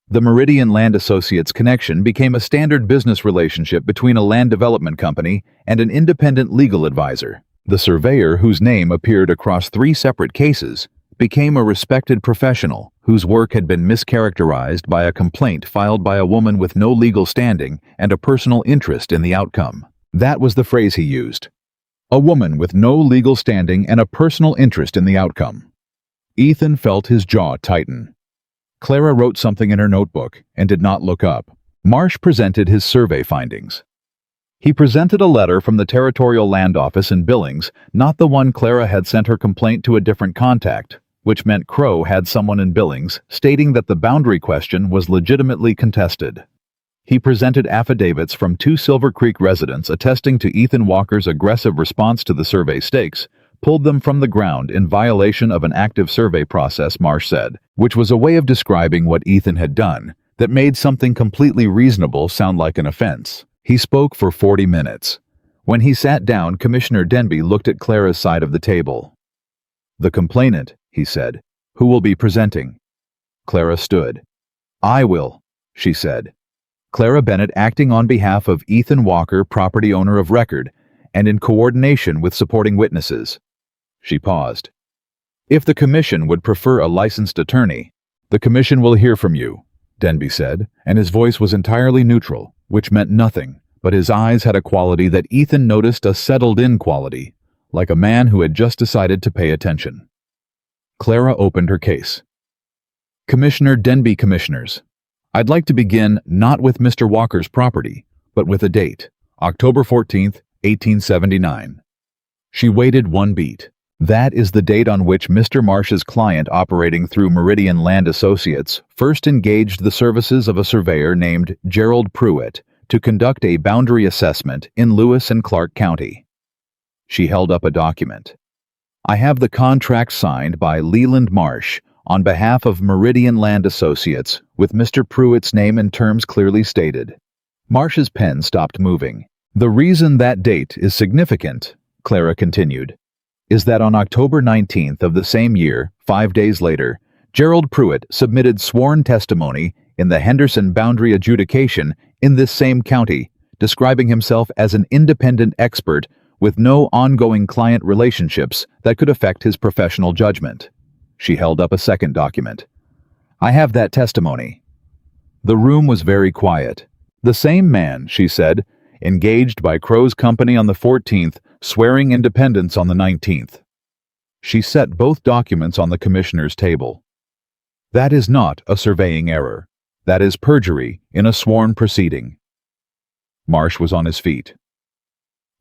The Meridian Land Associates connection became a standard business relationship between a land development company and an independent legal advisor. The surveyor, whose name appeared across 3 separate cases, became a respected professional whose work had been mischaracterized by a complaint filed by a woman with no legal standing and a personal interest in the outcome. That was the phrase he used. A woman with no legal standing and a personal interest in the outcome. Ethan felt his jaw tighten. Clara wrote something in her notebook and did not look up. Marsh presented his survey findings. He presented a letter from the Territorial Land Office in Billings, not the one Clara had sent her complaint to a different contact, which meant Crow had someone in Billings, stating that the boundary question was legitimately contested. He presented affidavits from 2 Silver Creek residents attesting to Ethan Walker's aggressive response to the survey stakes, pulled them from the ground in violation of an active survey process, Marsh said, which was a way of describing what Ethan had done that made something completely reasonable sound like an offense. He spoke for 40 minutes. When he sat down, Commissioner Denby looked at Clara's side of the table. "The complainant," he said. "Who will be presenting?" Clara stood. "I will," she said. Clara Bennett, acting on behalf of Ethan Walker, property owner of record, and in coordination with supporting witnesses. She paused. "If the commission would prefer a licensed attorney." "The commission will hear from you," Denby said, and his voice was entirely neutral, which meant nothing, but his eyes had a quality that Ethan noticed, a settled-in quality, like a man who had just decided to pay attention. Clara opened her case. "Commissioner Denby, Commissioners, I'd like to begin not with Mr. Walker's property, but with a date, October 14th, 1879. She waited one beat. That is the date on which Mr. Marsh's client, operating through Meridian Land Associates, first engaged the services of a surveyor named Gerald Pruitt to conduct a boundary assessment in Lewis and Clark County." She held up a document. "I have the contract signed by Leland Marsh on behalf of Meridian Land Associates, with Mr. Pruitt's name and terms clearly stated." Marsh's pen stopped moving. "The reason that date is significant," Clara continued, "is that on October 19th of the same year, 5 days later, Gerald Pruitt submitted sworn testimony in the Henderson boundary adjudication in this same county, describing himself as an independent expert with no ongoing client relationships that could affect his professional judgment." She held up a second document. "I have that testimony." The room was very quiet. "The same man," she said, "engaged by Crow's company on the 14th, swearing independence on the 19th. She set both documents on the commissioner's table. "That is not a surveying error. That is perjury in a sworn proceeding." Marsh was on his feet.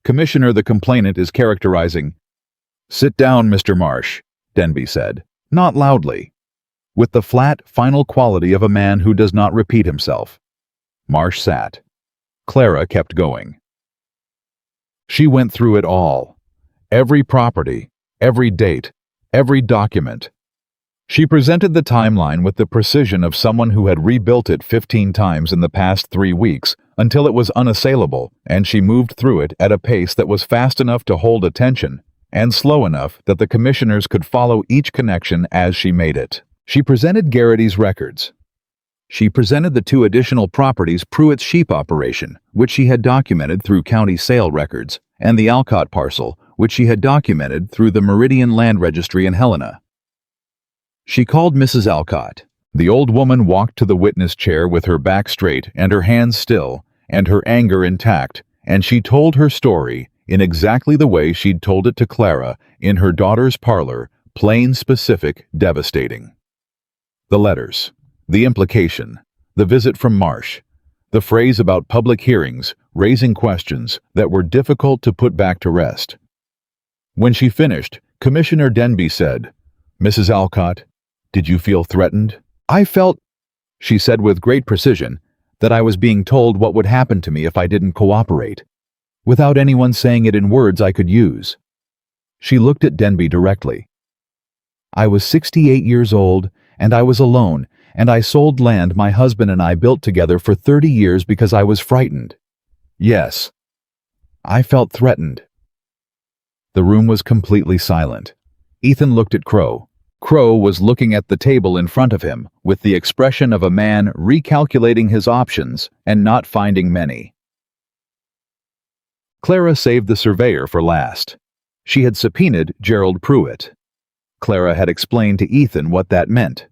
"Commissioner, the complainant is characterizing—" "Sit down, Mr. Marsh," Denby said, not loudly, with the flat, final quality of a man who does not repeat himself. Marsh sat. Clara kept going. "She went through it all. Every property, every date, every document. She presented the timeline with the precision of someone who had rebuilt it 15 times in the past 3 weeks until it was unassailable, and she moved through it at a pace that was fast enough to hold attention and slow enough that the commissioners could follow each connection as she made it. She presented Garrity's records. She presented the 2 additional properties, Pruitt's sheep operation, which she had documented through county sale records, and the Alcott parcel, which she had documented through the Meridian Land Registry in Helena. She called Mrs. Alcott. The old woman walked to the witness chair with her back straight and her hands still, and her anger intact, and she told her story in exactly the way she'd told it to Clara in her daughter's parlor, plain, specific, devastating. The letters, the implication, the visit from Marsh, the phrase about public hearings, raising questions that were difficult to put back to rest. When she finished, Commissioner Denby said, "Mrs. Alcott, did you feel threatened?" "I felt," she said with great precision, "that I was being told what would happen to me if I didn't cooperate, without anyone saying it in words I could use." She looked at Denby directly. "I was 68 years old, and I was alone, and I sold land my husband and I built together for 30 years because I was frightened. Yes, I felt threatened." The room was completely silent. Ethan looked at Crow. Crow was looking at the table in front of him with the expression of a man recalculating his options and not finding many. Clara saved the surveyor for last. She had subpoenaed Gerald Pruitt. Clara had explained to Ethan what that meant.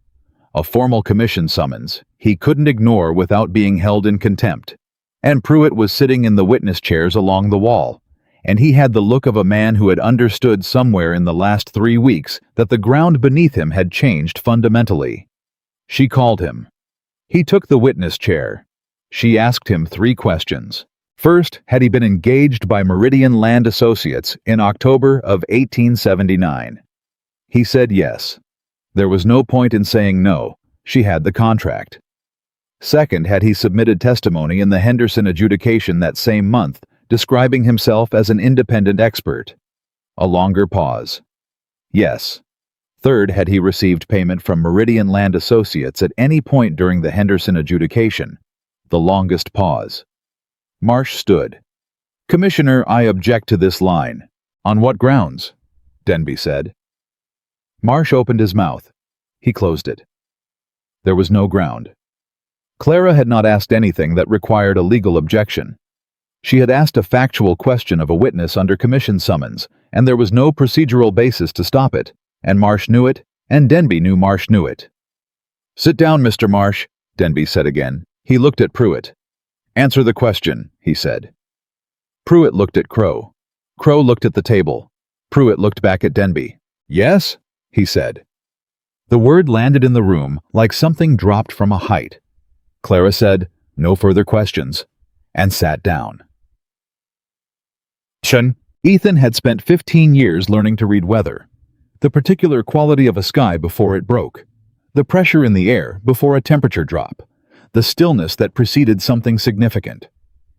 A formal commission summons he couldn't ignore without being held in contempt. And Pruitt was sitting in the witness chairs along the wall, and he had the look of a man who had understood somewhere in the last 3 weeks that the ground beneath him had changed fundamentally. She called him. He took the witness chair. She asked him 3 questions. First, had he been engaged by Meridian Land Associates in October of 1879? He said yes. There was no point in saying no. She had the contract. Second, had he submitted testimony in the Henderson adjudication that same month, describing himself as an independent expert? A longer pause. Yes. Third, had he received payment from Meridian Land Associates at any point during the Henderson adjudication? The longest pause. Marsh stood. "Commissioner, I object to this line." "On what grounds?" Denby said. Marsh opened his mouth. He closed it. There was no ground. Clara had not asked anything that required a legal objection. She had asked a factual question of a witness under commission summons, and there was no procedural basis to stop it, and Marsh knew it, and Denby knew Marsh knew it. "Sit down, Mr. Marsh," Denby said again. He looked at Pruitt. "Answer the question," he said. Pruitt looked at Crow. Crow looked at the table. Pruitt looked back at Denby. "Yes?" he said. The word landed in the room like something dropped from a height. Clara said, "No further questions," and sat down. Ethan had spent 15 years learning to read weather. The particular quality of a sky before it broke. The pressure in the air before a temperature drop. The stillness that preceded something significant.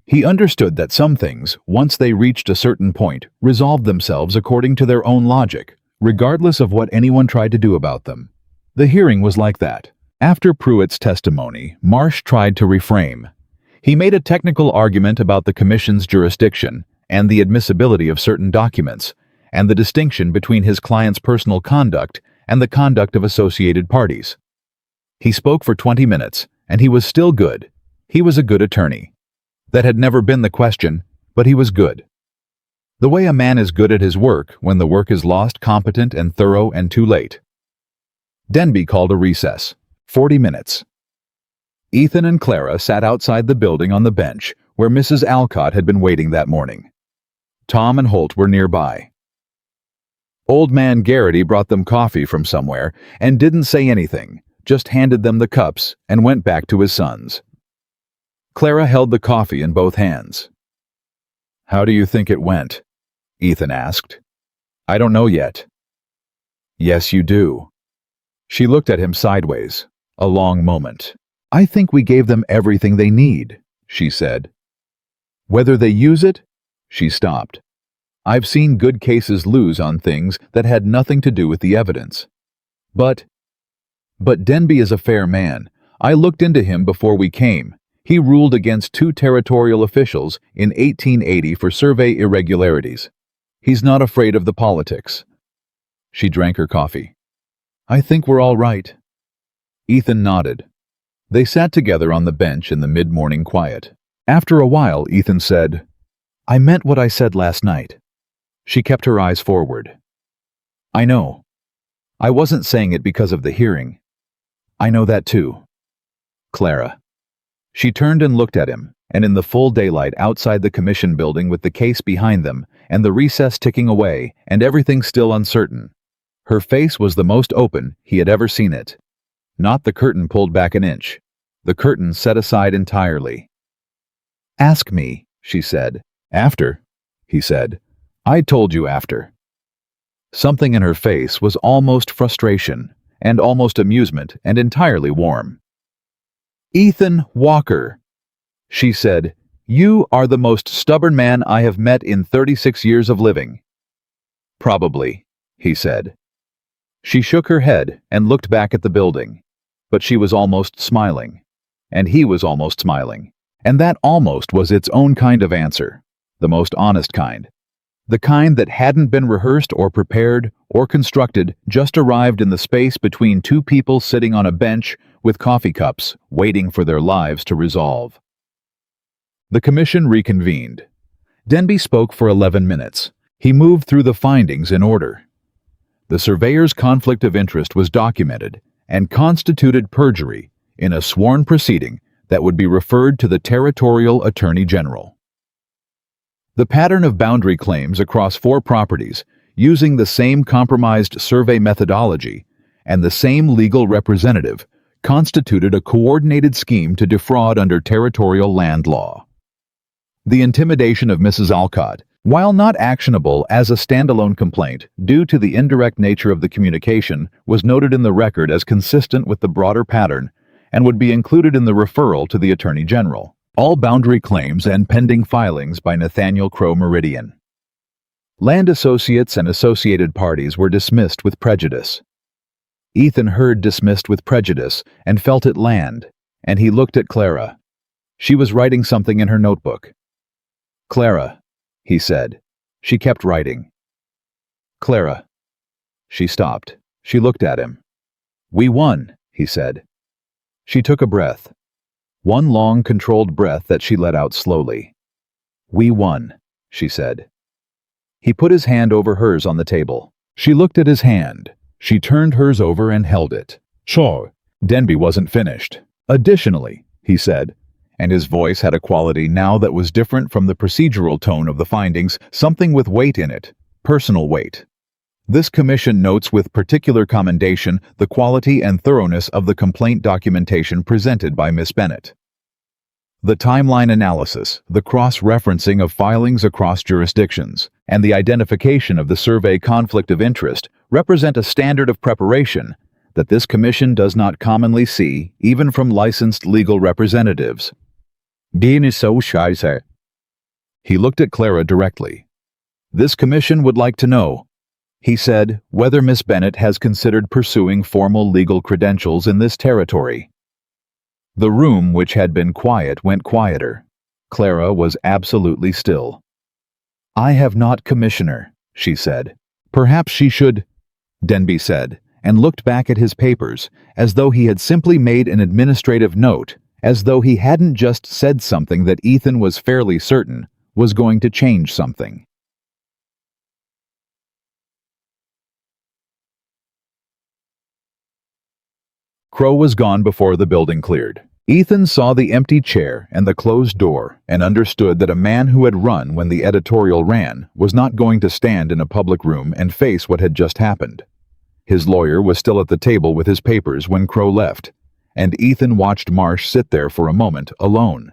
He understood that some things, once they reached a certain point, resolved themselves according to their own logic, regardless of what anyone tried to do about them. The hearing was like that. After Pruitt's testimony, Marsh tried to reframe. He made a technical argument about the Commission's jurisdiction and the admissibility of certain documents, and the distinction between his client's personal conduct and the conduct of associated parties. He spoke for 20 minutes, and he was still good. He was a good attorney. That had never been the question, but he was good. The way a man is good at his work when the work is lost, competent and thorough and too late. Denby called a recess. 40 minutes. Ethan and Clara sat outside the building on the bench where Mrs. Alcott had been waiting that morning. Tom and Holt were nearby. Old man Garrity brought them coffee from somewhere and didn't say anything, just handed them the cups and went back to his sons. Clara held the coffee in both hands. "How do you think it went?" Ethan asked. "I don't know yet." "Yes, you do." She looked at him sideways, a long moment. "I think we gave them everything they need," she said. "Whether they use it?" She stopped. "I've seen good cases lose on things that had nothing to do with the evidence. But Denby is a fair man. I looked into him before we came. He ruled against 2 territorial officials in 1880 for survey irregularities. He's not afraid of the politics." She drank her coffee. "I think we're all right." Ethan nodded. They sat together on the bench in the mid-morning quiet. After a while, Ethan said, "I meant what I said last night." She kept her eyes forward. "I know. I wasn't saying it because of the hearing. I know that too." Clara. She turned and looked at him, and in the full daylight outside the commission building with the case behind them, and the recess ticking away, and everything still uncertain, her face was the most open he had ever seen it. Not the curtain pulled back an inch. The curtain set aside entirely. "Ask me," she said. "After," he said. "I told you after." Something in her face was almost frustration, and almost amusement, and entirely warm. "Ethan Walker," she said, "you are the most stubborn man I have met in 36 years of living." "Probably," he said. She shook her head and looked back at the building, but she was almost smiling, and he was almost smiling, and that almost was its own kind of answer, the most honest kind. The kind that hadn't been rehearsed or prepared or constructed, just arrived in the space between 2 people sitting on a bench with coffee cups, waiting for their lives to resolve. The commission reconvened. Denby spoke for 11 minutes. He moved through the findings in order. The surveyor's conflict of interest was documented and constituted perjury in a sworn proceeding that would be referred to the Territorial Attorney General. The pattern of boundary claims across 4 properties, using the same compromised survey methodology and the same legal representative, constituted a coordinated scheme to defraud under territorial land law. The intimidation of Mrs. Alcott, while not actionable as a standalone complaint due to the indirect nature of the communication, was noted in the record as consistent with the broader pattern and would be included in the referral to the Attorney General. All boundary claims and pending filings by Nathaniel Crow Meridian. Land associates and associated parties were dismissed with prejudice. Ethan heard dismissed with prejudice and felt it land, and he looked at Clara. She was writing something in her notebook. "Clara," he said. She kept writing. Clara. She stopped. She looked at him. We won, he said. She took a breath. One long, controlled breath that she let out slowly. We won, she said. He put his hand over hers on the table. She looked at his hand. She turned hers over and held it. Sure. Denby wasn't finished. Additionally, he said, and his voice had a quality now that was different from the procedural tone of the findings, something with weight in it, personal weight. This commission notes with particular commendation the quality and thoroughness of the complaint documentation presented by Miss Bennett. The timeline analysis, the cross-referencing of filings across jurisdictions, and the identification of the survey conflict of interest represent a standard of preparation that this commission does not commonly see, even from licensed legal representatives. Dean is so shy, sir. He looked at Clara directly. This commission would like to know, he said, whether Miss Bennett has considered pursuing formal legal credentials in this territory. The room, which had been quiet, went quieter. Clara was absolutely still. I have not, Commissioner, she said. Perhaps she should, Denby said, and looked back at his papers, as though he had simply made an administrative note, as though he hadn't just said something that Ethan was fairly certain was going to change something. Crow was gone before the building cleared. Ethan saw the empty chair and the closed door and understood that a man who had run when the editorial ran was not going to stand in a public room and face what had just happened. His lawyer was still at the table with his papers when Crow left, and Ethan watched Marsh sit there for a moment alone.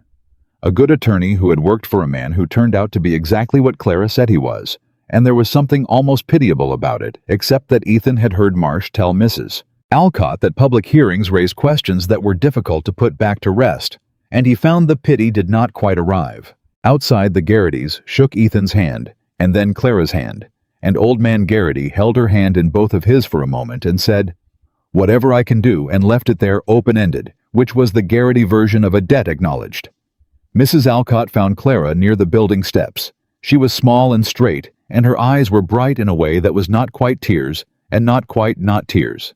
A good attorney who had worked for a man who turned out to be exactly what Clara said he was, and there was something almost pitiable about it, except that Ethan had heard Marsh tell Mrs. Alcott that public hearings raise questions that were difficult to put back to rest, and he found the pity did not quite arrive. Outside, the Garritys shook Ethan's hand, and then Clara's hand, and old man Garrity held her hand in both of his for a moment and said, "Whatever I can do," and left it there open-ended, which was the Garrity version of a debt acknowledged. Mrs. Alcott found Clara near the building steps. She was small and straight, and her eyes were bright in a way that was not quite tears, and not quite not tears.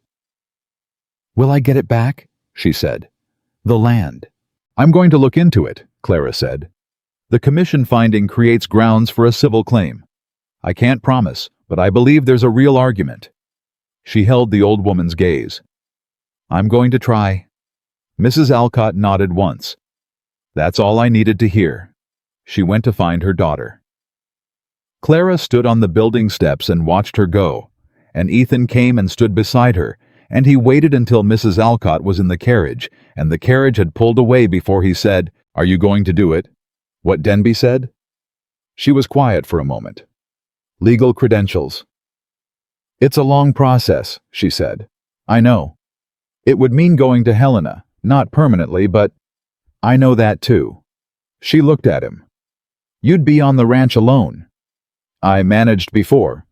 "Will I get it back?" she said. "The land." "I'm going to look into it," Clara said. "The commission finding creates grounds for a civil claim. I can't promise, but I believe there's a real argument." She held the old woman's gaze. "I'm going to try." Mrs. Alcott nodded once. That's all I needed to hear. She went to find her daughter. Clara stood on the building steps and watched her go, and Ethan came and stood beside her, and he waited until Mrs. Alcott was in the carriage, and the carriage had pulled away before he said, "Are you going to do it?" What Denby said? She was quiet for a moment. "Legal credentials." "It's a long process," she said. "I know. It would mean going to Helena, not permanently, but I know that too." She looked at him. "You'd be on the ranch alone." "I managed before."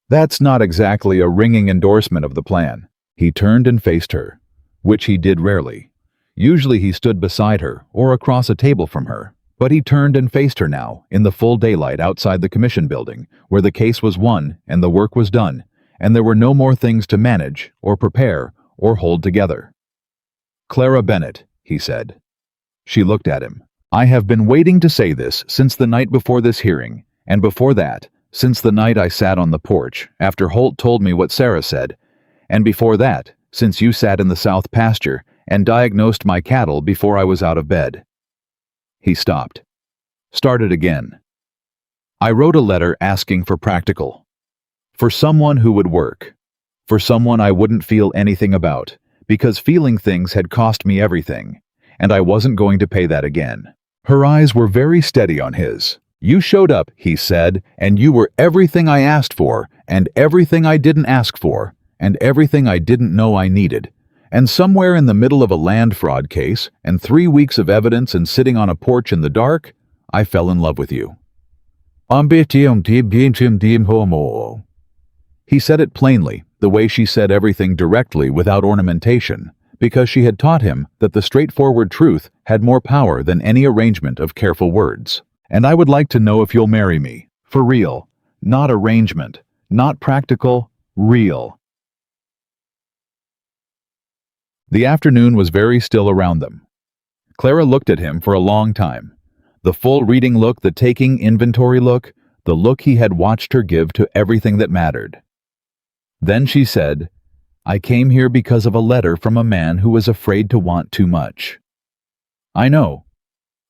That's not exactly a ringing endorsement of the plan. He turned and faced her, which he did rarely. Usually he stood beside her or across a table from her, but he turned and faced her now in the full daylight outside the commission building, where the case was won and the work was done, and there were no more things to manage or prepare or hold together. "Clara Bennett," he said. She looked at him. "I have been waiting to say this since the night before this hearing, and before that, since the night I sat on the porch after Holt told me what Sarah said, and before that, since you sat in the south pasture and diagnosed my cattle before I was out of bed." He stopped. Started again. "I wrote a letter asking for practical. For someone who would work. For someone I wouldn't feel anything about, because feeling things had cost me everything, and I wasn't going to pay that again." Her eyes were very steady on his. "You showed up," he said, "and you were everything I asked for, and everything I didn't ask for, and everything I didn't know I needed. And somewhere in the middle of a land fraud case, and 3 weeks of evidence and sitting on a porch in the dark, I fell in love with you." He said it plainly, the way she said everything directly without ornamentation, because she had taught him that the straightforward truth had more power than any arrangement of careful words. And I would like to know if you'll marry me. For real. Not arrangement. Not practical. Real. The afternoon was very still around them. Clara looked at him for a long time. The full reading look, the taking inventory look, the look he had watched her give to everything that mattered. Then she said, "I came here because of a letter from a man who was afraid to want too much." "I know.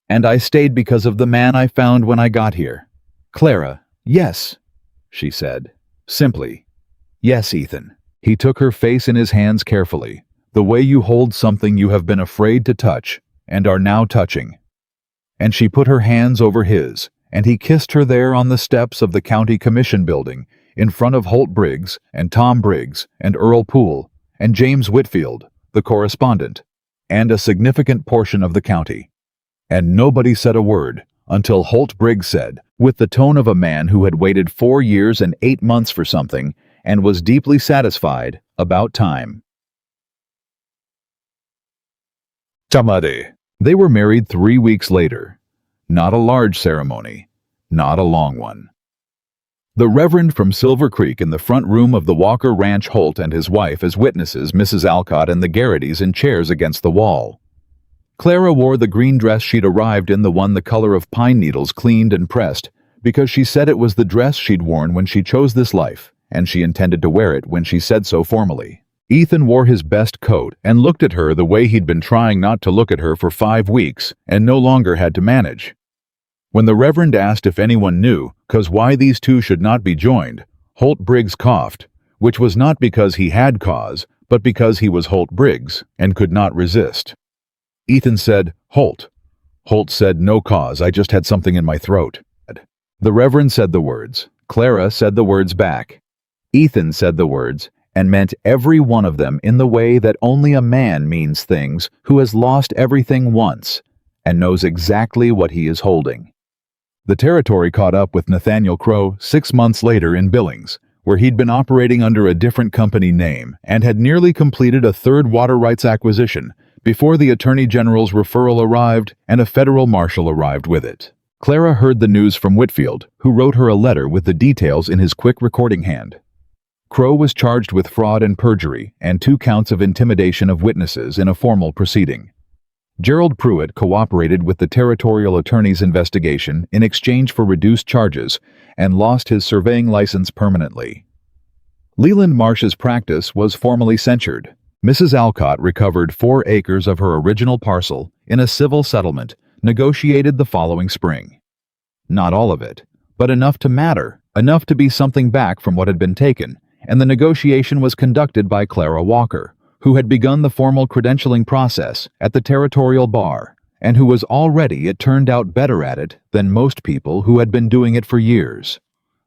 And I stayed because of the man I found when I got here." "Clara, yes," she said. Simply, "Yes, Ethan." He took her face in his hands carefully, the way you hold something you have been afraid to touch and are now touching. And she put her hands over his, and he kissed her there on the steps of the county commission building, in front of Holt Briggs and Tom Briggs and Earl Poole and James Whitfield, the correspondent, and a significant portion of the county. And nobody said a word until Holt Briggs said, with the tone of a man who had waited 4 years and 8 months for something and was deeply satisfied, "About time." Tamade. They were married 3 weeks later. Not a large ceremony, not a long one. The Reverend from Silver Creek in the front room of the Walker Ranch, Holt and his wife as witnesses, Mrs. Alcott and the Garrittys in chairs against the wall. Clara wore the green dress she'd arrived in, the one the color of pine needles cleaned and pressed, because she said it was the dress she'd worn when she chose this life, and she intended to wear it when she said so formally. Ethan wore his best coat and looked at her the way he'd been trying not to look at her for 5 weeks and no longer had to manage. When the Reverend asked if anyone knew, 'cause why these two should not be joined, Holt Briggs coughed, which was not because he had cause, but because he was Holt Briggs and could not resist. Ethan said, "Holt." Holt said, "No cause, I just had something in my throat." The Reverend said the words. Clara said the words back. Ethan said the words, and meant every one of them in the way that only a man means things who has lost everything once and knows exactly what he is holding. The territory caught up with Nathaniel Crow 6 months later in Billings, where he'd been operating under a different company name and had nearly completed a third water rights acquisition before the Attorney General's referral arrived and a federal marshal arrived with it. Clara heard the news from Whitfield, who wrote her a letter with the details in his quick recording hand. Crow was charged with fraud and perjury and 2 counts of intimidation of witnesses in a formal proceeding. Gerald Pruitt cooperated with the territorial attorney's investigation in exchange for reduced charges and lost his surveying license permanently. Leland Marsh's practice was formally censured. Mrs. Alcott recovered 4 acres of her original parcel in a civil settlement negotiated the following spring. Not all of it, but enough to matter, enough to be something back from what had been taken, and the negotiation was conducted by Clara Walker, who had begun the formal credentialing process at the territorial bar, and who was already, it turned out, better at it than most people who had been doing it for years.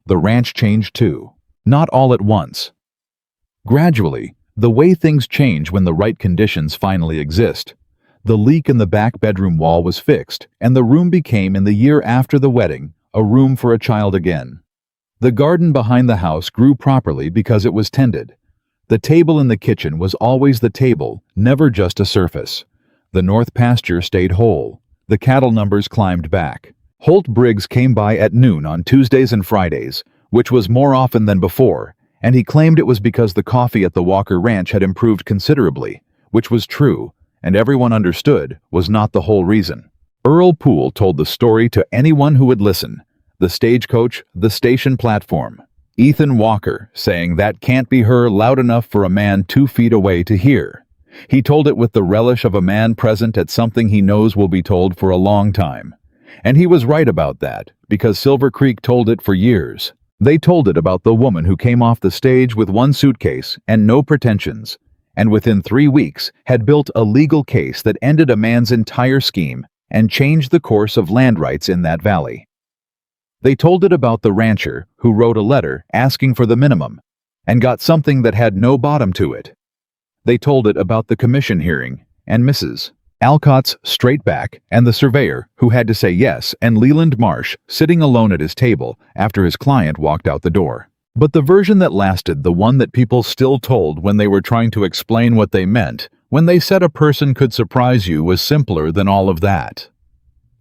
The ranch changed too, not all at once. Gradually, the way things change when the right conditions finally exist. The leak in the back bedroom wall was fixed, and the room became, in the year after the wedding, a room for a child again. The garden behind the house grew properly because it was tended. The table in the kitchen was always the table, never just a surface. The north pasture stayed whole. The cattle numbers climbed back. Holt Briggs came by at noon on Tuesdays and Fridays, which was more often than before, and he claimed it was because the coffee at the Walker Ranch had improved considerably, which was true, and everyone understood was not the whole reason. Earl Poole told the story to anyone who would listen. The stagecoach, the station platform. Ethan Walker saying that can't be her loud enough for a man 2 feet away to hear. He told it with the relish of a man present at something he knows will be told for a long time. And he was right about that, because Silver Creek told it for years. They told it about the woman who came off the stage with 1 suitcase and no pretensions, and within 3 weeks had built a legal case that ended a man's entire scheme and changed the course of land rights in that valley. They told it about the rancher who wrote a letter asking for the minimum and got something that had no bottom to it. They told it about the commission hearing and Mrs. Alcott's straight back and the surveyor who had to say yes and Leland Marsh sitting alone at his table after his client walked out the door. But the version that lasted, the one that people still told when they were trying to explain what they meant, when they said a person could surprise you, was simpler than all of that.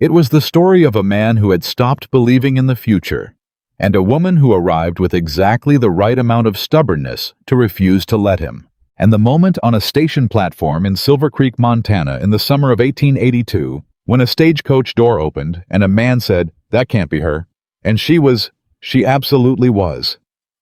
It was the story of a man who had stopped believing in the future, and a woman who arrived with exactly the right amount of stubbornness to refuse to let him. And the moment on a station platform in Silver Creek, Montana in the summer of 1882, when a stagecoach door opened and a man said, "That can't be her." And she absolutely was.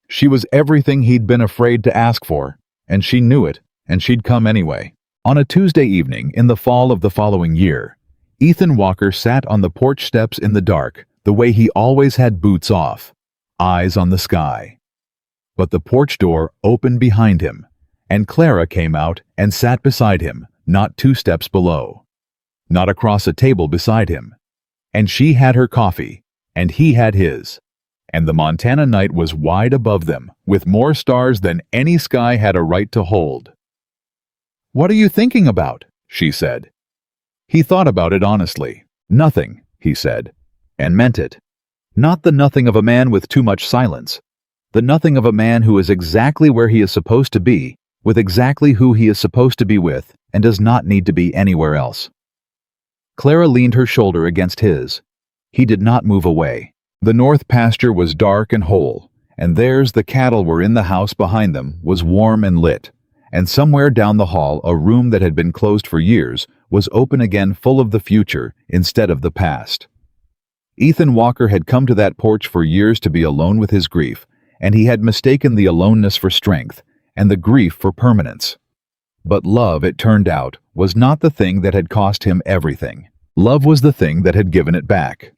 She was everything he'd been afraid to ask for, and she knew it, and she'd come anyway. On a Tuesday evening in the fall of the following year, Ethan Walker sat on the porch steps in the dark, the way he always had, boots off, eyes on the sky. But the porch door opened behind him, and Clara came out and sat beside him, not 2 steps below, not across a table beside him. And she had her coffee, and he had his. And the Montana night was wide above them, with more stars than any sky had a right to hold. "What are you thinking about?" she said. He thought about it honestly. "Nothing," he said, and meant it. Not the nothing of a man with too much silence. The nothing of a man who is exactly where he is supposed to be, with exactly who he is supposed to be with, and does not need to be anywhere else. Clara leaned her shoulder against his. He did not move away. The north pasture was dark and whole, and theirs, the cattle were in the house behind them, was warm and lit, and somewhere down the hall a room that had been closed for years was open again, full of the future instead of the past. Ethan Walker had come to that porch for years to be alone with his grief, and he had mistaken the aloneness for strength and the grief for permanence. But love, it turned out, was not the thing that had cost him everything. Love was the thing that had given it back.